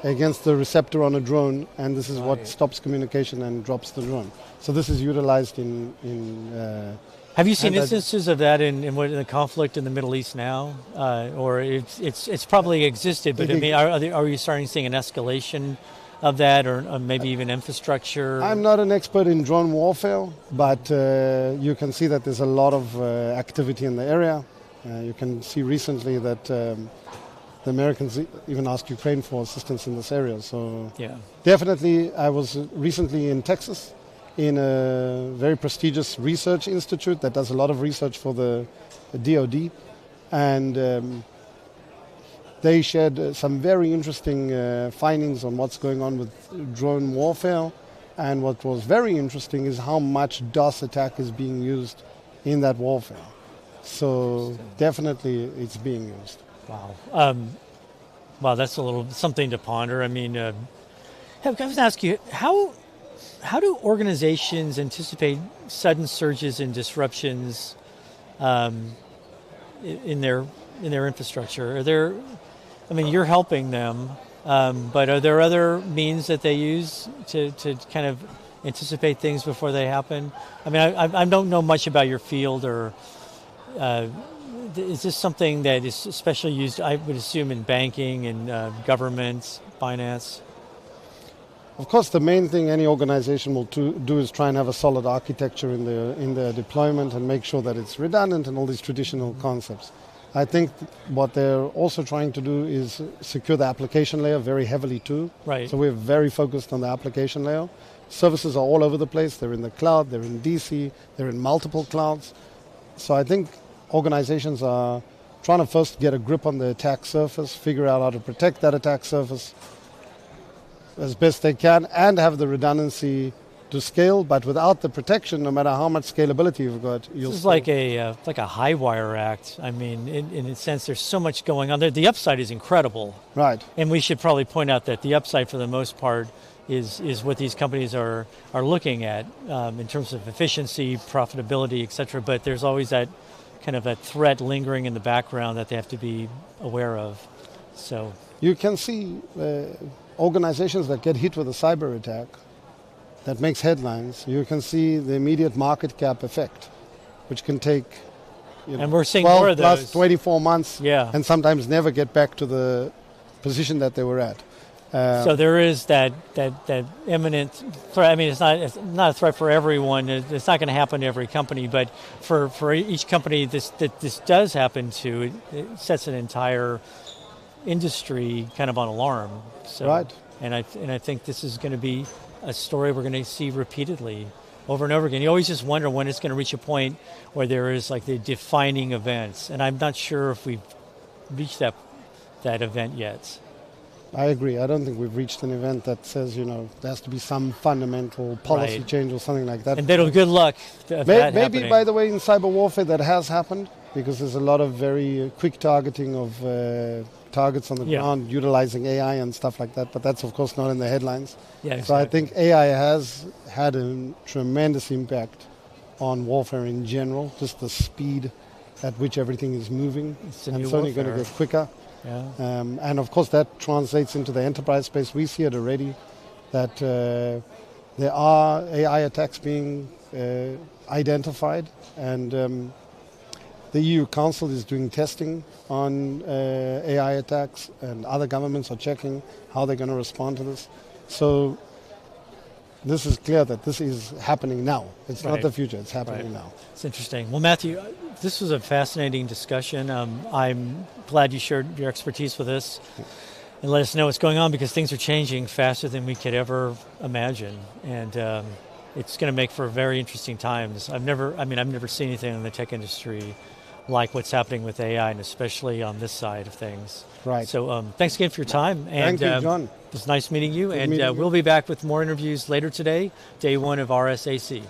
against the receptor on a drone, and this is what stops communication and drops the drone. So this is utilized in have you seen instances of that in the conflict in the Middle East now, or it's probably existed? But I mean, are you starting seeing an escalation of that, or maybe even infrastructure? I'm not an expert in drone warfare, but you can see that there's a lot of activity in the area. You can see recently that the Americans even asked Ukraine for assistance in this area. So definitely, I was recently in Texas in a very prestigious research institute that does a lot of research for the DoD, and they shared some very interesting findings on what's going on with drone warfare. And what was very interesting is how much DOS attack is being used in that warfare. So definitely it's being used. Wow. Wow, that's a little something to ponder. I mean, I was going to ask you, how do organizations anticipate sudden surges and disruptions in their infrastructure? Are there, I mean, you're helping them, but are there other means that they use to kind of anticipate things before they happen? I mean, I don't know much about your field, or is this something that is especially used, I would assume, in banking and government, finance? Of course, the main thing any organization will do is try and have a solid architecture in their deployment and make sure that it's redundant and all these traditional concepts. I think what they're also trying to do is secure the application layer very heavily too. Right. So we're very focused on the application layer. Services are all over the place. They're in the cloud, they're in DC, they're in multiple clouds. So I think organizations are trying to first get a grip on the attack surface, figure out how to protect that attack surface as best they can, and have the redundancy to scale. But without the protection, no matter how much scalability you've got, you'll. This is like a high wire act. I mean, in a sense, there's so much going on there. The upside is incredible, right? And we should probably point out that the upside, for the most part, is what these companies are looking at in terms of efficiency, profitability, et cetera. But there's always that kind of a threat lingering in the background that they have to be aware of. So you can see organizations that get hit with a cyber attack that makes headlines. You can see the immediate market cap effect, which can take and we're seeing 12 more of plus those. 24 months, and sometimes never get back to the position that they were at. So there is that imminent threat. I mean, it's not a threat for everyone. It's not going to happen to every company, but for each company that this does happen to, it sets an entire industry kind of on alarm. So, right. And I think this is going to be a story we're going to see repeatedly over and over again. You always just wonder when it's going to reach a point where there is like the defining events, and I'm not sure if we've reached that event yet. I agree. I don't think we've reached an event that says, there has to be some fundamental policy change or something like that. And good luck. Maybe, by the way, in cyber warfare that has happened, because there's a lot of very quick targeting of targets on the ground, utilizing AI and stuff like that. But that's, of course, not in the headlines. Yeah, exactly. So I think AI has had a tremendous impact on warfare in general, just the speed at which everything is moving. And it's only going to get quicker. Yeah. And of course that translates into the enterprise space. We see it already that there are AI attacks being identified, and the EU Council is doing testing on AI attacks, and other governments are checking how they're going to respond to this. So this is clear that this is happening now. It's not the future, it's happening now. It's interesting. Well, Matthew, this was a fascinating discussion. I'm glad you shared your expertise with us and let us know what's going on, because things are changing faster than we could ever imagine. And it's going to make for very interesting times. I've never seen anything in the tech industry like what's happening with AI, and especially on this side of things. Right. So thanks again for your time. And, thank you, John. It was nice meeting you. Good and meeting you. We'll be back with more interviews later today, day 1 of RSAC.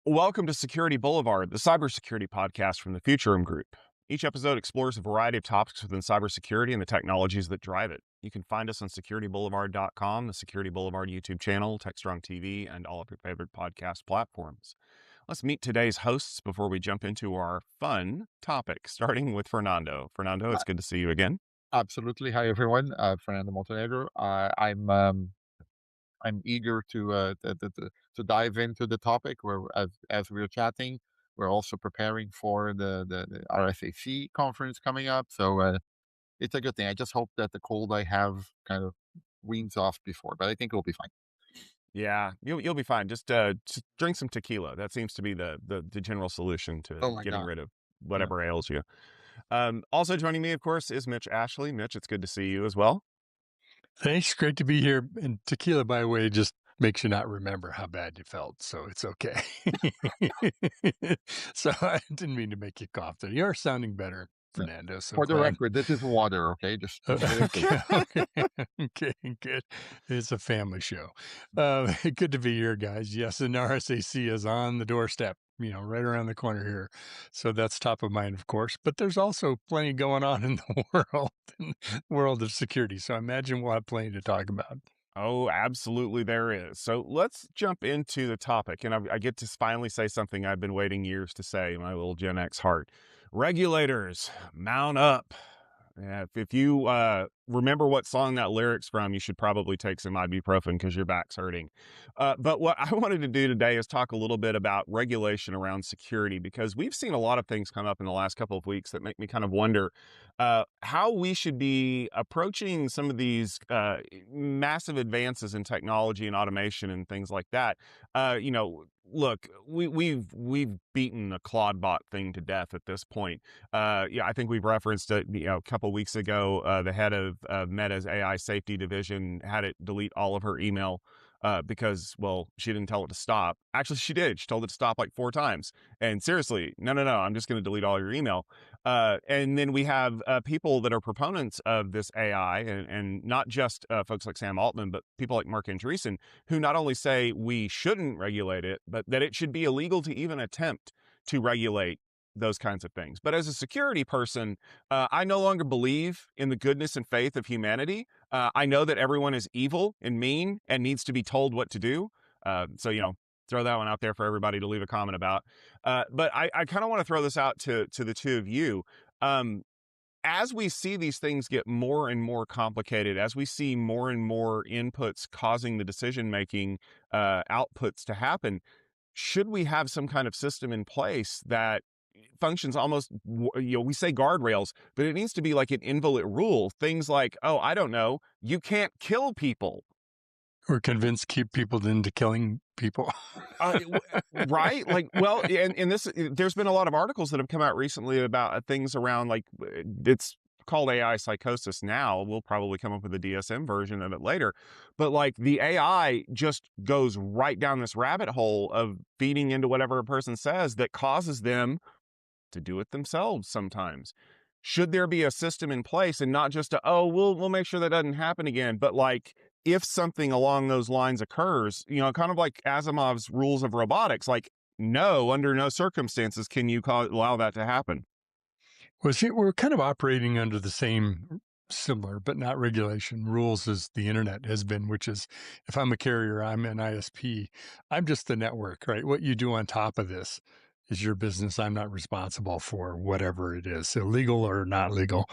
Welcome to Security Boulevard, the cybersecurity podcast from the Future Room Group. Each episode explores a variety of topics within cybersecurity and the technologies that drive it. You can find us on securityboulevard.com, the Security Boulevard YouTube channel, Techstrong TV, and all of your favorite podcast platforms. Let's meet today's hosts before we jump into our fun topic, starting with Fernando. Fernando, it's good to see you again. Absolutely. Hi, everyone. Fernando Montenegro. I'm I'm eager to dive into the topic. Where as we were chatting, we're also preparing for the RSAC conference coming up. So it's a good thing. I just hope that the cold I have kind of weans off before, but I think it'll be fine. Yeah, you'll be fine. Just drink some tequila. That seems to be the general solution to getting rid of whatever ails you. Also joining me, of course, is Mitch Ashley. Mitch, it's good to see you as well. Thanks. Great to be here. And tequila, by the way, just makes you not remember how bad you felt. So it's okay. So I didn't mean to make you cough there. You're sounding better, Fernando. So for the record, this is water, okay? Just okay, good. It's a family show. Good to be here, guys. Yes, and RSAC is on the doorstep, right around the corner here. So that's top of mind, of course. But there's also plenty going on in the world of security. So I imagine we'll have plenty to talk about. Oh, absolutely there is. So let's jump into the topic. And I get to finally say something I've been waiting years to say, my little Gen X heart. Regulators, mount up. Yeah, if you remember what song that lyric's from, you should probably take some ibuprofen because your back's hurting. But what I wanted to do today is talk a little bit about regulation around security, because we've seen a lot of things come up in the last couple of weeks that make me kind of wonder how we should be approaching some of these massive advances in technology and automation and things like that. Look, we've beaten the Claude bot thing to death at this point. I think we've referenced it, a couple weeks ago. The head of Meta's AI safety division had it delete all of her email because, well, she didn't tell it to stop. Actually, she did. She told it to stop like 4 times. And seriously, no, I'm just going to delete all your email. And then we have people that are proponents of this AI, and not just folks like Sam Altman, but people like Mark Andreessen, who not only say we shouldn't regulate it, but that it should be illegal to even attempt to regulate those kinds of things. But as a security person, I no longer believe in the goodness and faith of humanity. I know that everyone is evil and mean and needs to be told what to do. So throw that one out there for everybody to leave a comment about. But I kind of want to throw this out to the two of you. As we see these things get more and more complicated, as we see more and more inputs causing the decision-making outputs to happen, should we have some kind of system in place that functions almost, we say guardrails, but it needs to be like an invalid rule. Things like, oh, I don't know, you can't kill people. Or keep people into killing people. Right? Like, well, and this, there's been a lot of articles that have come out recently about things around, like, it's called AI psychosis now. We'll probably come up with a DSM version of it later. But like, the AI just goes right down this rabbit hole of feeding into whatever a person says that causes them to do it themselves sometimes. Should there be a system in place, and not just we'll make sure that doesn't happen again, but like, if something along those lines occurs, kind of like Asimov's rules of robotics, like, no, under no circumstances can you allow that to happen. Well, see, we're kind of operating under the same similar, but not regulation rules as the internet has been, which is, if I'm a carrier, I'm an ISP, I'm just the network, right? What you do on top of this is your business. I'm not responsible for whatever it is, illegal or not legal.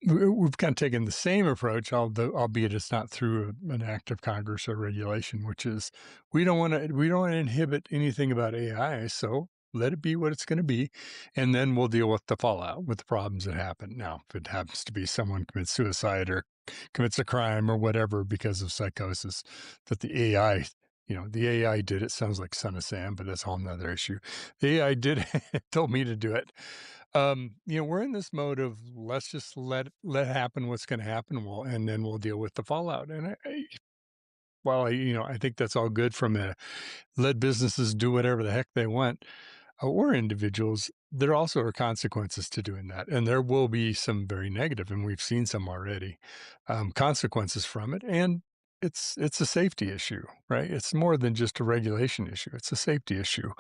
We've kind of taken the same approach, albeit it's not through an act of Congress or regulation, which is we don't want to inhibit anything about AI. So let it be what it's going to be, and then we'll deal with the fallout, with the problems that happen. Now, if it happens to be someone commits suicide or commits a crime or whatever because of psychosis, that the AI did it. Sounds like Son of Sam, but that's a whole nother issue. The AI did it, told me to do it. We're in this mode of let's just let happen what's going to happen, and then we'll deal with the fallout. And I think that's all good from let businesses do whatever the heck they want, or individuals. There also are consequences to doing that, and there will be some very negative, and we've seen some already, consequences from it. And it's a safety issue, right? It's more than just a regulation issue. It's a safety issue.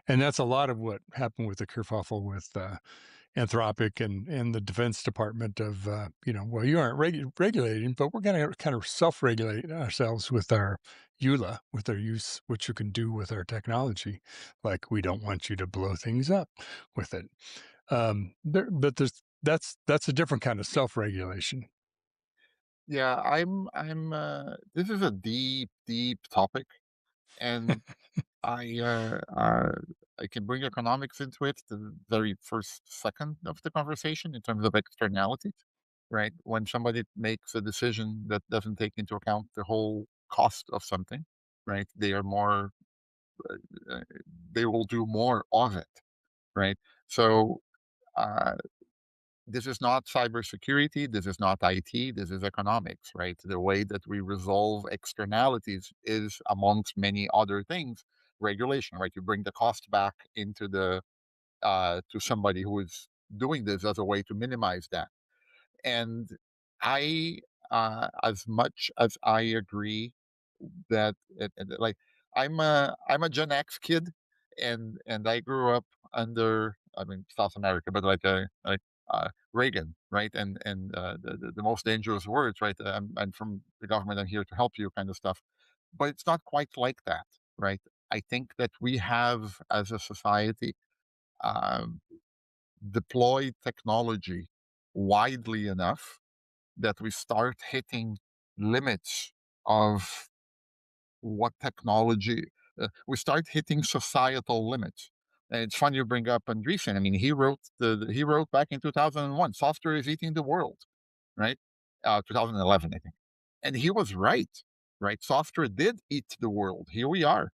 And that's a lot of what happened with the kerfuffle with Anthropic and the Defense Department of, you aren't regulating, but we're going to kind of self-regulate ourselves with our EULA, with our use, what you can do with our technology. Like, we don't want you to blow things up with it. That's a different kind of self-regulation. Yeah, this is a deep, deep topic, and I uh, uh, I can bring economics into it the very first second of the conversation in terms of externalities, right? When somebody makes a decision that doesn't take into account the whole cost of something, right? They are more, uh, they will do more of it, right? So uh, this is not cybersecurity. This is not IT. This is economics, right? The way that we resolve externalities is, amongst many other things, regulation, right? You bring the cost back into the to somebody who is doing this as a way to minimize that. And I, as much as I agree that like I'm a Gen X kid, and I grew up under, I mean, South America, but Reagan, right? And the most dangerous words, right? I'm from the government. I'm here to help you, kind of stuff. But it's not quite like that, right? I think that we have, as a society, um, deployed technology widely enough that we start hitting limits of what technology, we start hitting societal limits. And it's fun you bring up Andreessen. I mean, he wrote back in 2001, software is eating the world, right? 2011, I think. And he was right, right? Software did eat the world. Here we are.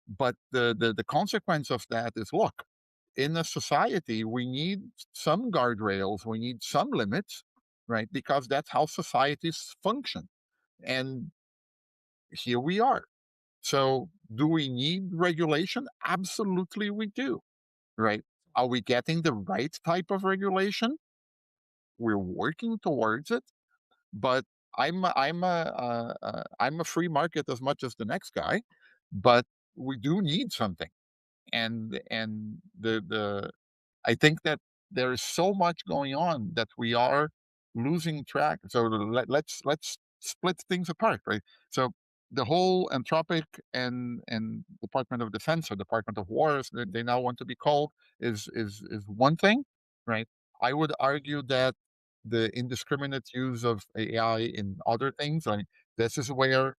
But the consequence of that is, look, in a society, we need some guardrails, we need some limits, right? Because that's how societies function. And here we are. So, do we need regulation? Absolutely, we do, right? Are we getting the right type of regulation? We're working towards it, but I'm a free market as much as the next guy, but we do need something, and the I think that there is so much going on that we are losing track. So let's split things apart, right? So the whole Anthropic and Department of Defense, or Department of War, as they now want to be called, is one thing, right? I would argue that the indiscriminate use of AI in other things, I mean, this is where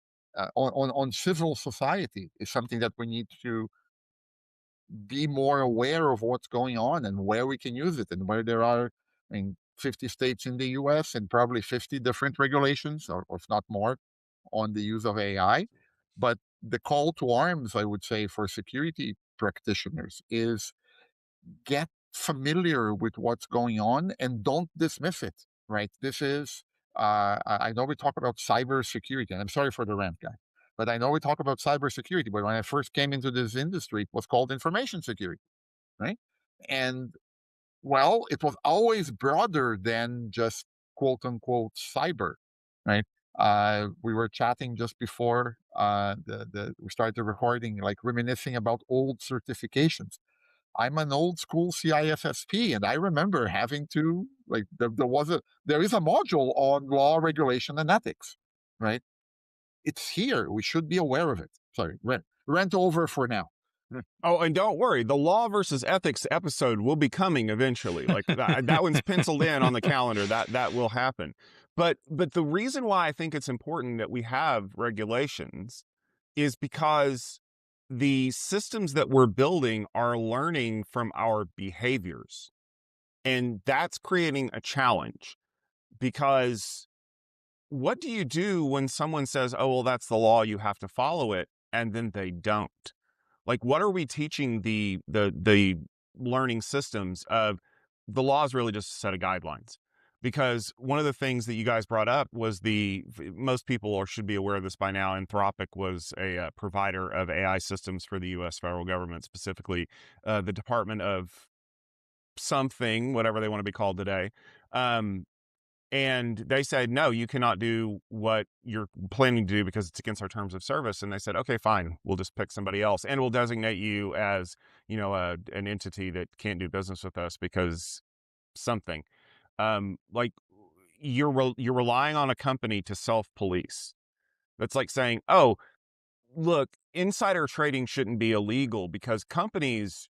on civil society is something that we need to be more aware of what's going on and where we can use it, and where there are, I mean, 50 states in the US and probably 50 different regulations, or if not more, on the use of AI. But the call to arms, I would say, for security practitioners is get familiar with what's going on and don't dismiss it, right? This is, I know we talk about cybersecurity, and I'm sorry for the rant, guy, but I know we talk about cybersecurity, but when I first came into this industry, it was called information security, right? And well, it was always broader than just quote unquote cyber, right? We were chatting just before we started recording, like reminiscing about old certifications. I'm an old school CISSP, and I remember having to, like, there is a module on law, regulation, and ethics, right? It's here. We should be aware of it. Sorry, rent over for now. Oh, and don't worry, the law versus ethics episode will be coming eventually. Like that one's penciled in on the calendar. That will happen. But the reason why I think it's important that we have regulations is because the systems that we're building are learning from our behaviors. And that's creating a challenge, because what do you do when someone says, "Oh, well, that's the law, you have to follow it," and then they don't? Like, what are we teaching the learning systems of? The law is really just a set of guidelines. Because one of the things that you guys brought up was most people or should be aware of this by now. Anthropic was a provider of AI systems for the U.S. federal government, specifically the Department of something, whatever they want to be called today. And they said, no, you cannot do what you're planning to do because it's against our terms of service. And they said, okay, fine, we'll just pick somebody else, and we'll designate you as, an entity that can't do business with us because something. Like you're relying on a company to self-police. That's like saying, oh, look, insider trading shouldn't be illegal because companies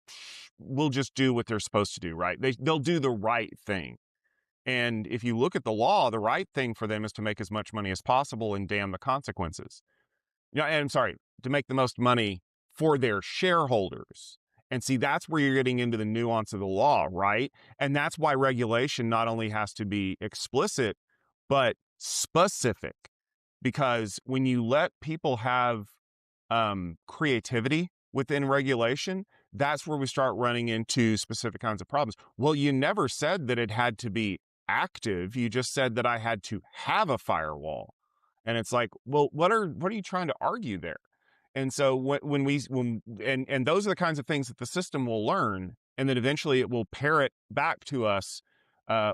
will just do what they're supposed to do, right? They'll do the right thing. And if you look at the law, the right thing for them is to make as much money as possible and damn the consequences. Yeah, and I'm sorry, to make the most money for their shareholders. And see, that's where you're getting into the nuance of the law, right? And that's why regulation not only has to be explicit, but specific. Because when you let people have creativity within regulation, that's where we start running into specific kinds of problems. Well, you never said that it had to be active. You just said that I had to have a firewall. And it's like, well, what are you trying to argue there? And so when those are the kinds of things that the system will learn, and then eventually it will parrot back to us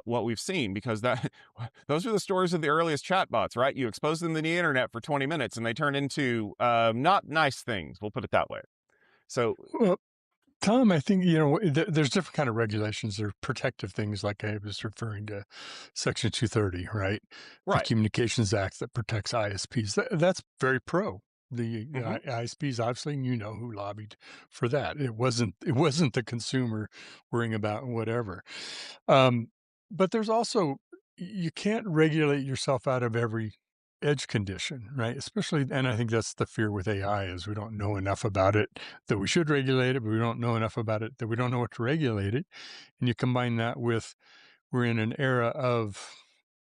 what we've seen, because those are the stories of the earliest chatbots, right? You expose them to the internet for 20 minutes and they turn into not nice things. We'll put it that way. So, well, Tom, I think, there's different kind of regulations. There are protective things, like I was referring to Section 230, right? Right. The Communications Act that protects ISPs. That's very pro. The ISPs, obviously, who lobbied for that. It wasn't the consumer worrying about whatever. But there's also, you can't regulate yourself out of every edge condition, right? Especially, and I think that's the fear with AI, is we don't know enough about it that we should regulate it, but we don't know enough about it that we don't know what to regulate it. And you combine that with, we're in an era of,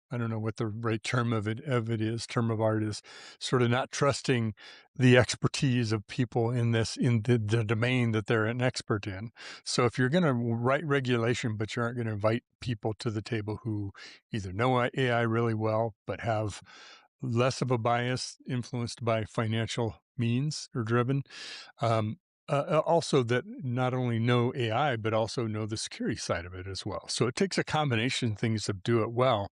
I don't know what the right term of art is, sort of not trusting the expertise of people in the domain that they're an expert in. So if you're going to write regulation, but you aren't going to invite people to the table who either know AI really well, but have less of a bias influenced by financial means or driven, also that not only know AI, but also know the security side of it as well. So it takes a combination of things to do it well.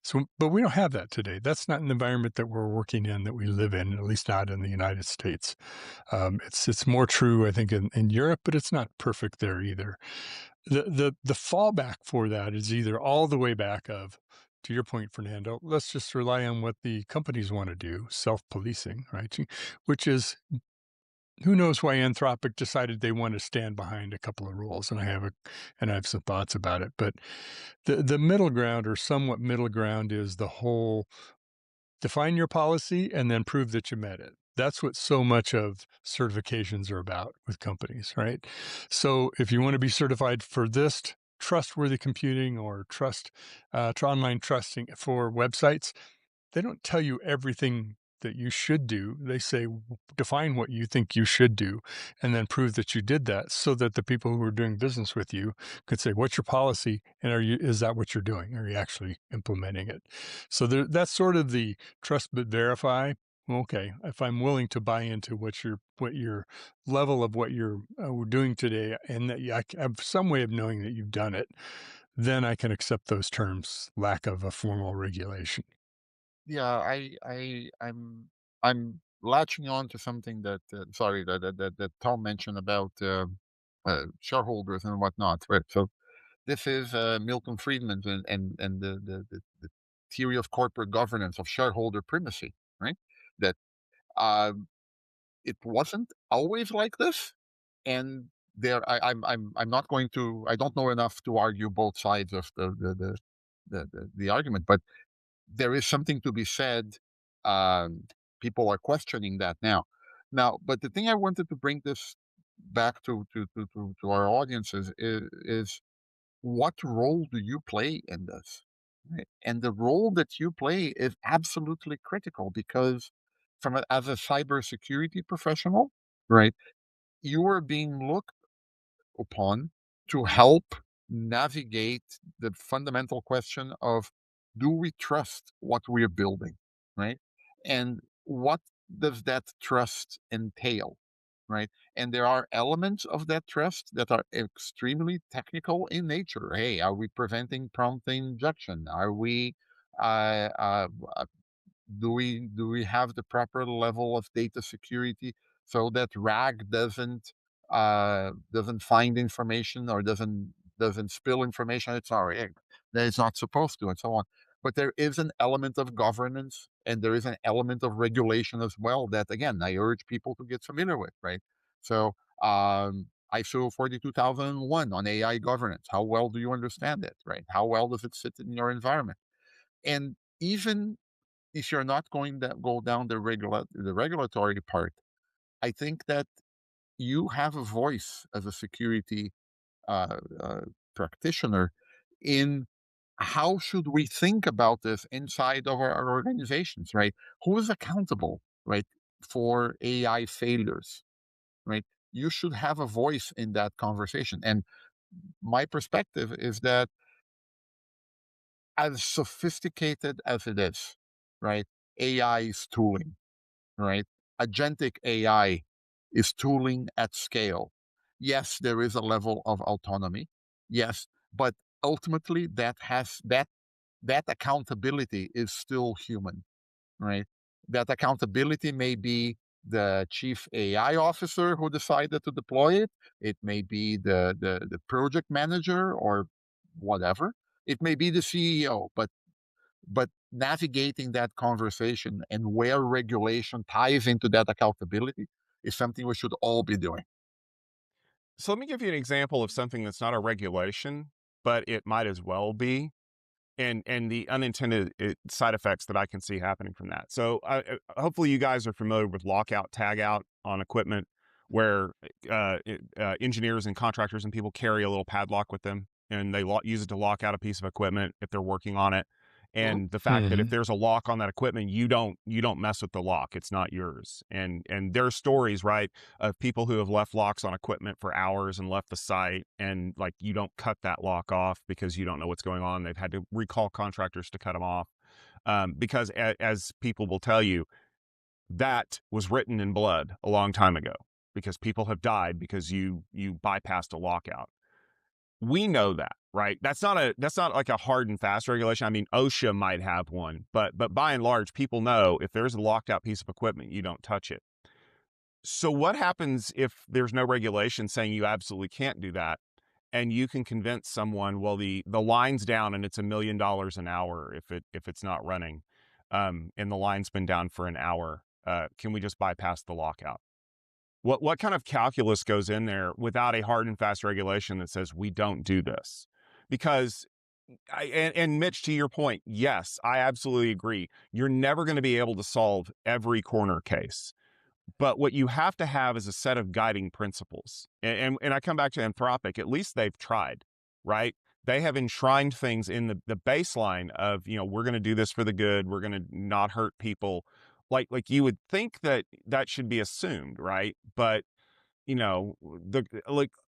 So, but we don't have that today. That's not an environment that we're working in, that we live in, at least not in the United States. It's more true, I think, in Europe, but it's not perfect there either. The fallback for that is either all the way back of, to your point, Fernando, let's just rely on what the companies want to do, self-policing, right? Which is, who knows why Anthropic decided they want to stand behind a couple of rules, and I have some thoughts about it. But the middle ground, or somewhat middle ground, is the whole define your policy and then prove that you met it. That's what so much of certifications are about with companies, right? So if you want to be certified for this, trustworthy computing, or online trusting for websites, they don't tell you everything that you should do. They say, define what you think you should do, and then prove that you did that, so that the people who are doing business with you could say, what's your policy? And is that what you're doing? Are you actually implementing it? So that's sort of the trust but verify. Okay, if I'm willing to buy into what your level of what you're doing today, and that I have some way of knowing that you've done it, then I can accept those terms, lack of a formal regulation. Yeah, I'm latching on to something that that Tom mentioned about shareholders and whatnot. Right. So this is Milton Friedman and the theory of corporate governance, of shareholder primacy. Right. That uh, it wasn't always like this, and I'm not going to, I don't know enough to argue both sides of the argument, but there is something to be said. Um, People are questioning that now. But the thing I wanted to bring this back to our audiences is what role do you play in this? Right? And the role that you play is absolutely critical, because as a cybersecurity professional, right, you are being looked upon to help navigate the fundamental question of, do we trust what we're building, right? And what does that trust entail, right? And there are elements of that trust that are extremely technical in nature. Hey, are we preventing prompt injection? Are we do we have the proper level of data security so that RAG doesn't find information, or doesn't spill information that it's not supposed to, and so on. But there is an element of governance, and there is an element of regulation as well that, again, I urge people to get familiar with, right? So ISO 42001 on AI governance. How well do you understand it, right? How well does it fit in your environment? And even if you're not going to go down the regulatory part, I think that you have a voice as a security practitioner in how should we think about this inside of our organizations, right? Who is accountable, right, for AI failures, right? You should have a voice in that conversation. And my perspective is that as sophisticated as it is, right, AI is tooling, right? Agentic AI is tooling at scale. Yes, there is a level of autonomy. Yes, but ultimately that accountability is still human, right? That accountability may be the chief AI officer who decided to deploy it. It may be the project manager or whatever. It may be the CEO, but navigating that conversation and where regulation ties into that accountability is something we should all be doing. So let me give you an example of something that's not a regulation, but it might as well be, and the unintended side effects that I can see happening from that. So hopefully you guys are familiar with lockout, tagout on equipment, where engineers and contractors and people carry a little padlock with them, and they use it to lock out a piece of equipment if they're working on it. And the fact that if there's a lock on that equipment, you don't mess with the lock. It's not yours. And there are stories, right, of people who have left locks on equipment for hours and left the site, and like, you don't cut that lock off because you don't know what's going on. They've had to recall contractors to cut them off, because as people will tell you, that was written in blood a long time ago, because people have died because you bypassed a lockout. We know that, right? That's not like a hard and fast regulation. I mean, OSHA might have one, but by and large, people know if there's a locked out piece of equipment, you don't touch it. So what happens if there's no regulation saying you absolutely can't do that, and you can convince someone, well, the line's down and it's $1 million an hour if it's not running, and the line's been down for an hour, can we just bypass the lockout? What kind of calculus goes in there without a hard and fast regulation that says we don't do this? Because and Mitch, to your point, yes, I absolutely agree. You're never going to be able to solve every corner case. But what you have to have is a set of guiding principles. And I come back to Anthropic. At least they've tried, right? They have enshrined things in the baseline of, we're going to do this for the good. We're going to not hurt people. Like you would think that should be assumed, right? But the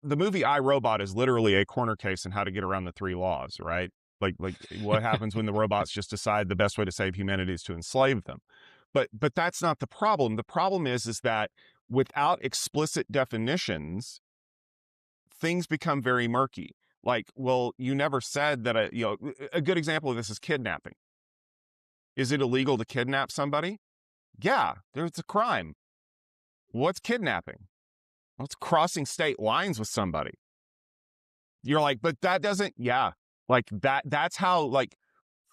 movie I, Robot is literally a corner case in how to get around the 3 laws, right? Like what happens when the robots just decide the best way to save humanity is to enslave them. But that's not the problem. The problem is that without explicit definitions, things become very murky. Like, well, you never said that a good example of this is kidnapping. Is it illegal to kidnap somebody? Yeah, there's a crime. What's kidnapping? Well, it's crossing state lines with somebody. You're like, but that doesn't, like that's how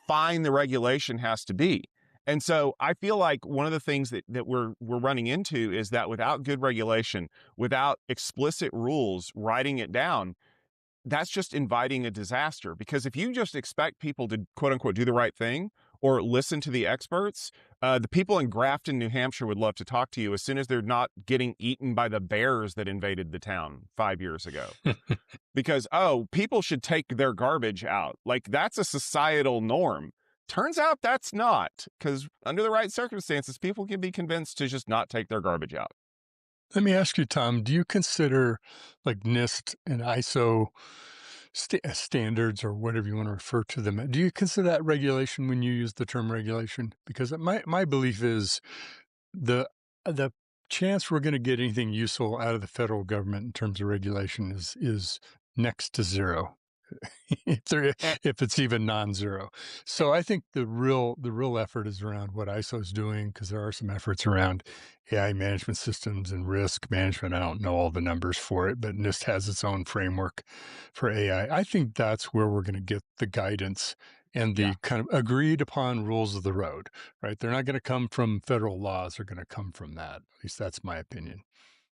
fine the regulation has to be. And so I feel like one of the things that we're running into is that without good regulation, without explicit rules writing it down, that's just inviting a disaster. Because if you just expect people to, quote unquote, do the right thing or listen to the experts, the people in Grafton, New Hampshire would love to talk to you as soon as they're not getting eaten by the bears that invaded the town 5 years ago. Because, people should take their garbage out. Like, that's a societal norm. Turns out that's not, because under the right circumstances, people can be convinced to just not take their garbage out. Let me ask you, Tom, do you consider like NIST and ISO standards, or whatever you want to refer to them, do you consider that regulation when you use the term regulation? Because my belief is the chance we're going to get anything useful out of the federal government in terms of regulation is next to zero. if it's even non-zero. So I think the real effort is around what ISO is doing, because there are some efforts around AI management systems and risk management. I don't know all the numbers for it, but NIST has its own framework for AI. I think that's where we're going to get the guidance and the kind of agreed upon rules of the road, right? They're not going to come from federal laws. They're going to come from that. At least that's my opinion.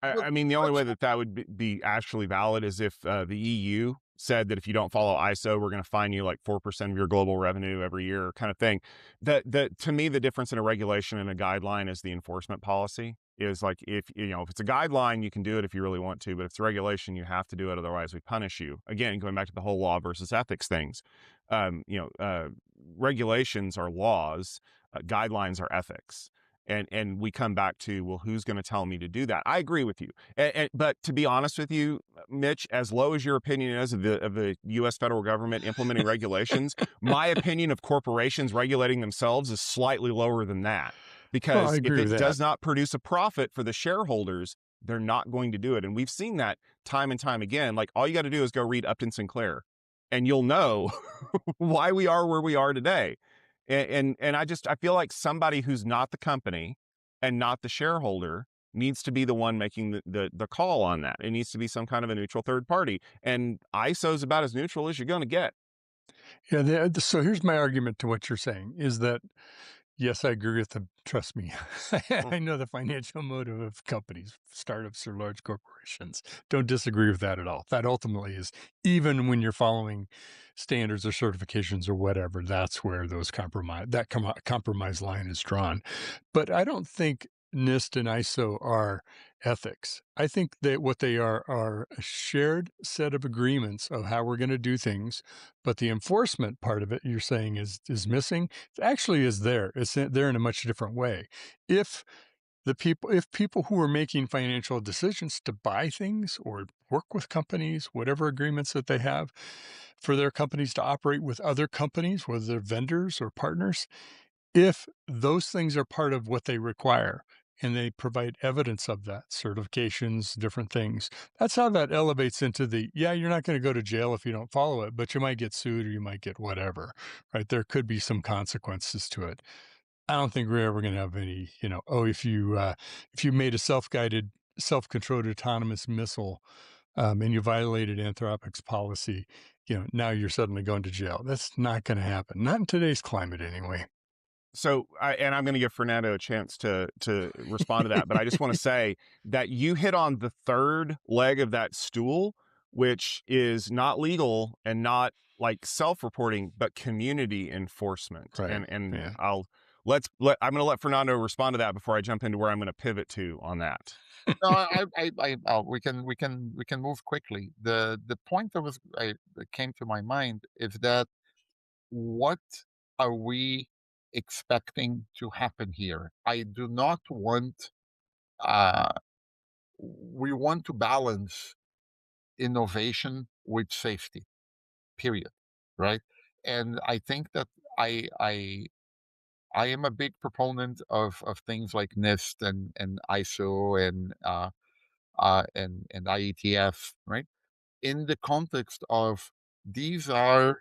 I mean, the only way that would be actually valid is if the EU said that if you don't follow ISO, we're going to fine you like 4% of your global revenue every year, kind of thing. To me, the difference in a regulation and a guideline is the enforcement policy. Is like, if it's a guideline, you can do it if you really want to, but if it's a regulation, you have to do it, otherwise we punish you. Again, going back to the whole law versus ethics things, regulations are laws, guidelines are ethics. And we come back to, well, who's going to tell me to do that? I agree with you. But to be honest with you, Mitch, as low as your opinion is of the U.S. federal government implementing regulations, my opinion of corporations regulating themselves is slightly lower than that. Because if it does not produce a profit for the shareholders, they're not going to do it. And we've seen that time and time again. Like, all you got to do is go read Upton Sinclair, and you'll know why we are where we are today. And I feel like somebody who's not the company and not the shareholder needs to be the one making the call on that. It needs to be some kind of a neutral third party. And ISO is about as neutral as you're going to get. Yeah. So here's my argument to what you're saying is that, yes, I agree with them. Trust me. I know the financial motive of companies, startups or large corporations. Don't disagree with that at all. That ultimately is, even when you're following standards or certifications or whatever, that's where compromise line is drawn. But I don't think NIST and ISO are ethics. I think that what they are a shared set of agreements of how we're going to do things, but the enforcement part of it, you're saying, is missing. It actually is there. It's there in a much different way. If people who are making financial decisions to buy things or work with companies, whatever agreements that they have for their companies to operate with other companies, whether they're vendors or partners, if those things are part of what they require and they provide evidence of that, certifications, different things, that's how that elevates into you're not going to go to jail if you don't follow it, but you might get sued or you might get whatever, right? There could be some consequences to it. I don't think we're ever going to have any, if you made a self-guided, self-controlled autonomous missile and you violated Anthropic's policy, now you're suddenly going to jail. That's not going to happen. Not in today's climate anyway. So, I'm going to give Fernando a chance to respond to that, but I just want to say that you hit on the third leg of that stool, which is not legal and not like self-reporting, but community enforcement. Right. And yeah. I'm going to let Fernando respond to that before I jump into where I'm going to pivot to on that. No, we can move quickly. The point that came to my mind is that what are we expecting to happen here? I do not want. We want to balance innovation with safety. Period. Right. And I think that I am a big proponent of things like NIST and ISO and IETF, right? In the context of these are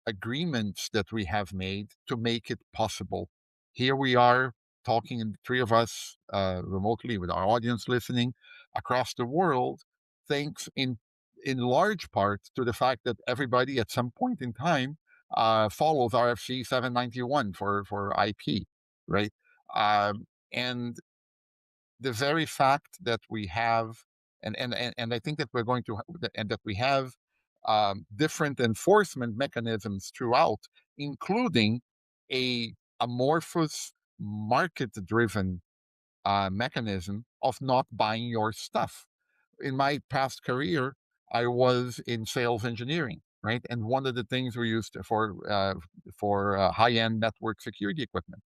agreements that we have made to make it possible. Here we are talking, the three of us remotely with our audience listening across the world, thanks in large part to the fact that everybody at some point in time follows RFC 791 for IP, right? And the very fact that we have, and I think that we're going to, and that we have different enforcement mechanisms throughout, including a amorphous market-driven mechanism of not buying your stuff. In my past career, I was in sales engineering, right? And one of the things we used for high-end network security equipment.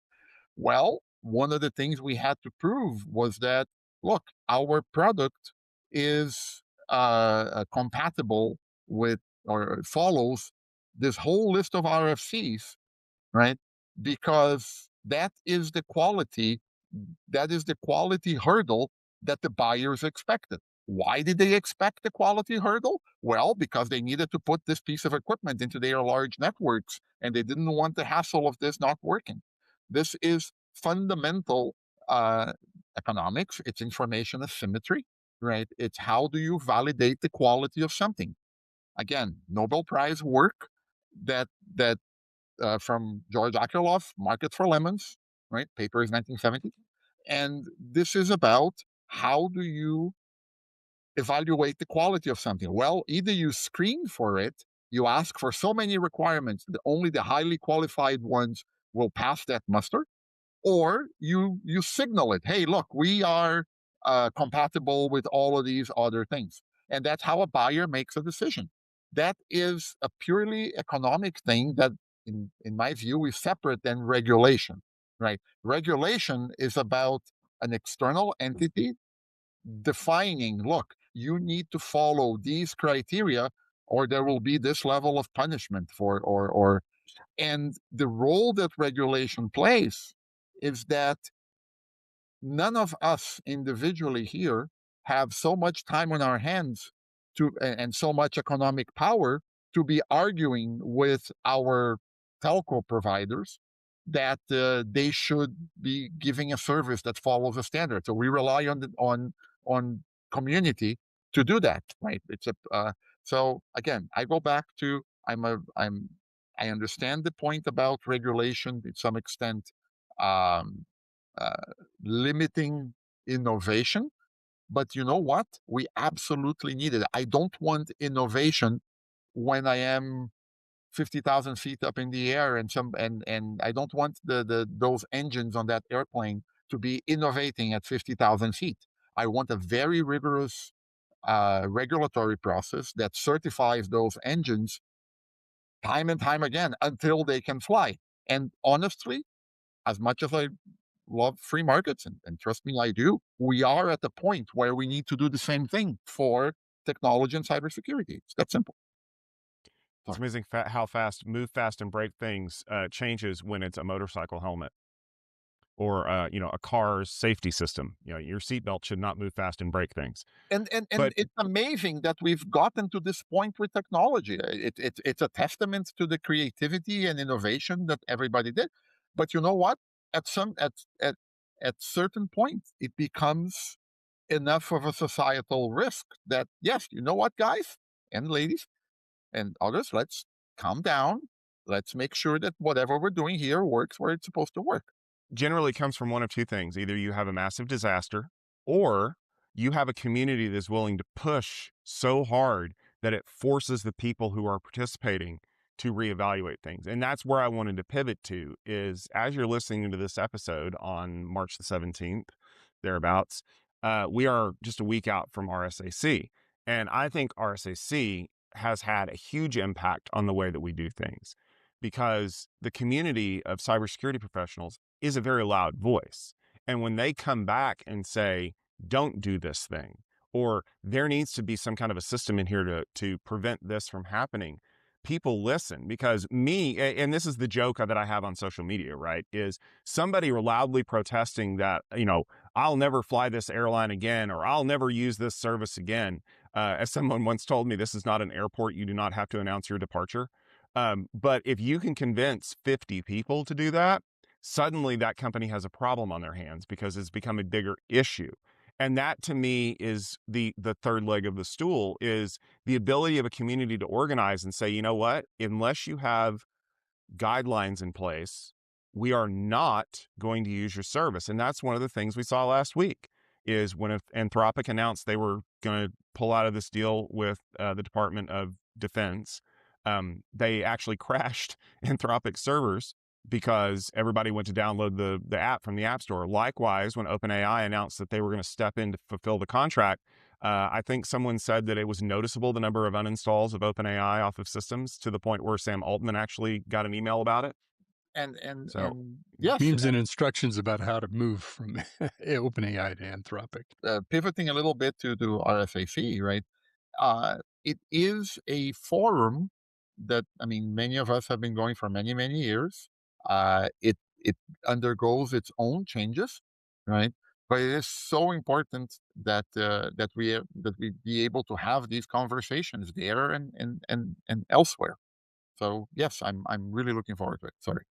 Well, one of the things we had to prove was that, look, our product is compatible with or follows this whole list of RFCs, right? Because that is the quality hurdle that the buyers expected. Why did they expect the quality hurdle? Well, because they needed to put this piece of equipment into their large networks, and they didn't want the hassle of this not working. This is fundamental economics. It's information asymmetry, right? It's how do you validate the quality of something? Again, Nobel Prize work that from George Akerlof, Market for Lemons, right? Paper is 1970. And this is about how do you evaluate the quality of something? Well, either you screen for it, you ask for so many requirements that only the highly qualified ones will pass that muster, or you signal it, hey, look, we are compatible with all of these other things. And that's how a buyer makes a decision. That is a purely economic thing that, in my view, is separate than regulation, right? Regulation is about an external entity defining, look, you need to follow these criteria or there will be this level of punishment for, and the role that regulation plays is that none of us individually here have so much time on our hands to and so much economic power to be arguing with our telco providers that they should be giving a service that follows a standard. So we rely on on community to do that, right? It's a so again, I go back to I understand the point about regulation to some extent. Um, uh, Limiting innovation. But you know what? We absolutely need it. I don't want innovation when I am 50,000 feet up in the air and I don't want those engines on that airplane to be innovating at 50,000 feet. I want a very rigorous regulatory process that certifies those engines time and time again until they can fly. And honestly, as much as I love free markets, and trust me, I do, we are at the point where we need to do the same thing for technology and cybersecurity. It's that simple. It's amazing how fast move fast and break things changes when it's a motorcycle helmet or a car's safety system. Your seatbelt should not move fast and break things. And it's amazing that we've gotten to this point with technology. It's a testament to the creativity and innovation that everybody did. But you know what? At certain point, it becomes enough of a societal risk that, yes, you know what, guys and ladies and others, let's calm down. Let's make sure that whatever we're doing here works where it's supposed to work. Generally comes from one of two things. Either you have a massive disaster or you have a community that's willing to push so hard that it forces the people who are participating to reevaluate things. And that's where I wanted to pivot to is as you're listening to this episode on March the 17th, thereabouts, we are just a week out from RSAC. And I think RSAC has had a huge impact on the way that we do things because the community of cybersecurity professionals is a very loud voice. And when they come back and say, don't do this thing, or there needs to be some kind of a system in here to prevent this from happening, people listen because and this is the joke that I have on social media, right? Is somebody loudly protesting that, I'll never fly this airline again, or I'll never use this service again. As someone once told me, this is not an airport. You do not have to announce your departure. But if you can convince 50 people to do that, suddenly that company has a problem on their hands because it's become a bigger issue. And that to me is the third leg of the stool is the ability of a community to organize and say, you know what, unless you have guidelines in place, we are not going to use your service. And that's one of the things we saw last week is when Anthropic announced they were going to pull out of this deal with the Department of Defense, they actually crashed Anthropic servers because everybody went to download the app from the App Store. Likewise, when OpenAI announced that they were going to step in to fulfill the contract, I think someone said that it was noticeable the number of uninstalls of OpenAI off of systems to the point where Sam Altman actually got an email about it. And yes, memes and instructions about how to move from OpenAI to Anthropic. Pivoting a little bit to RSAC, right? It is a forum that many of us have been going for many, many years. It undergoes its own changes, right? But it is so important that that we be able to have these conversations there and elsewhere. So yes, I'm really looking forward to it. Sorry.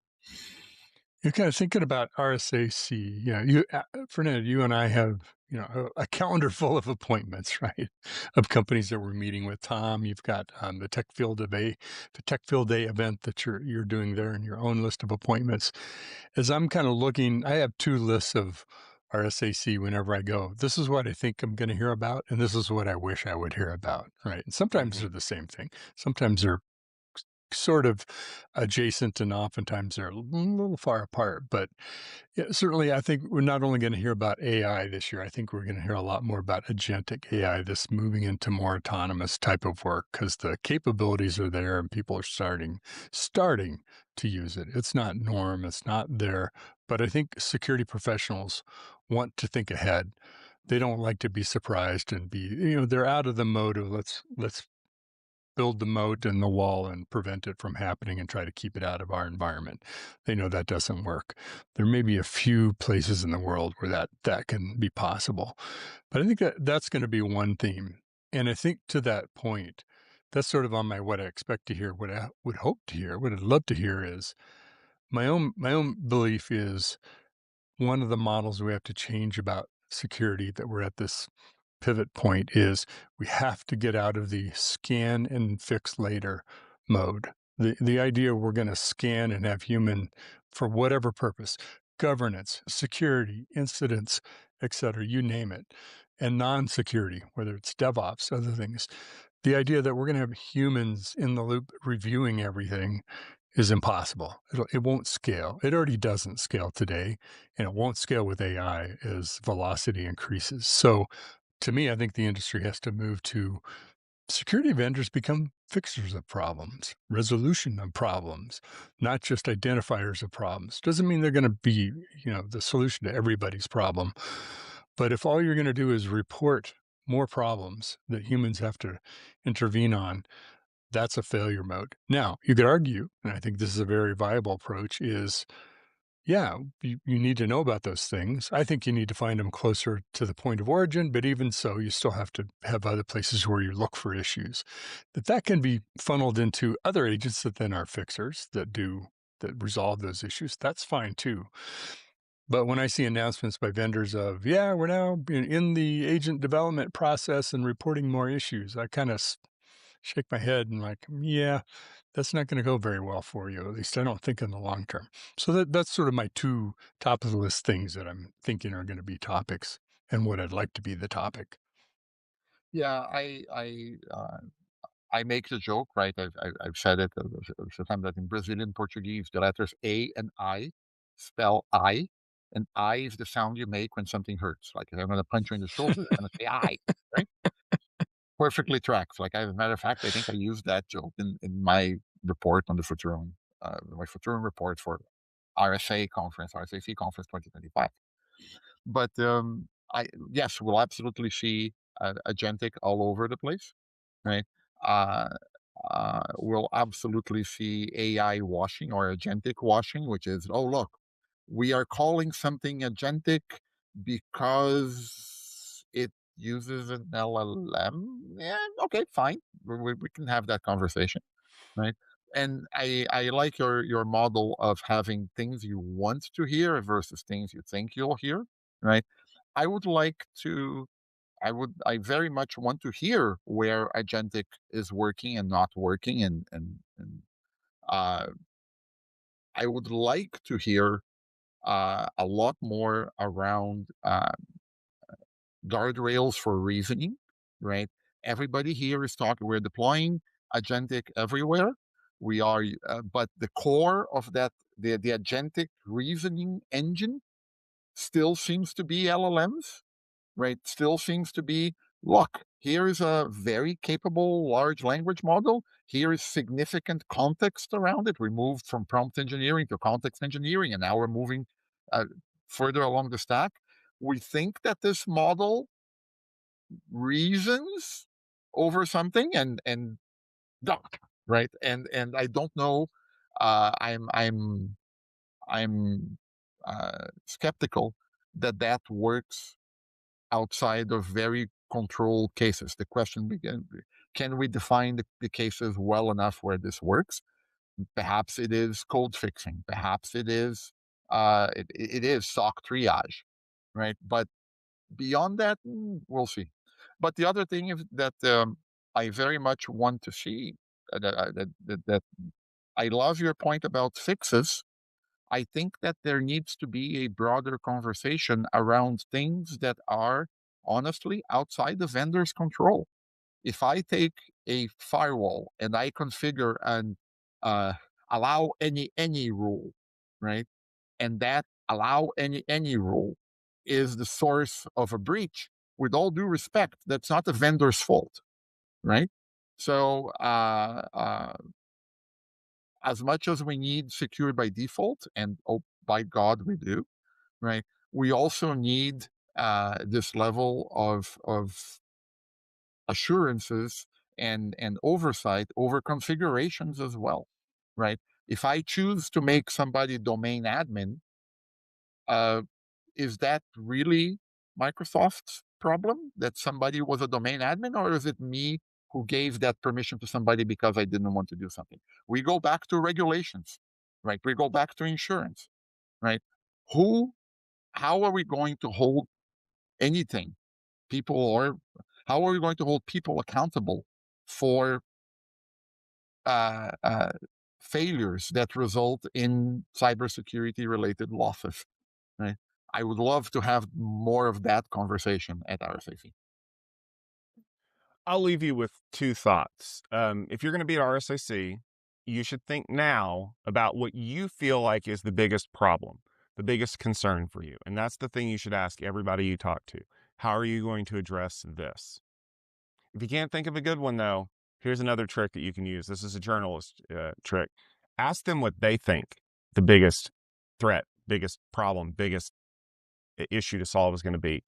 You're kind of thinking about RSAC. You, Fernando, you and I have, a calendar full of appointments, right? Of companies that we're meeting with. Tom, you've got the Tech Field Day event that you're doing there, and your own list of appointments. As I'm kind of looking, I have two lists of RSAC whenever I go. This is what I think I'm going to hear about, and this is what I wish I would hear about, right? And sometimes they're the same thing. Sometimes they're sort of adjacent, and oftentimes they're a little far apart. But yeah, certainly, I think we're not only going to hear about AI this year. I think we're going to hear a lot more about agentic AI, this moving into more autonomous type of work, because the capabilities are there and people are starting to use it. It's not norm, it's not there. But I think security professionals want to think ahead. They don't like to be surprised and be, they're out of the mode of let's build the moat and the wall and prevent it from happening and try to keep it out of our environment. They know that doesn't work. There may be a few places in the world where that can be possible. But I think that's going to be one theme. And I think to that point, that's sort of on my what I expect to hear, what I would hope to hear, what I'd love to hear is my own belief is one of the models we have to change about security, that we're at this pivot point, is we have to get out of the scan and fix later mode. The idea we're going to scan and have human for whatever purpose, governance, security, incidents, et cetera, you name it, and non-security, whether it's DevOps, other things. The idea that we're going to have humans in the loop reviewing everything is impossible. It won't scale. It already doesn't scale today, and it won't scale with AI as velocity increases. So to me, I think the industry has to move to security vendors become fixers of problems, resolution of problems, not just identifiers of problems. Doesn't mean they're going to be, the solution to everybody's problem. But if all you're going to do is report more problems that humans have to intervene on, that's a failure mode. Now, you could argue, and I think this is a very viable approach, is yeah, you need to know about those things. I think you need to find them closer to the point of origin, but even so, you still have to have other places where you look for issues. That can be funneled into other agents that then are fixers that resolve those issues. That's fine too. But when I see announcements by vendors of, we're now in the agent development process and reporting more issues, I kind of shake my head and like, that's not going to go very well for you. At least I don't think in the long term. So that's sort of my two top of the list things that I'm thinking are going to be topics and what I'd like to be the topic. Yeah, I make the joke, right? I've said it sometimes that in Brazilian Portuguese, the letters A and I spell I, and I is the sound you make when something hurts. Like if I'm going to punch you in the shoulder, I'm going to say I, right? Perfectly tracks. Like, as a matter of fact, I think I used that joke in my report on the Futurum, my Futurum report for RSAC conference 2025. But yes, we'll absolutely see agentic all over the place, right? Uh, we'll absolutely see AI washing or agentic washing, which is, oh, look, we are calling something agentic because it uses an LLM. Yeah, okay, fine. We can have that conversation, right? And I like your model of having things you want to hear versus things you think you'll hear, right? I would like to I very much want to hear where agentic is working and not working, and uh, I would like to hear a lot more around guardrails for reasoning, right? Everybody here is talking. We're deploying agentic everywhere. We are, but the core of that, the agentic reasoning engine, still seems to be LLMs, right? Still seems to be, look, here is a very capable large language model. Here is significant context around it. We moved from prompt engineering to context engineering, and now we're moving further along the stack. We think that this model reasons over something, and duck, right? And I don't know. I'm skeptical that that works outside of very controlled cases. The question begins, can we define the cases well enough where this works? Perhaps it is code fixing. Perhaps it is it is SOC triage, right? But beyond that, we'll see. But the other thing is that I very much want to see that I love your point about fixes, I think that there needs to be a broader conversation around things that are honestly outside the vendor's control. If I take a firewall and I configure and allow any rule, right, and that allow any rule is the source of a breach, with all due respect, that's not the vendor's fault, right? So as much as we need secure by default, and oh, by God, we do, right? We also need this level of assurances and oversight over configurations as well, right? If I choose to make somebody domain admin, is that really Microsoft's problem that somebody was a domain admin, or is it me who gave that permission to somebody because I didn't want to do something? We go back to regulations, right? We go back to insurance, right? How are we going to hold anything, people, or how are we going to hold people accountable for failures that result in cybersecurity related losses, right? I would love to have more of that conversation at RSAC. I'll leave you with two thoughts. If you're going to be at RSAC, you should think now about what you feel like is the biggest problem, the biggest concern for you. And that's the thing you should ask everybody you talk to. How are you going to address this? If you can't think of a good one, though, here's another trick that you can use. This is a journalist trick. Ask them what they think the biggest threat, biggest problem, biggest issue to solve is going to be.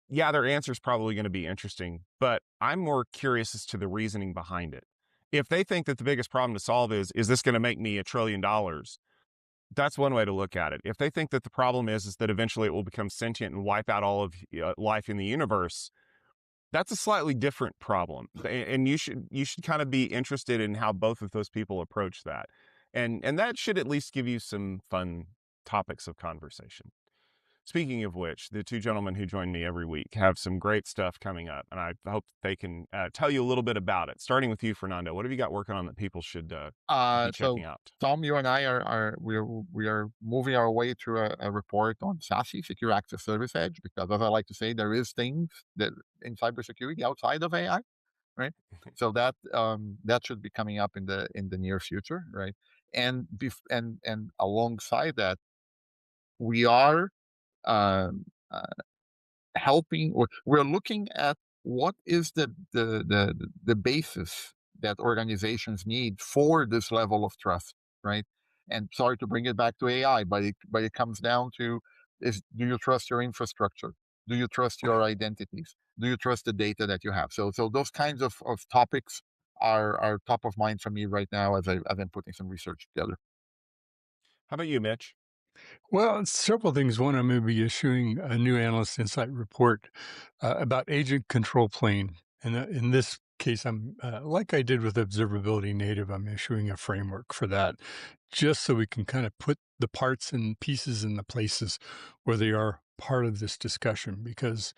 Yeah, their answer is probably going to be interesting, but I'm more curious as to the reasoning behind it. If they think that the biggest problem to solve is this going to make me $1 trillion? That's one way to look at it. If they think that the problem is that eventually it will become sentient and wipe out all of life in the universe, that's a slightly different problem. And you should kind of be interested in how both of those people approach that. And that should at least give you some fun topics of conversation. Speaking of which, the two gentlemen who join me every week have some great stuff coming up, and I hope they can tell you a little bit about it. Starting with you, Fernando, what have you got working on that people should be checking out? Tom, you and I we are moving our way through a report on SASE, Secure Access Service Edge, because as I like to say, there is things that in cybersecurity outside of AI, right? So that should be coming up in the near future, right? And alongside that, we are helping, or we're looking at what is the basis that organizations need for this level of trust, right? And sorry to bring it back to AI, but it comes down to do you trust your infrastructure? Do you trust your identities? Do you trust the data that you have? So those kinds of topics are top of mind for me right now as I've been putting some research together. How about you, Mitch? Well, several things. One, I'm going to be issuing a new Analyst Insight report about agent control plane. And in this case, I'm like I did with Observability Native, I'm issuing a framework for that, just so we can kind of put the parts and pieces in the places where they are part of this discussion. Because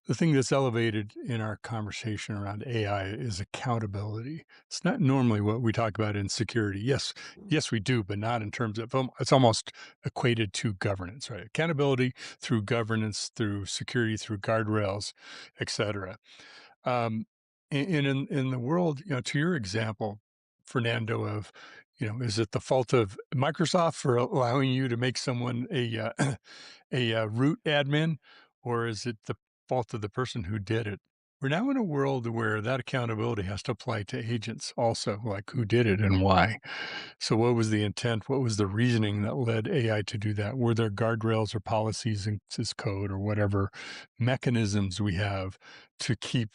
the thing that's elevated in our conversation around AI is accountability. It's not normally what we talk about in security. Yes, we do, but not in terms of, it's almost equated to governance, right? Accountability through governance, through security, through guardrails, et cetera. And in the world, to your example, Fernando, of, is it the fault of Microsoft for allowing you to make someone a root admin, or is it the fault of the person who did it? We're now in a world where that accountability has to apply to agents also, like who did it and why. So what was the intent? What was the reasoning that led AI to do that? Were there guardrails or policies in this code or whatever mechanisms we have to keep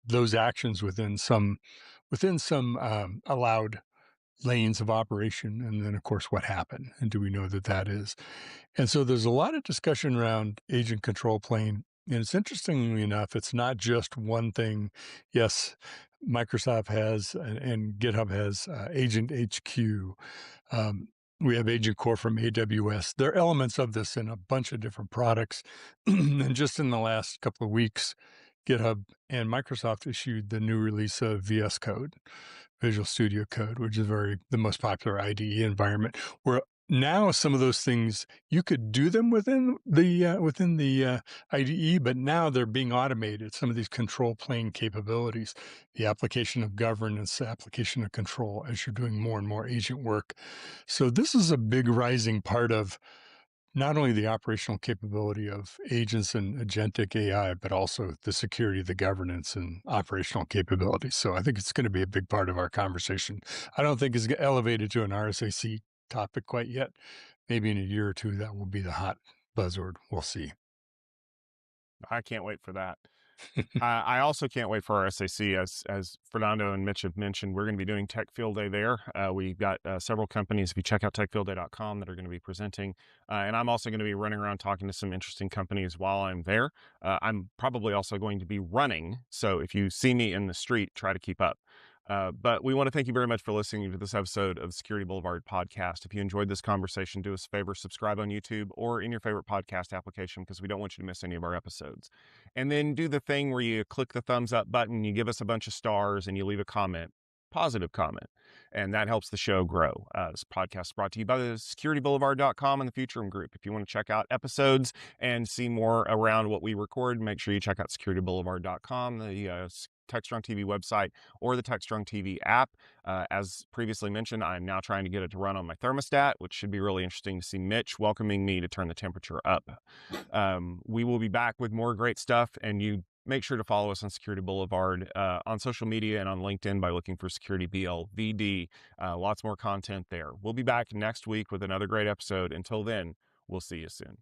those actions within some allowed lanes of operation? And then, of course, what happened? And do we know that is? And so there's a lot of discussion around agent control plane. And it's interestingly enough, it's not just one thing. Yes, Microsoft has and GitHub has Agent HQ. We have Agent Core from AWS. There are elements of this in a bunch of different products. And just in the last couple of weeks, GitHub and Microsoft issued the new release of VS Code, Visual Studio Code, which is the most popular IDE environment, where now some of those things you could do them within the IDE, but now they're being automated. Some of these control plane capabilities, the application of governance, the application of control as you're doing more and more agent work. So this is a big rising part of not only the operational capability of agents and agentic AI, but also the security, the governance, and operational capabilities. So I think it's going to be a big part of our conversation. I don't think it's elevated to an RSAC topic quite yet. Maybe in a year or two, that will be the hot buzzword. We'll see. I can't wait for that. I also can't wait for our SAC. As Fernando and Mitch have mentioned, we're going to be doing Tech Field Day there. We've got several companies, if you check out techfieldday.com, that are going to be presenting. And I'm also going to be running around talking to some interesting companies while I'm there. I'm probably also going to be running. So if you see me in the street, try to keep up. But we want to thank you very much for listening to this episode of Security Boulevard podcast. If you enjoyed this conversation, do us a favor, subscribe on YouTube or in your favorite podcast application, because we don't want you to miss any of our episodes. And then do the thing where you click the thumbs up button, you give us a bunch of stars, and you leave a comment, positive comment. And that helps the show grow. This podcast is brought to you by the securityboulevard.com and the Futurum Group. If you want to check out episodes and see more around what we record, make sure you check out securityboulevard.com, the Techstrong TV website, or the Techstrong TV app. As previously mentioned, I'm now trying to get it to run on my thermostat, which should be really interesting to see Mitch welcoming me to turn the temperature up. We will be back with more great stuff, and you make sure to follow us on Security Boulevard on social media and on LinkedIn by looking for Security BLVD. Lots more content there. We'll be back next week with another great episode. Until then, we'll see you soon.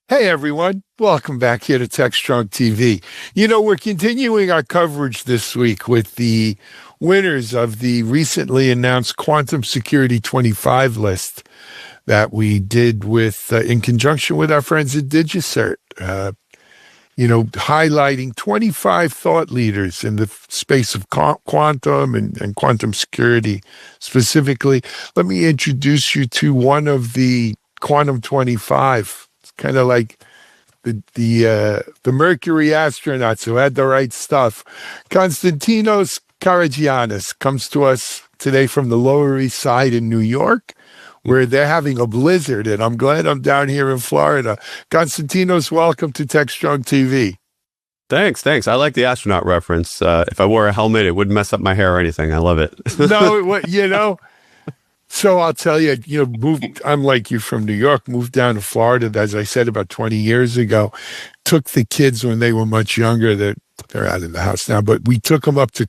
Hey everyone, welcome back here to Techstrong TV. You know, we're continuing our coverage this week with the winners of the recently announced Quantum Security 25 list that we did with in conjunction with our friends at DigiCert. Highlighting 25 thought leaders in the space of quantum and quantum security specifically. Let me introduce you to one of the Quantum 25. Kind of like the Mercury astronauts who had the right stuff. Konstantinos Karagiannis comes to us today from the Lower East Side in New York, where they're having a blizzard, and I'm glad I'm down here in Florida. Konstantinos, welcome to Techstrong TV. Thanks. I like the astronaut reference. If I wore a helmet, it wouldn't mess up my hair or anything. I love it. No, So I'll tell you, I'm like you from New York, moved down to Florida, as I said, about 20 years ago. Took the kids when they were much younger. They're out of the house now, but we took them up to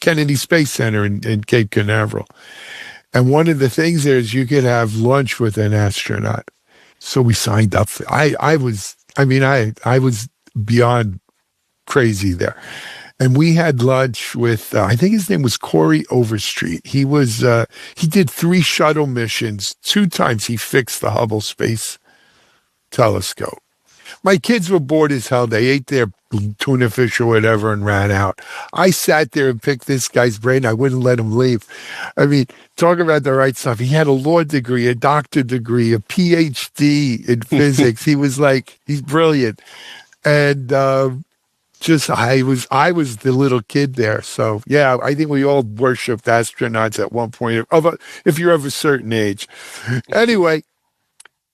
Kennedy Space Center in Cape Canaveral. And one of the things there is you could have lunch with an astronaut. So we signed up. I was beyond crazy there. And we had lunch with, I think his name was Corey Overstreet. He did 3 shuttle missions. 2 times he fixed the Hubble Space Telescope. My kids were bored as hell. They ate their tuna fish or whatever and ran out. I sat there and picked this guy's brain. I wouldn't let him leave. I mean, talk about the right stuff. He had a law degree, a doctor degree, a PhD in physics. He's brilliant. And, I was the little kid there. So yeah, I think we all worshipped astronauts at one point, if you're of a certain age. Anyway,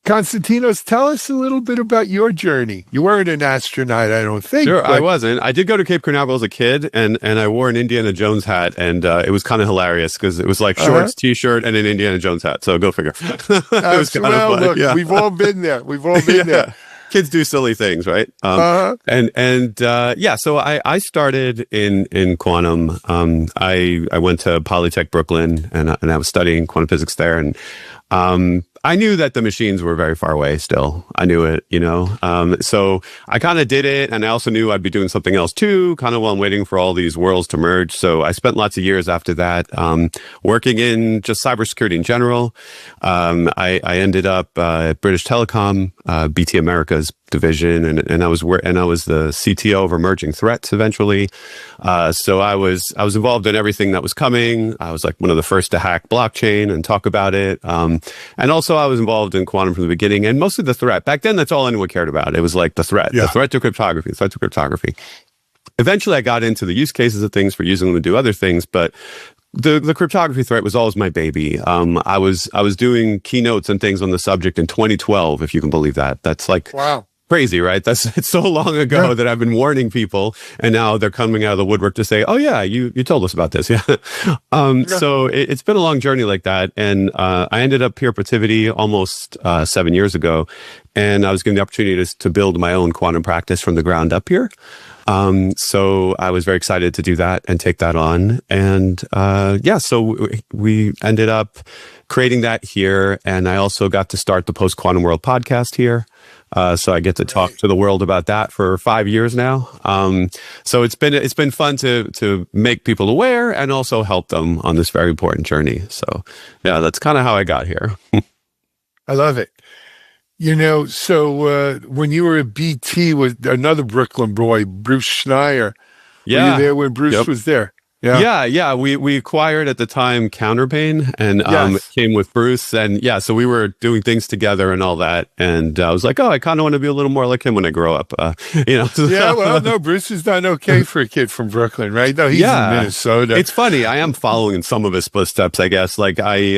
Konstantinos, tell us a little bit about your journey. You weren't an astronaut, I don't think. Sure, I wasn't. I did go to Cape Canaveral as a kid, and I wore an Indiana Jones hat, and it was kind of hilarious because it was like shorts, T-shirt, and an Indiana Jones hat. So go figure. It was kind of fun. Look, yeah. We've all been there. there. Kids do silly things, right? So I started in quantum. I went to Polytech Brooklyn, and I was studying quantum physics there, and I knew that the machines were very far away still. I knew it, so I kind of did it. And I also knew I'd be doing something else too, kind of while I'm waiting for all these worlds to merge. So I spent lots of years after that working in just cybersecurity in general. I ended up at British Telecom, BT America's division, and I was the CTO of emerging threats eventually. So I was involved in everything that was coming. I was like one of the first to hack blockchain and talk about it. And also I was involved in quantum from the beginning, and mostly the threat. Back then, that's all anyone cared about. It was like the threat to cryptography. Eventually, I got into the use cases of things for using them to do other things, but the cryptography threat was always my baby. I was doing keynotes and things on the subject in 2012, if you can believe that. That's like wow. Crazy, right? It's so long ago that I've been warning people, and now they're coming out of the woodwork to say, "Oh yeah, you told us about this." Yeah. So it's been a long journey like that, and I ended up here at Protiviti almost 7 years ago, and I was given the opportunity to build my own quantum practice from the ground up here. So I was very excited to do that and take that on, and so we ended up creating that here, and I also got to start the Post Quantum World podcast here. So I get to talk to the world about that for 5 years now. So it's been fun to make people aware and also help them on this very important journey. So yeah, that's kind of how I got here. I love it. You know, so when you were at BT with another Brooklyn boy, Bruce Schneier, were you there when Bruce was there? Yeah. We acquired at the time Counterpane, and it came with Bruce, and so we were doing things together and all that. And I was like, oh, I kind of want to be a little more like him when I grow up, Well, no, Bruce is done okay for a kid from Brooklyn, right? No, he's in Minnesota. It's funny. I am following in some of his footsteps, I guess. Like I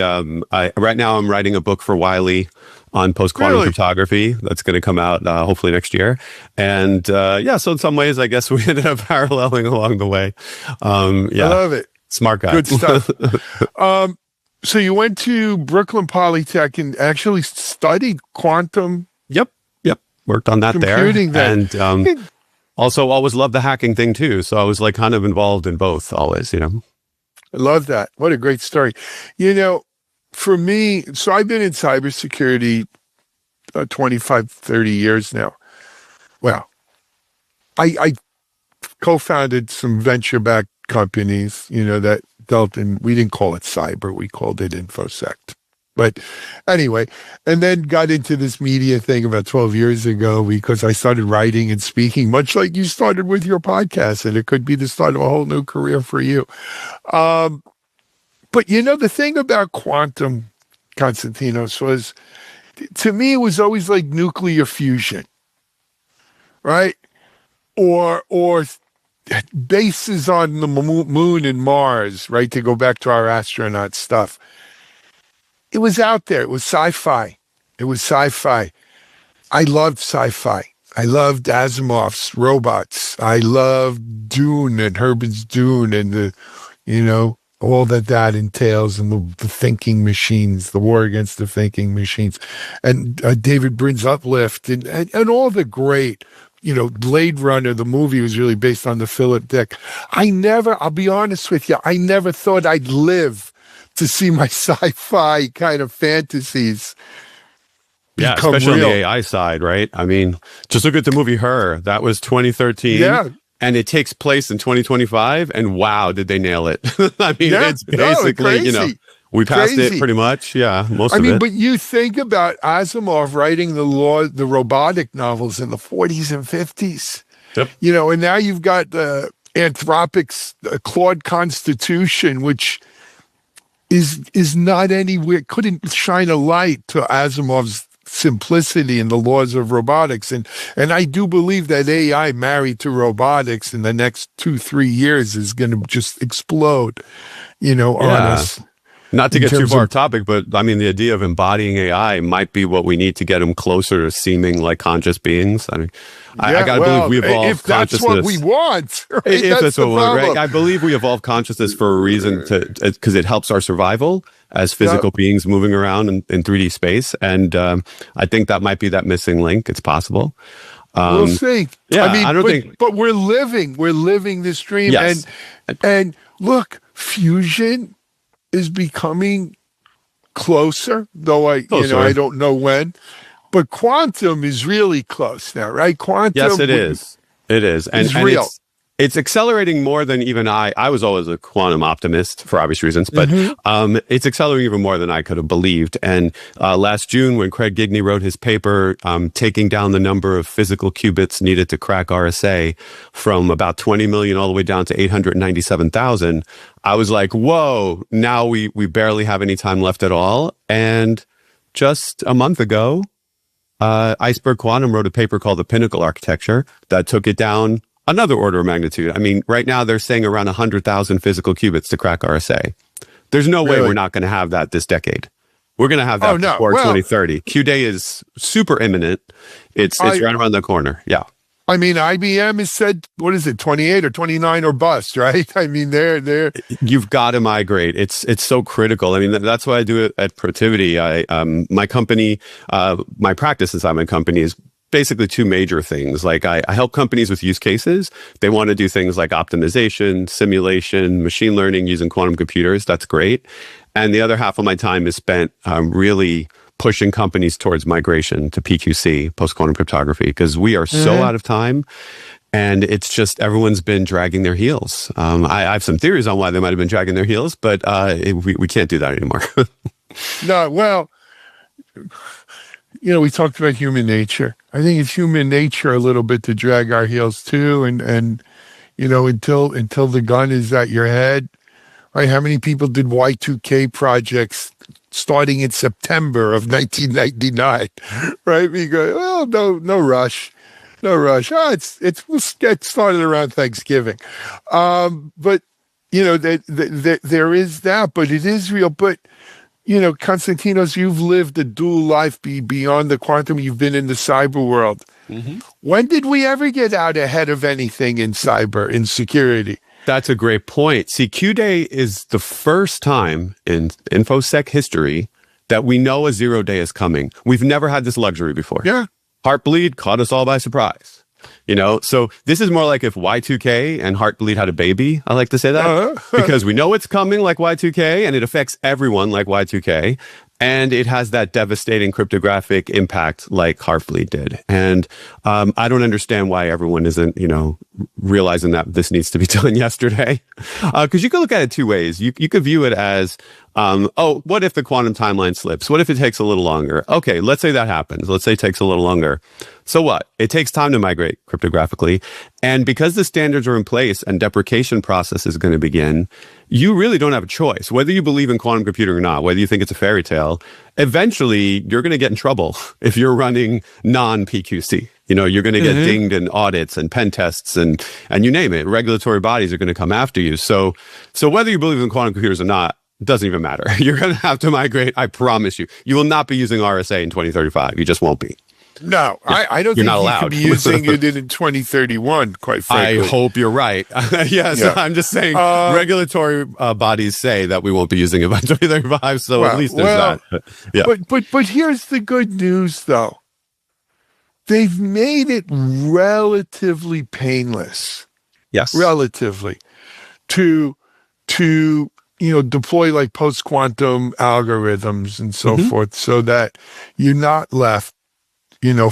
right now I'm writing a book for Wiley on post-quantum cryptography that's going to come out hopefully next year. And so in some ways, I guess we ended up paralleling along the way. I love it. Smart guy. Good stuff. So you went to Brooklyn Polytech and actually studied quantum. Yep. Worked on that computing there. And also always loved the hacking thing too. So I was like kind of involved in both always, I love that. What a great story. For me, so I've been in cybersecurity 25, 30 years now. Well, I co-founded some venture-backed companies, that dealt in, we didn't call it cyber, we called it InfoSec. But anyway, and then got into this media thing about 12 years ago because I started writing and speaking, much like you started with your podcast, and it could be the start of a whole new career for you. But the thing about quantum, Konstantinos, was, to me, it was always like nuclear fusion, right? Or bases on the moon and Mars, right? To go back to our astronaut stuff. It was out there. It was sci-fi. I loved sci-fi. I loved Asimov's robots. I loved Dune and Herbert's Dune and all that entails, and the thinking machines, the war against the thinking machines, and David Brin's Uplift, and all the great, Blade Runner, the movie was really based on the Philip Dick. I'll be honest with you, I never thought I'd live to see my sci-fi kind of fantasies become especially real. On the AI side, right? I mean, just look at the movie Her. That was 2013. Yeah. And it takes place in 2025, and wow, did they nail it? I mean, it's basically, we passed it pretty much. Yeah, most of it. But you think about Asimov writing the robotic novels in the 40s and 50s. Yep. And now you've got Anthropic's Claude Constitution, which is not anywhere, couldn't shine a light to Asimov's simplicity and the laws of robotics. And I do believe that AI married to robotics in the next 2-3 years is going to just explode, on us. Not to get too far off topic, but I mean, the idea of embodying AI might be what we need to get them closer to seeming like conscious beings. I mean, I got to believe we evolved if that's consciousness. what we want. Right? If that's what we want, right? I believe we evolved consciousness for a reason, because it helps our survival as physical beings moving around in 3D space. And I think that might be that missing link. It's possible. We'll see. Yeah, I don't think. But we're living this dream. Yes. And look, fusion is becoming closer, though I don't know when. But quantum is really close now, right? Quantum. Yes, it is. It is. And real. It's accelerating more than even I was always a quantum optimist for obvious reasons, but it's accelerating even more than I could have believed. And last June, when Craig Gigney wrote his paper taking down the number of physical qubits needed to crack RSA from about 20 million all the way down to 897,000, I was like, whoa, now we barely have any time left at all. And just a month ago, Iceberg Quantum wrote a paper called The Pinnacle Architecture that took it down another order of magnitude. I mean, right now they're saying around 100,000 physical qubits to crack RSA. There's no way we're not going to have that this decade. We're going to have that before 2030. Q-Day is super imminent. It's right around the corner. Yeah. I mean, IBM has said, what is it, 28 or 29 or bust, right? I mean, they're You've got to migrate. It's so critical. I mean, that's why I do it at Protiviti. My company, my practice inside my company is basically two major things. Like I help companies with use cases. They want to do things like optimization, simulation, machine learning using quantum computers. That's great. And the other half of my time is spent really pushing companies towards migration to PQC, post-quantum cryptography, because we are so out of time. And it's just everyone's been dragging their heels. I have some theories on why they might have been dragging their heels, but we can't do that anymore. No, well, we talked about human nature. I think it's human nature a little bit to drag our heels too, and until the gun is at your head. Right? How many people did Y2K projects starting in September of 1999? Right? We go, well, no rush. Oh, we'll get started around Thanksgiving. But there is that, but it is real. But Konstantinos, you've lived a dual life beyond the quantum. You've been in the cyber world. When did we ever get out ahead of anything in cyber, in security? That's a great point. See, Q-Day is the first time in InfoSec history that we know a 0 day is coming. We've never had this luxury before. Yeah. Heartbleed caught us all by surprise. So this is more like if Y2K and Heartbleed had a baby. I like to say that because we know it's coming like Y2K and it affects everyone like Y2K. And it has that devastating cryptographic impact like Heartbleed did. And I don't understand why everyone isn't, realizing that this needs to be done yesterday. Because you could look at it two ways. You could view it as, what if the quantum timeline slips? What if it takes a little longer? Okay, let's say that happens. Let's say it takes a little longer. So what? It takes time to migrate cryptographically. And because the standards are in place and deprecation process is going to begin, you really don't have a choice. Whether you believe in quantum computing or not, whether you think it's a fairy tale, eventually you're going to get in trouble if you're running non-PQC. You're going to get dinged in audits and pen tests and you name it. Regulatory bodies are going to come after you. So whether you believe in quantum computers or not, it doesn't even matter. You're going to have to migrate. I promise you. You will not be using RSA in 2035. You just won't be. No, I don't think you could be using it in 2031, quite frankly. I hope you're right. Yes, yeah. I'm just saying regulatory bodies say that we won't be using it by 2035, so at least there's that. Yeah. But here's the good news, though. They've made it relatively painless. Yes. Relatively. To deploy like post-quantum algorithms and so forth so that you're not left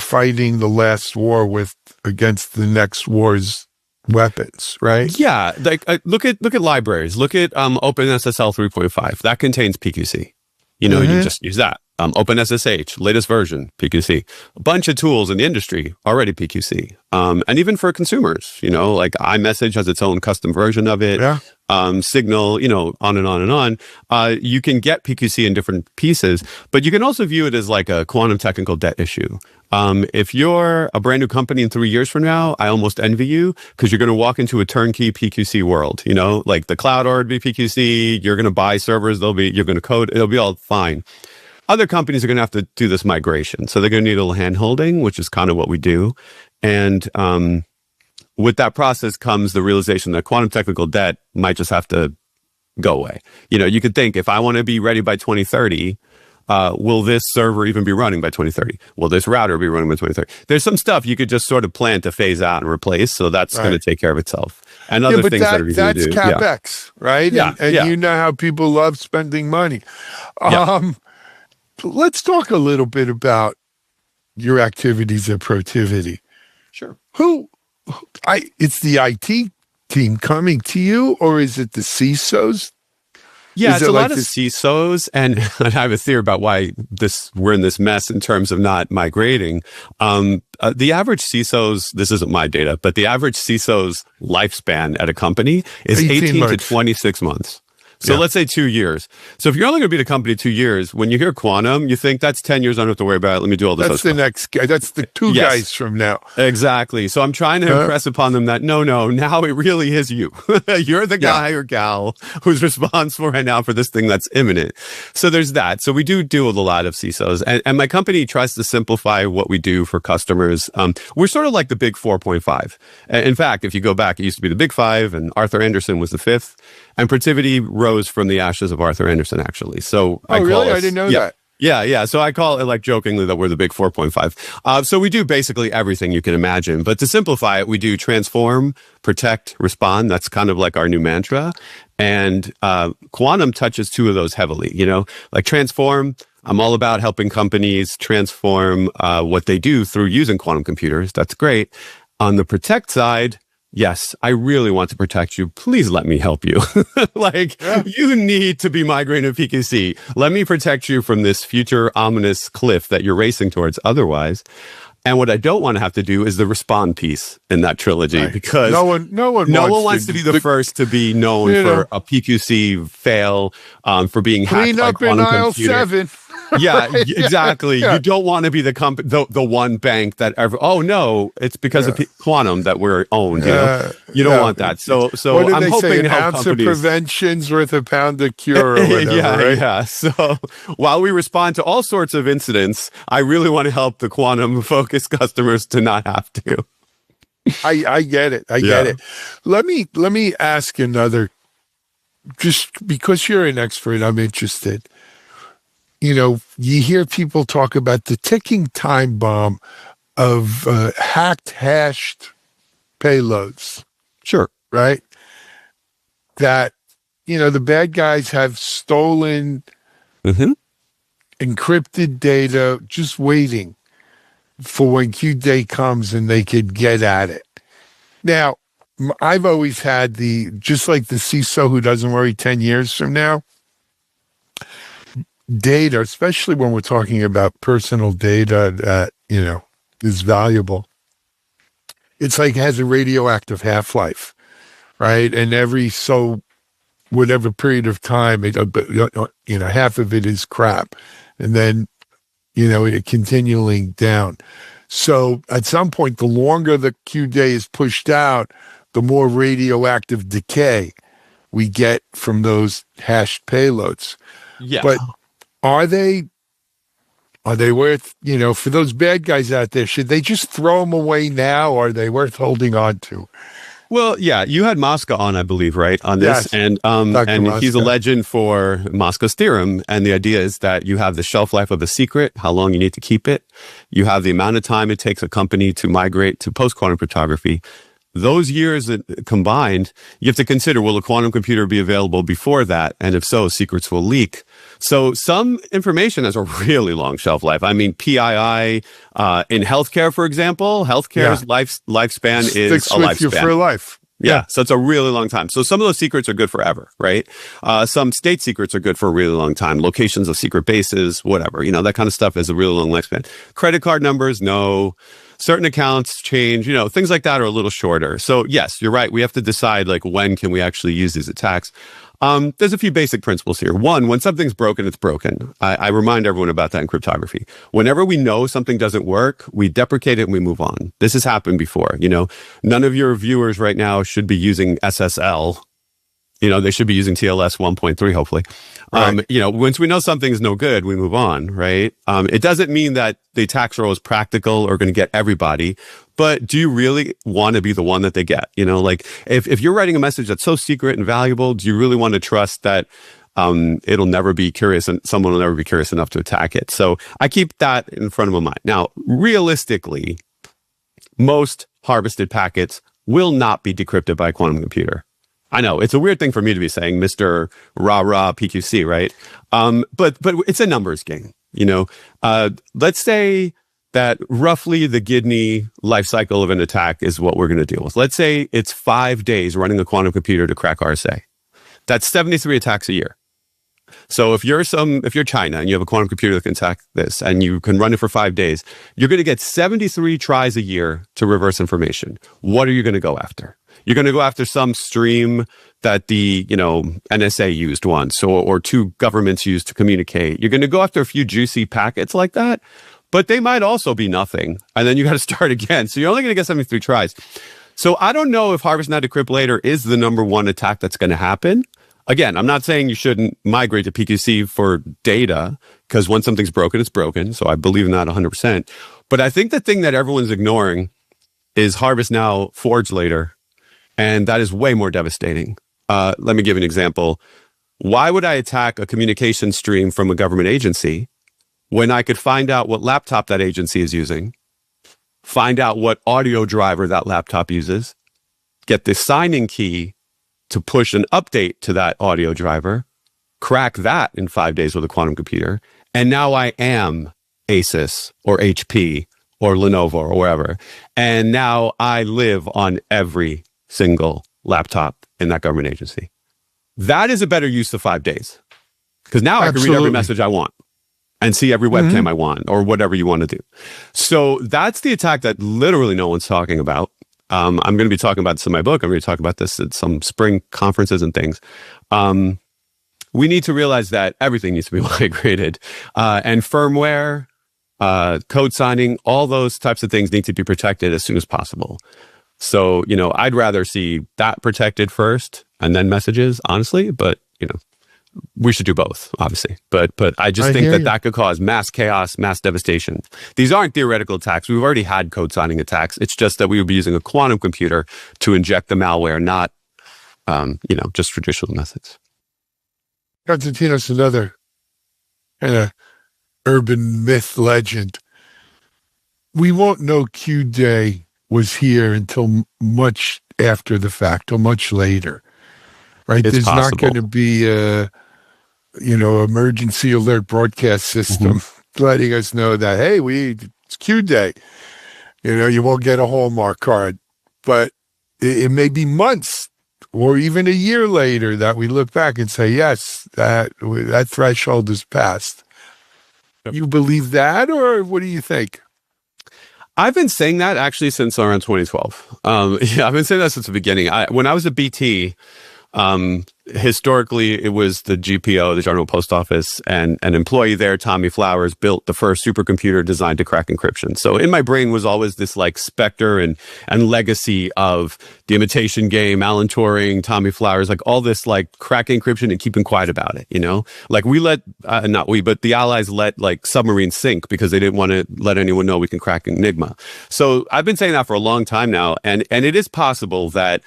fighting the last war against the next war's weapons, right? Yeah, like look at libraries. Look at OpenSSL 3.5. That contains PQC. You just use that. OpenSSH, latest version, PQC. A bunch of tools in the industry, already PQC. And even for consumers, like iMessage has its own custom version of it. Yeah. Signal, on and on and on. You can get PQC in different pieces, but you can also view it as like a quantum technical debt issue. If you're a brand new company in 3 years from now, I almost envy you because you're going to walk into a turnkey PQC world, like the cloud already be PQC, you're going to buy servers, you're going to code, it'll be all fine. Other companies are going to have to do this migration. So they're going to need a little hand holding, which is kind of what we do. And with that process comes the realization that quantum technical debt might just have to go away. You could think if I want to be ready by 2030, will this server even be running by 2030? Will this router be running by 2030? There's some stuff you could just sort of plan to phase out and replace. So that's going to take care of itself. And other things that are easy to do. That's CapEx, right? Yeah. And you know how people love spending money. Let's talk a little bit about your activities at Protiviti. Sure. It's the IT team coming to you, or is it the CISOs? Yeah, Is it's it a like lot of this- CISOs, and I have a theory about why we're in this mess in terms of not migrating. The average CISO's, this isn't my data, but the average CISO's lifespan at a company is 18 to months. 26 months. So let's say 2 years. So if you're only going to be at a company 2 years, when you hear quantum, you think that's 10 years. I don't have to worry about it. Let me do all this. That's the next guy. That's the two guys from now. Exactly. So I'm trying to impress upon them that no, now it really is you. You're the guy or gal who's responsible right now for this thing that's imminent. So there's that. So we do deal with a lot of CISOs, and my company tries to simplify what we do for customers. We're sort of like the big 4.5. In fact, if you go back, it used to be the big 5, and Arthur Anderson was the 5th. And Protiviti rose from the ashes of Arthur Anderson, actually. So I didn't know that. Yeah. So I call it like jokingly that we're the big 4.5. So we do basically everything you can imagine. But to simplify it, we do transform, protect, respond. That's kind of like our new mantra. And quantum touches two of those heavily. Like transform. I'm all about helping companies transform what they do through using quantum computers. That's great. On the protect side, yes, I really want to protect you. Please let me help you. You need to be migrating to PQC. Let me protect you from this future ominous cliff that you're racing towards otherwise. And what I don't want to have to do is the respond piece in that trilogy, because no one wants to be the first to be known for a PQC fail, for being hacked clean by up in quantum aisle computer. 7. Yeah, exactly. You don't want to be the one bank that ever. Oh no, it's because of quantum that we're owned. You don't want that. So what do I'm they hoping say? to An help ounce companies. of prevention's worth a pound of cure, or whatever. Right? Yeah. So while we respond to all sorts of incidents, I really want to help the quantum-focused customers to not have to. I get it. I get it. Let me ask another. Just because you're an expert, I'm interested. You hear people talk about the ticking time bomb of hacked, hashed payloads. Sure. Right? That, the bad guys have stolen encrypted data just waiting for when Q day comes and they could get at it. Now, I've always had just like the CISO who doesn't worry 10 years from now, data, especially when we're talking about personal data that, is valuable. It's like it has a radioactive half-life, right? And whatever period of time, half of it is crap. And then, it continuing down. So at some point, the longer the Q day is pushed out, the more radioactive decay we get from those hashed payloads. Yeah. But are they worth, for those bad guys out there, should they just throw them away now, or are they worth holding on to? Well, yeah, you had Mosca on, I believe, right, on this, Yes, and he's a legend for Mosca's theorem, and the idea is that you have the shelf life of a secret, how long you need to keep it, you have the amount of time it takes a company to migrate to post-quantum cryptography. Those years combined, you have to consider, will a quantum computer be available before that? And if so, secrets will leak. So some information has a really long shelf life. I mean, PII in healthcare, for example, healthcare's lifespan is a lifespan. Sticks with you for life. Yeah, so it's a really long time. So some of those secrets are good forever, right? Some state secrets are good for a really long time. Locations of secret bases, whatever, that kind of stuff is a really long lifespan. Credit card numbers, no. Certain accounts change, things like that are a little shorter. So yes, you're right. We have to decide when can we actually use these attacks. There's a few basic principles here. One, when something's broken, it's broken. I remind everyone about that in cryptography. Whenever we know something doesn't work, we deprecate it and we move on. This has happened before. None of your viewers right now should be using SSL. They should be using TLS 1.3, hopefully. Right. Once we know something's no good, we move on, right? It doesn't mean that the attacks are always practical or going to get everybody, but do you really want to be the one that they get? If you're writing a message that's so secret and valuable, do you really want to trust that it'll never be curious and someone will never be curious enough to attack it? So I keep that in front of my mind. Now, realistically, most harvested packets will not be decrypted by a quantum computer. I know it's a weird thing for me to be saying, Mr. Rah-Rah PQC, right? But it's a numbers game, Let's say that roughly the Gidney life cycle of an attack is what we're going to deal with. Let's say it's 5 days running a quantum computer to crack RSA. That's 73 attacks a year. So if you're China and you have a quantum computer that can attack this and you can run it for 5 days, you're going to get 73 tries a year to reverse information. What are you going to go after? You're going to go after some stream that the, NSA used once or two governments used to communicate. You're going to go after a few juicy packets like that, but they might also be nothing. And then you got to start again. So you're only going to get 73 tries. So I don't know if Harvest Now Decrypt Later is the number one attack that's going to happen. Again, I'm not saying you shouldn't migrate to PQC for data, because when something's broken, it's broken. So I believe in that 100%. But I think the thing that everyone's ignoring is Harvest Now, Forge Later. And that is way more devastating. Let me give you an example. Why would I attack a communication stream from a government agency when I could find out what laptop that agency is using, find out what audio driver that laptop uses, get the signing key to push an update to that audio driver, crack that in 5 days with a quantum computer, and now I am Asus or HP or Lenovo or wherever. And now I live on every single laptop in that government agency. That is a better use of 5 days. Because now I can read every message I want and see every webcam I want or whatever you want to do. So that's the attack that literally no one's talking about. I'm going to be talking about this in my book. I'm going to talk about this at some spring conferences and things. We need to realize that everything needs to be migrated. And firmware, code signing, all those types of things need to be protected as soon as possible. So, I'd rather see that protected first and then messages, honestly. But, we should do both, obviously. But I just think that could cause mass chaos, mass devastation. These aren't theoretical attacks. We've already had code signing attacks. It's just that we would be using a quantum computer to inject the malware, not, just traditional methods. Konstantinos, another kind of urban myth legend. We won't know Q-Day was here until much after the fact, or much later, right? It's There's possible. not going to be a, emergency alert broadcast system letting us know that, hey, it's Q-Day. You won't get a Hallmark card, but it may be months or even a year later that we look back and say, yes, that threshold is passed. Yep. You believe that, or what do you think? I've been saying that actually since around 2012. I've been saying that since the beginning. When I was at BT, historically, it was the GPO, the General Post Office, and an employee there, Tommy Flowers, built the first supercomputer designed to crack encryption. So in my brain was always this like specter and legacy of the imitation game, Alan Turing, Tommy Flowers, like all this like cracking encryption and keeping quiet about it, Like we let, not we, but the Allies let like submarines sink because they didn't want to let anyone know we can crack Enigma. So I've been saying that for a long time now. And it is possible that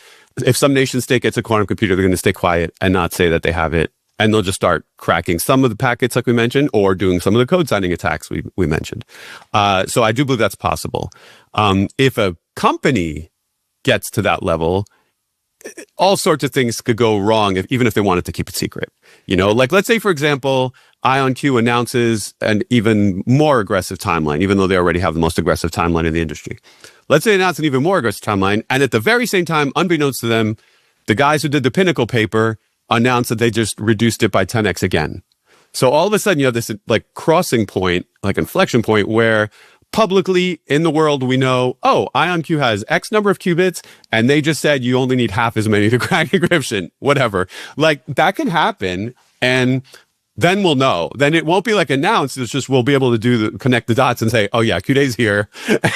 if some nation state gets a quantum computer, they're going to stay quiet and not say that they have it. And they'll just start cracking some of the packets like we mentioned, or doing some of the code signing attacks we mentioned. So I do believe that's possible. If a company gets to that level, all sorts of things could go wrong even if they wanted to keep it secret. Like let's say, for example, IonQ announces an even more aggressive timeline, even though they already have the most aggressive timeline in the industry. Let's say they announce an even more aggressive timeline, and at the very same time, unbeknownst to them, the guys who did the Pinnacle paper announced that they just reduced it by 10x again. So all of a sudden, you have this like crossing point, like inflection point, where publicly in the world we know, IonQ has X number of qubits, and they just said you only need half as many to crack encryption, whatever. Like that can happen, and then we'll know. Then it won't be like announced. It's just we'll be able to connect the dots and say, oh yeah, Q-Day's here,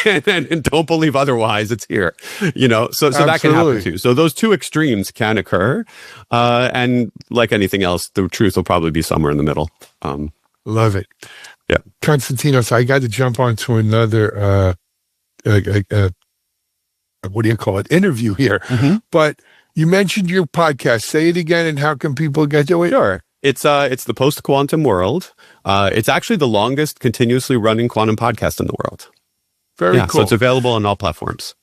and don't believe otherwise. It's here, So that can happen too. So those two extremes can occur, and like anything else, the truth will probably be somewhere in the middle. Love it. Yeah, Konstantinos, I got to jump onto another what do you call it? Interview here, but you mentioned your podcast. Say it again, and how can people get to it? Sure. It's the post-quantum world. It's actually the longest continuously running quantum podcast in the world. Very cool. So it's available on all platforms.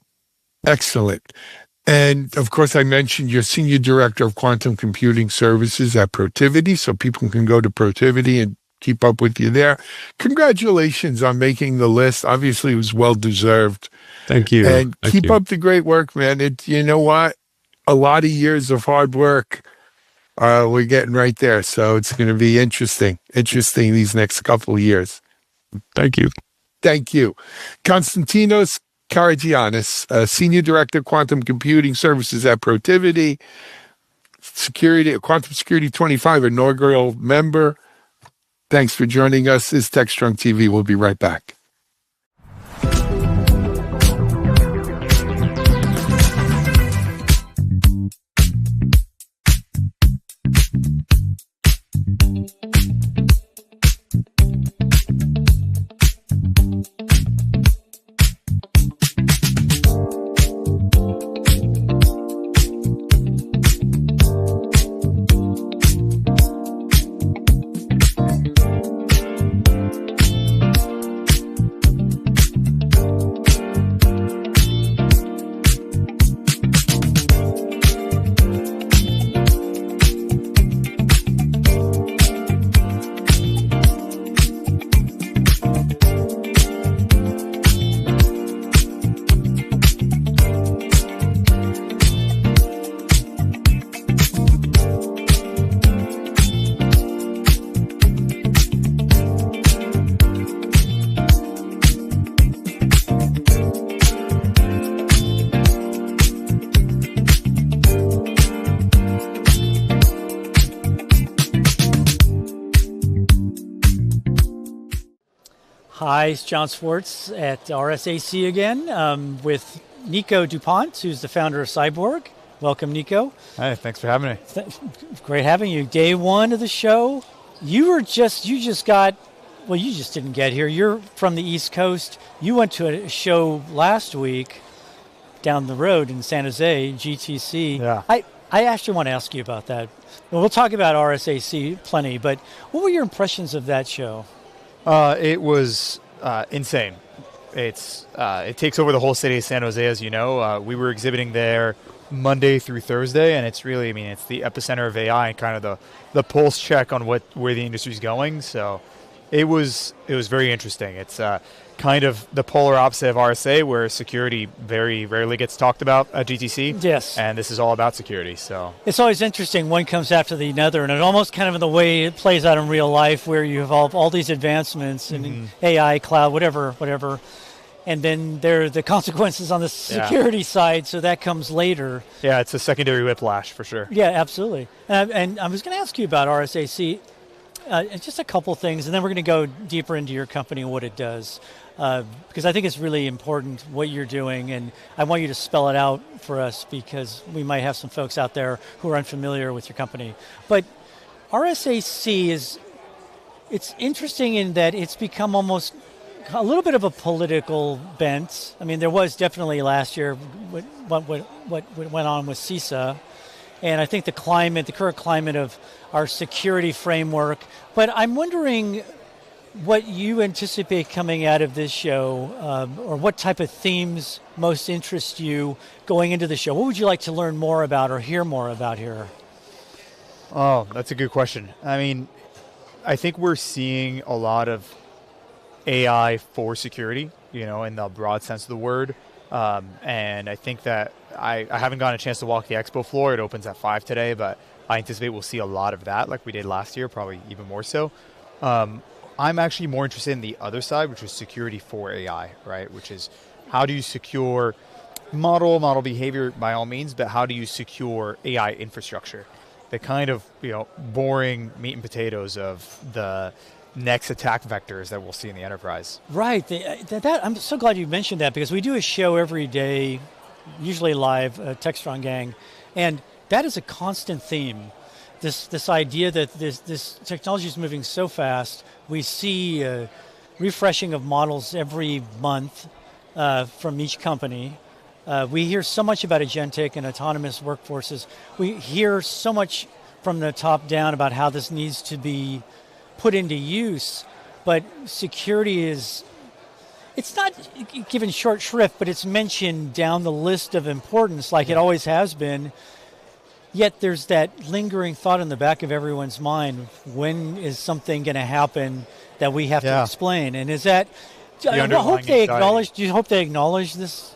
Excellent. And of course, I mentioned you're Senior Director of Quantum Computing Services at Protiviti, so people can go to Protiviti and keep up with you there. Congratulations on making the list. Obviously, it was well-deserved. Thank you. And Thank keep you. up the great work, man. You know what? A lot of years of hard work. We're getting right there. So it's going to be interesting these next couple of years. Thank you. Thank you. Konstantinos Karagiannis, Senior Director, Quantum Computing Services at Protiviti, Quantum Security 25, inaugural member. Thanks for joining us. This is Techstrong TV. We'll be right back. Hi, it's John Swartz at RSAC again with Nico DuPont, who's the founder of Cyborg. Welcome, Nico. Hi, thanks for having me. Great having you. Day one of the show. You just didn't get here. You're from the East Coast. You went to a show last week down the road in San Jose, GTC. Yeah. I actually want to ask you about that. We'll talk about RSAC plenty, but what were your impressions of that show? It was insane. It takes over the whole city of San Jose, as you know. We were exhibiting there Monday through Thursday, and it's really, it's the epicenter of AI and kind of the pulse check on where the industry's going. So it was very interesting. It's kind of the polar opposite of RSA, where security very rarely gets talked about at GTC. Yes. And this is all about security. So it's always interesting. One comes after the other, and it almost kind of in the way it plays out in real life, where you have all these advancements in AI, cloud, whatever. And then there are the consequences on the security side, so that comes later. Yeah, it's a secondary whiplash for sure. Yeah, absolutely. And I was going to ask you about RSAC, just a couple things, and then we're going to go deeper into your company and what it does. Because I think it's really important what you're doing, and I want you to spell it out for us because we might have some folks out there who are unfamiliar with your company. But RSAC it's interesting in that it's become almost a little bit of a political bent. I mean, there was definitely last year what went on with CISA, and I think the current climate of our security framework. But I'm wondering what you anticipate coming out of this show, or what type of themes most interest you going into the show. What would you like to learn more about or hear more about here? Oh, that's a good question. I think we're seeing a lot of AI for security, in the broad sense of the word. And I think that I haven't gotten a chance to walk the expo floor. It opens at 5 today, but I anticipate we'll see a lot of that like we did last year, probably even more so. I'm actually more interested in the other side, which is security for AI, right? Which is how do you secure model behavior by all means, but how do you secure AI infrastructure? The kind of boring meat and potatoes of the next attack vectors that we'll see in the enterprise. Right. I'm so glad you mentioned that because we do a show every day, usually live, Techstrong Gang, and that is a constant theme. This idea that this technology is moving so fast. We see refreshing of models every month from each company. We hear so much about agentic and autonomous workforces. We hear so much from the top down about how this needs to be put into use. But security it's not given short shrift, but it's mentioned down the list of importance like it always has been. yet there's that lingering thought in the back of everyone's mind, when is something going to happen that we have to explain? And is that, I hope they acknowledge, do you hope they acknowledge this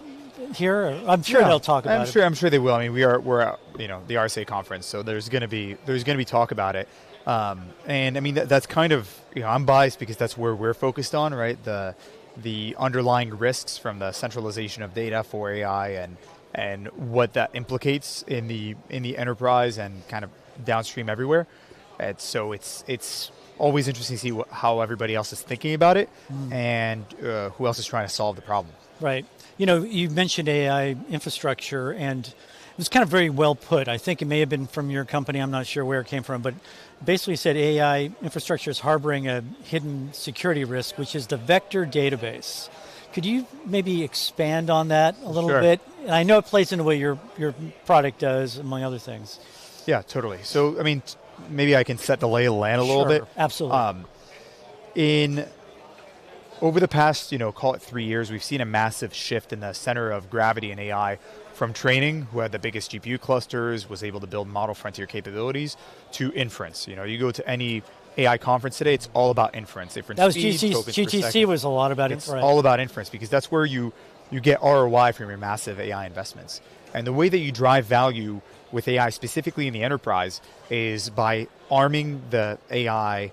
here? I'm sure they'll talk about it. I'm sure they will. I mean, we're at, the RSA conference, so there's going to be talk about it. And I mean, that's kind of, I'm biased because that's where we're focused on, right? The underlying risks from the centralization of data for AI and what that implicates in the enterprise and kind of downstream everywhere. And so it's always interesting to see how everybody else is thinking about it and who else is trying to solve the problem. Right. You mentioned AI infrastructure, and it was kind of very well put. I think it may have been from your company. I'm not sure where it came from, but basically said AI infrastructure is harboring a hidden security risk, which is the vector database. Could you maybe expand on that a little bit? I know it plays into what your product does, among other things. Yeah, totally. So, I mean, maybe I can set the lay of the land a little bit. Absolutely. Over the past, call it 3 years, we've seen a massive shift in the center of gravity in AI from training, who had the biggest GPU clusters, was able to build model frontier capabilities, to inference. You go to any AI conference today, it's all about inference. That was GTC was a lot about it's all about inference, because that's where you get ROI from your massive AI investments. And the way that you drive value with AI, specifically in the enterprise, is by arming the AI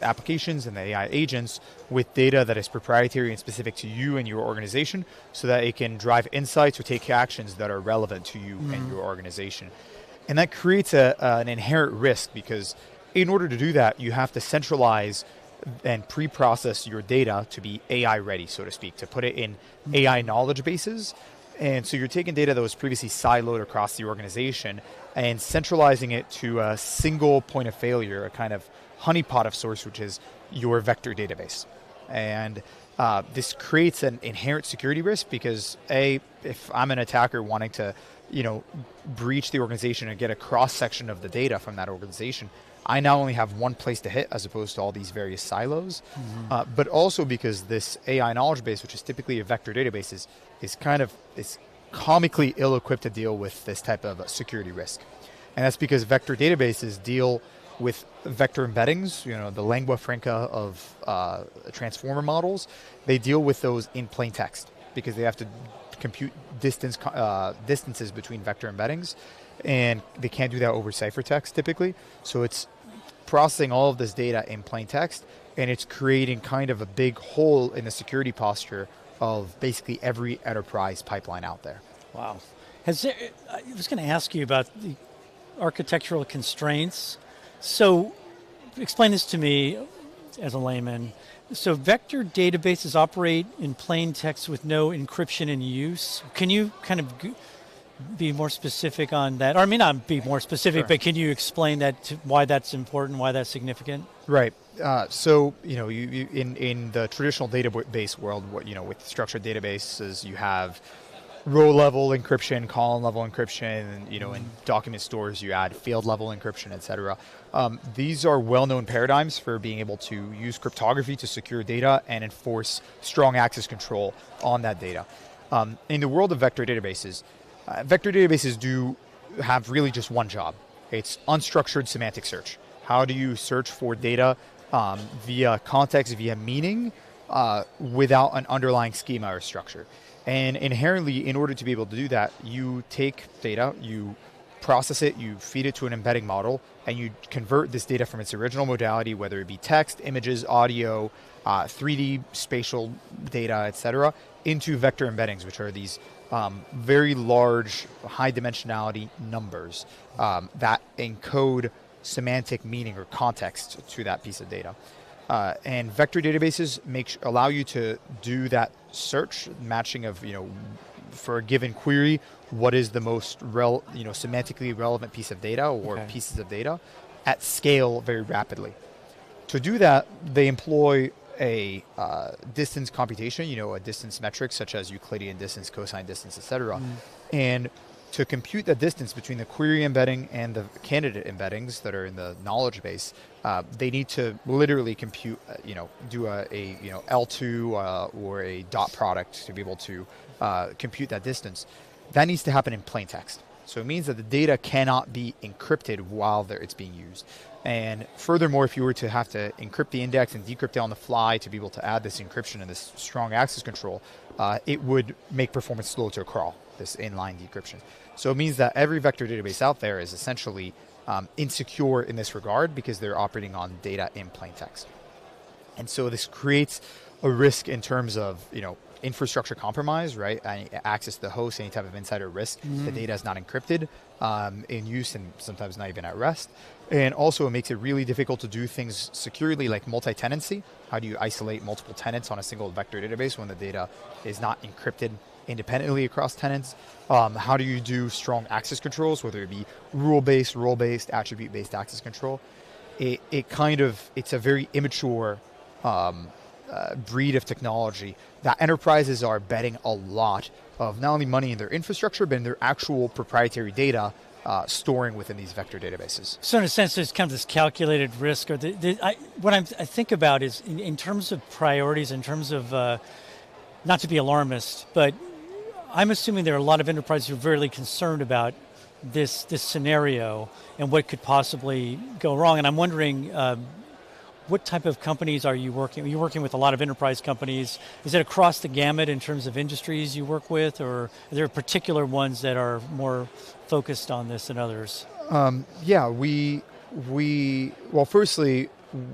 applications and the AI agents with data that is proprietary and specific to you and your organization, so that it can drive insights or take actions that are relevant to you and your organization. And that creates an inherent risk, because in order to do that, you have to centralize and pre-process your data to be AI ready, so to speak, to put it in AI knowledge bases. And so you're taking data that was previously siloed across the organization and centralizing it to a single point of failure, a kind of honeypot of source, which is your vector database. And this creates an inherent security risk, because if I'm an attacker wanting to, breach the organization and get a cross-section of the data from that organization, I now only have one place to hit as opposed to all these various silos. But also because this AI knowledge base, which is typically a vector database, is comically ill-equipped to deal with this type of security risk. And that's because vector databases deal with vector embeddings, the lingua franca of transformer models. They deal with those in plain text, because they have to compute distances between vector embeddings, and they can't do that over ciphertext typically. So it's processing all of this data in plain text, and it's creating kind of a big hole in the security posture of basically every enterprise pipeline out there. Wow. I was going to ask you about the architectural constraints. So explain this to me as a layman. So vector databases operate in plain text with no encryption in use. Can you kind of be more specific on that? Or I may not be more specific, but can you explain that, why that's important, why that's significant? Right. So, you in the traditional database world, with structured databases, you have row-level encryption, column-level encryption, and, in document stores, you add field-level encryption, etc. These are well-known paradigms for being able to use cryptography to secure data and enforce strong access control on that data. In the world of vector databases do have really just one job. It's unstructured semantic search. How do you search for data via context, via meaning, without an underlying schema or structure? And inherently, in order to be able to do that, you take data, you process it, you feed it to an embedding model, and you convert this data from its original modality, whether it be text, images, audio, 3D spatial data, etc., into vector embeddings, which are these very large, high dimensionality numbers that encode semantic meaning or context to that piece of data. And vector databases allow you to do that search, matching of, for a given query, what is the most semantically relevant piece of data or pieces of data at scale very rapidly. To do that, they employ a distance computation, a distance metric such as Euclidean distance, cosine distance, etc. And to compute the distance between the query embedding and the candidate embeddings that are in the knowledge base, they need to literally compute, do a L2 or a dot product to be able to compute that distance. That needs to happen in plain text. So it means that the data cannot be encrypted while it's being used. And furthermore, if you were to have to encrypt the index and decrypt it on the fly to be able to add this encryption and this strong access control, it would make performance slow to a crawl, this inline decryption. So it means that every vector database out there is essentially insecure in this regard because they're operating on data in plain text. And so this creates a risk in terms of, infrastructure compromise, right? Access to the host, any type of insider risk. The data is not encrypted in use and sometimes not even at rest. And also it makes it really difficult to do things securely like multi-tenancy. How do you isolate multiple tenants on a single vector database when the data is not encrypted independently across tenants? How do you do strong access controls, whether it be rule-based, role-based, attribute-based access control? It's a very immature breed of technology that enterprises are betting a lot of not only money in their infrastructure, but in their actual proprietary data storing within these vector databases. So in a sense, there's kind of this calculated risk, or what I think about is in terms of priorities, in terms of, not to be alarmist, but I'm assuming there are a lot of enterprises who are very concerned about this scenario and what could possibly go wrong. And I'm wondering, what type of companies are you working? Are you working with a lot of enterprise companies? Is it across the gamut in terms of industries you work with, or are there particular ones that are more focused on this than others? Firstly,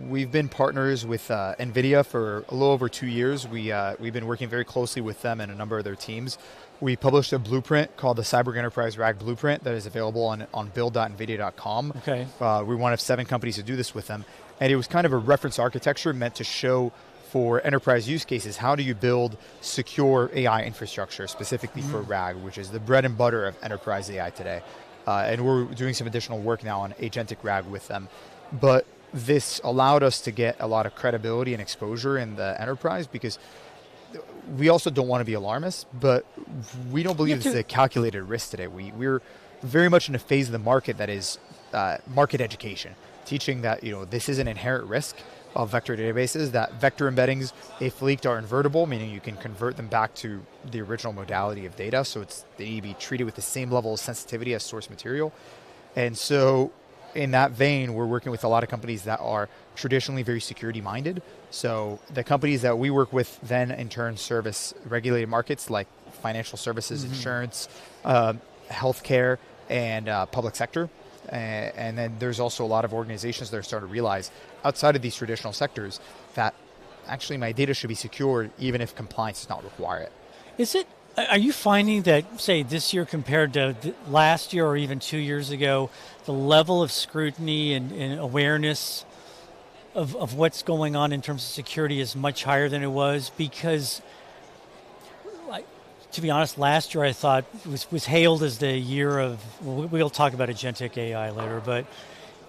we've been partners with NVIDIA for a little over 2 years. We've been working very closely with them and a number of their teams. We published a blueprint called the Cyber Enterprise RAG Blueprint that is available on build.nvidia.com. Okay. We're one of 7 companies to do this with them. And it was kind of a reference architecture meant to show for enterprise use cases, how do you build secure AI infrastructure, specifically for RAG, which is the bread and butter of enterprise AI today. And we're doing some additional work now on agentic RAG with them. But this allowed us to get a lot of credibility and exposure in the enterprise because we also don't want to be alarmists, but we don't believe this is a calculated risk today. We're very much in a phase of the market that is market education, teaching that this is an inherent risk of vector databases, that vector embeddings, if leaked, are invertible, meaning you can convert them back to the original modality of data. So they need to be treated with the same level of sensitivity as source material. And so in that vein, we're working with a lot of companies that are traditionally very security minded. So the companies that we work with then in turn service regulated markets like financial services, insurance, healthcare, and public sector. And then there's also a lot of organizations that are starting to realize outside of these traditional sectors that actually my data should be secured even if compliance does not require it. Are you finding that, say, this year compared to last year or even 2 years ago, the level of scrutiny and awareness of what's going on in terms of security is much higher than it was? Because, to be honest, last year I thought was hailed as the year of, we'll talk about agentic AI later, but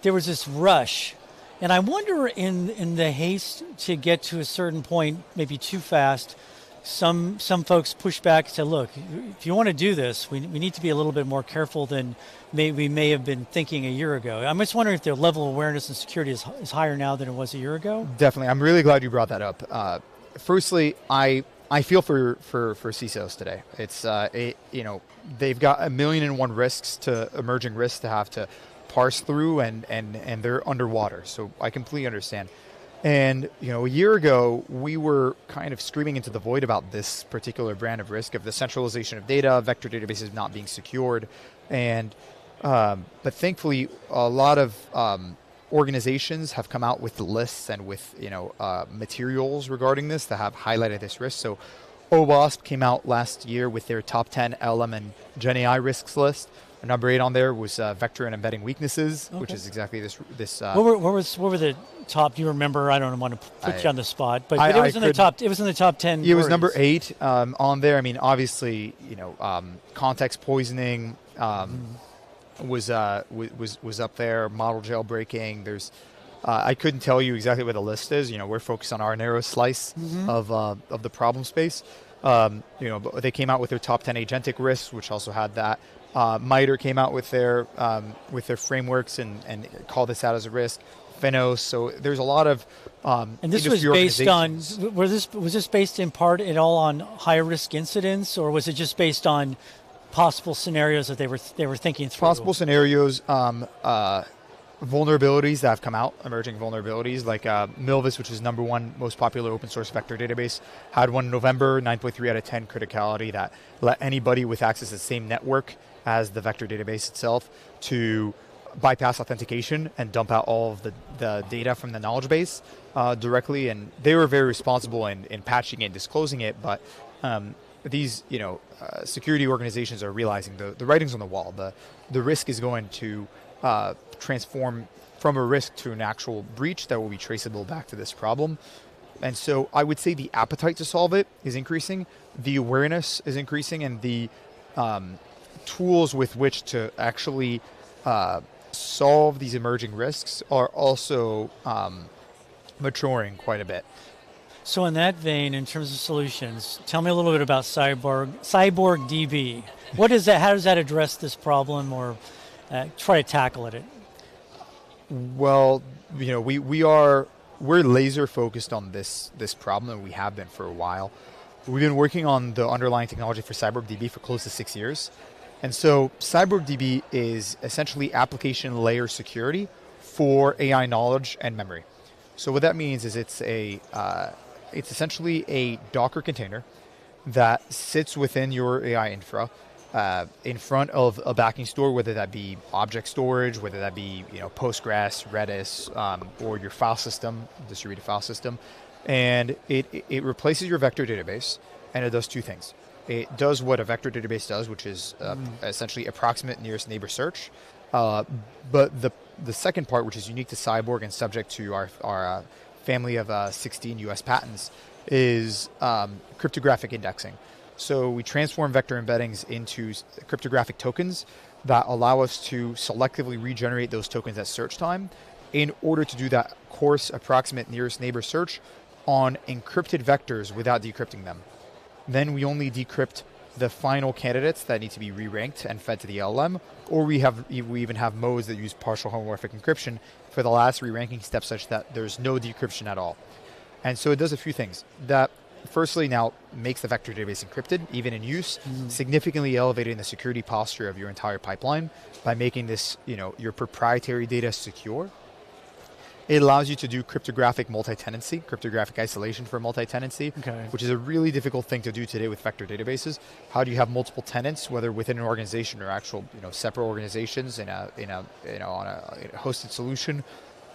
there was this rush. And I wonder in the haste to get to a certain point, maybe too fast, some folks push back and say, look, if you want to do this, we need to be a little bit more careful than we may have been thinking a year ago. I'm just wondering if their level of awareness and security is higher now than it was a year ago. Definitely. I'm really glad you brought that up. Firstly, I feel for CISOs today. It's they've got 1,000,001 risks emerging risks to have to parse through, and they're underwater. So I completely understand. And a year ago, we were kind of screaming into the void about this particular brand of risk of the centralization of data, vector databases not being secured, and but thankfully, a lot of organizations have come out with lists and with materials regarding this that have highlighted this risk. So OWASP came out last year with their top 10 LM and Gen AI risks list. Number 8 on there was vector and embedding weaknesses, which is exactly this. What were the top? Do you remember? I don't want to put you on the spot, but it was in the top. It was in the top 10. It was number 8 on there. I mean, obviously, context poisoning was up there. Model jailbreaking. There's. I couldn't tell you exactly what the list is. We're focused on our narrow slice of the problem space. But they came out with their top 10 agentic risks, which also had that. MITRE came out with their frameworks and called this out as a risk. Finos. So there's a lot of and this was based on. Was this based in part at all on high risk incidents, or was it just based on possible scenarios that they were thinking through? Possible scenarios, vulnerabilities that have come out, emerging vulnerabilities like Milvis, which is #1 most popular open source vector database, had one in November, 9.3 out of 10 criticality that let anybody with access to the same network as the vector database itself to bypass authentication and dump out all of the data from the knowledge base directly. And they were very responsible in patching it and disclosing it, but these security organizations are realizing the writing's on the wall. The risk is going to transform from a risk to an actual breach that will be traceable back to this problem. And so I would say the appetite to solve it is increasing, the awareness is increasing, and the tools with which to actually solve these emerging risks are also maturing quite a bit. So in that vein, in terms of solutions, tell me a little bit about Cyborg DB. What is that? How does that address this problem or try to tackle it? Well, we're laser focused on this problem, and we have been for a while. We've been working on the underlying technology for Cyborg DB for close to 6 years. And so Cyborg DB is essentially application layer security for AI knowledge and memory. So what that means is it's essentially a Docker container that sits within your AI infra in front of a backing store, whether that be object storage, whether that be Postgres, Redis, or your file system, distributed file system. And it replaces your vector database, and it does two things. It does what a vector database does, which is essentially approximate nearest neighbor search. But the second part, which is unique to Cyborg and subject to our family of 16 US patents, is cryptographic indexing. So we transform vector embeddings into cryptographic tokens that allow us to selectively regenerate those tokens at search time in order to do that coarse approximate nearest neighbor search on encrypted vectors without decrypting them. Then we only decrypt the final candidates that need to be re-ranked and fed to the LLM, or we even have modes that use partial homomorphic encryption for the last re-ranking step such that there's no decryption at all. And so it does a few things. That firstly now makes the vector database encrypted, even in use, significantly elevating the security posture of your entire pipeline by making this, your proprietary data secure. It allows you to do cryptographic multi-tenancy, cryptographic isolation for multi-tenancy, which is a really difficult thing to do today with vector databases. How do you have multiple tenants, whether within an organization or actual, separate organizations on a hosted solution,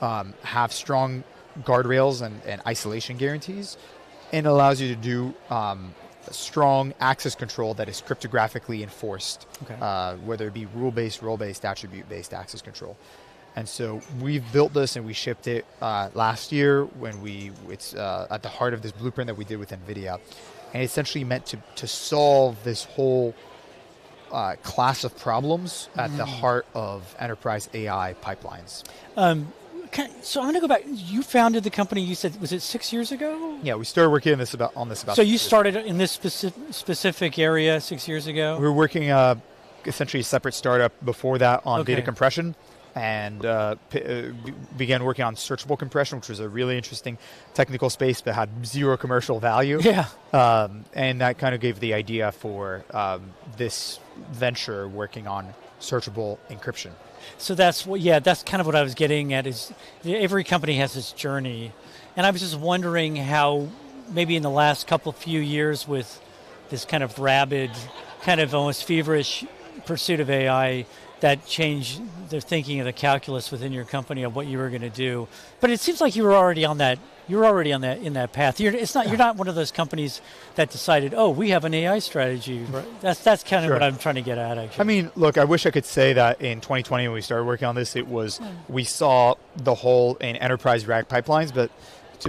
have strong guardrails and isolation guarantees, and allows you to do strong access control that is cryptographically enforced, whether it be rule-based, role-based, attribute-based access control. And so we've built this and we shipped it last year when it's at the heart of this blueprint that we did with NVIDIA. And it's essentially meant to solve this whole class of problems at the heart of enterprise AI pipelines. So I'm going to go back. You founded the company, you said, was it 6 years ago? Yeah, we started working on this about. So you started in this specific area 6 years ago? We were working essentially a separate startup before that on data compression, and began working on searchable compression, which was a really interesting technical space but had zero commercial value. Yeah. And that kind of gave the idea for this venture working on searchable encryption. So that's kind of what I was getting at, is every company has this journey. And I was just wondering how maybe in the last few years with this kind of rabid, kind of almost feverish pursuit of AI, that changed the thinking of the calculus within your company of what you were going to do. But it seems like you were already on that. You were already in that path. You're not one of those companies that decided, oh, we have an AI strategy. Right? That's kind of what I'm trying to get at, actually. I mean, look, I wish I could say that in 2020 when we started working on this, it was we saw the hole in enterprise RAG pipelines. But to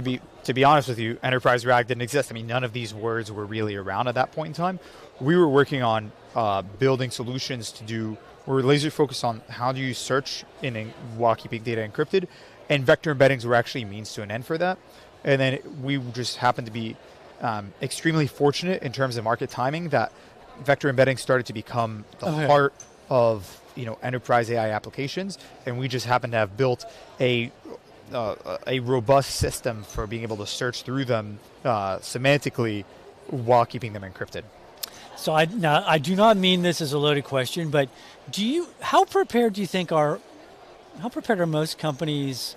be honest with you, enterprise RAG didn't exist. I mean, none of these words were really around at that point in time. We were working on building solutions to do. We're laser focused on how do you search while keeping data encrypted, and vector embeddings were actually means to an end for that. And then we just happened to be extremely fortunate in terms of market timing that vector embedding started to become the heart of enterprise AI applications, and we just happened to have built a robust system for being able to search through them semantically while keeping them encrypted. So I do not mean this as a loaded question, but how prepared are most companies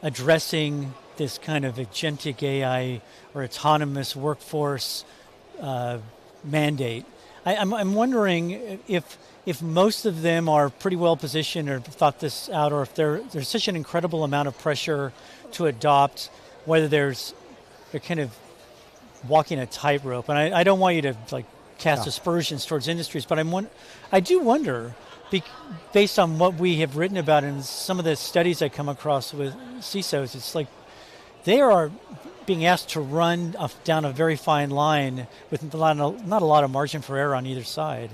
addressing this kind of agentic AI or autonomous workforce mandate? I'm wondering if most of them are pretty well positioned or thought this out, or if there's such an incredible amount of pressure to adopt, whether they're kind of walking a tightrope. And I don't want you to cast aspersions towards industries, but I do wonder, based on what we have written about in some of the studies I come across with CISOs, it's like they are being asked to run down a very fine line with not a lot of margin for error on either side.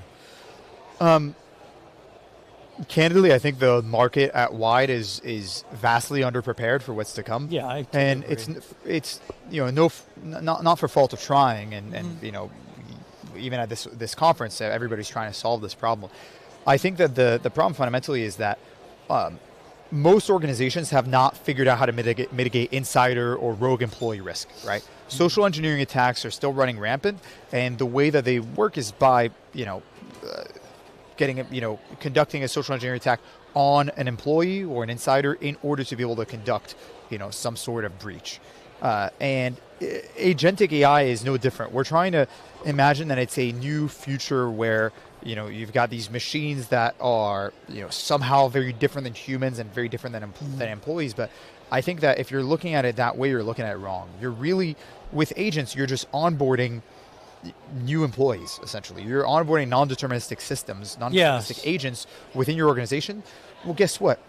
Candidly, I think the market at wide is vastly underprepared for what's to come. Yeah, and agree. It's not for fault of trying, and even at this conference, everybody's trying to solve this problem. I think that the problem fundamentally is that most organizations have not figured out how to mitigate insider or rogue employee risk, right? Mm-hmm. Social engineering attacks are still running rampant, and the way that they work is by conducting a social engineering attack on an employee or an insider in order to be able to conduct some sort of breach. And agentic AI is no different. We're trying to imagine that it's a new future where you've got these machines that are somehow very different than humans and very different than employees. But I think that if you're looking at it that way, you're looking at it wrong. You're really, with agents, you're just onboarding new employees, essentially. You're onboarding non-deterministic systems, non-deterministic agents within your organization. Well, guess what?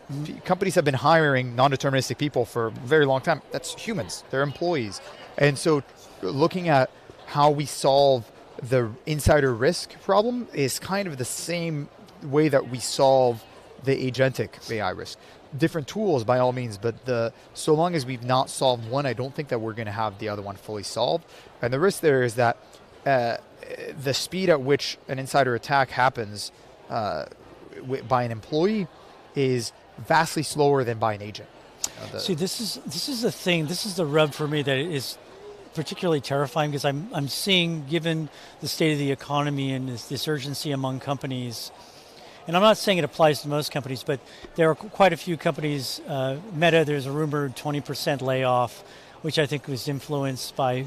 Companies have been hiring non-deterministic people for a very long time. That's humans. They're employees. And so looking at how we solve the insider risk problem is kind of the same way that we solve the agentic AI risk. Different tools by all means, but so long as we've not solved one, I don't think that we're going to have the other one fully solved. And the risk there is that the speed at which an insider attack happens by an employee is vastly slower than by an agent. See, this is the thing. This is the rub for me that is particularly terrifying, because I'm seeing, given the state of the economy and this urgency among companies, and I'm not saying it applies to most companies, but there are quite a few companies. Meta, there's a rumored 20% layoff, which I think was influenced by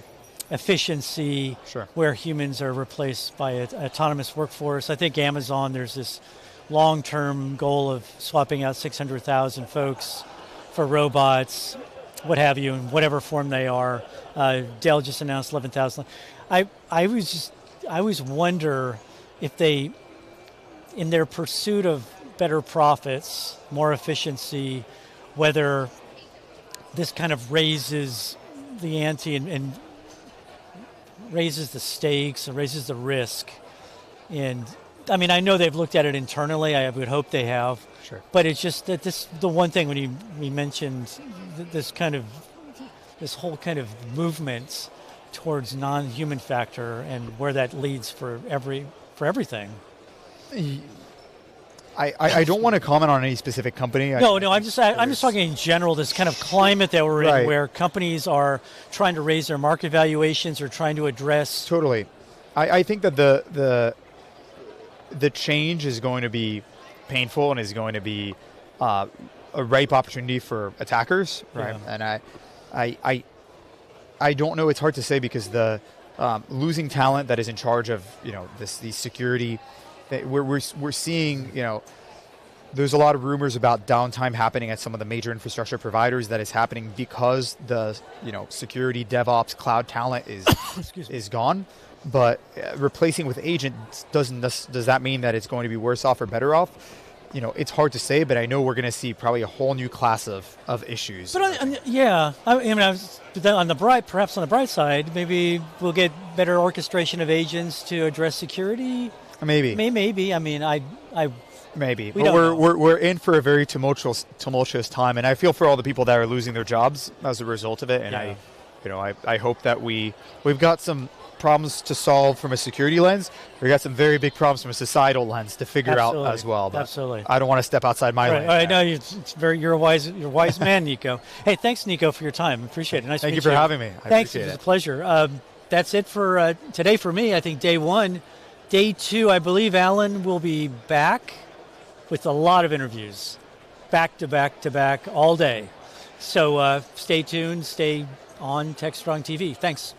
efficiency, where humans are replaced by an autonomous workforce. I think Amazon, there's this long-term goal of swapping out 600,000 folks for robots, what have you, in whatever form they are. Dell just announced 11,000. I always wonder if they, in their pursuit of better profits, more efficiency, whether this kind of raises the ante and raises the stakes and raises the risk. And I mean, I know they've looked at it internally. I would hope they have. Sure. But it's just that the one thing when we mentioned this whole kind of movement towards non-human factor and where that leads for everything. I don't want to comment on any specific company. No, I'm just talking in general, this kind of climate that we're in, where companies are trying to raise their market valuations or trying to address. Totally. I think that the change is going to be painful and is going to be a ripe opportunity for attackers, right? Yeah. And I don't know. It's hard to say, because the losing talent that is in charge of these security. We're seeing, there's a lot of rumors about downtime happening at some of the major infrastructure providers. That is happening because the security, DevOps, cloud talent is gone. But replacing with agents does that mean that it's going to be worse off or better off? It's hard to say, but I know we're going to see probably a whole new class of issues. But perhaps on the bright side, maybe we'll get better orchestration of agents to address security. Maybe. I mean, maybe. But we're in for a very tumultuous time, and I feel for all the people that are losing their jobs as a result of it. And I hope that we've got some problems to solve from a security lens. We got some very big problems from a societal lens to figure out as well. But absolutely. I don't want to step outside my lane. I know you're a wise man, Nico. Hey, thanks, Nico, for your time. Appreciate it. Nice to meet you. Thank you for having me. Thanks. It was a pleasure. That's it for today for me. I think day one. day 2, I believe Alan will be back with a lot of interviews, back to back to back all day. So stay tuned, stay on Techstrong TV. Thanks.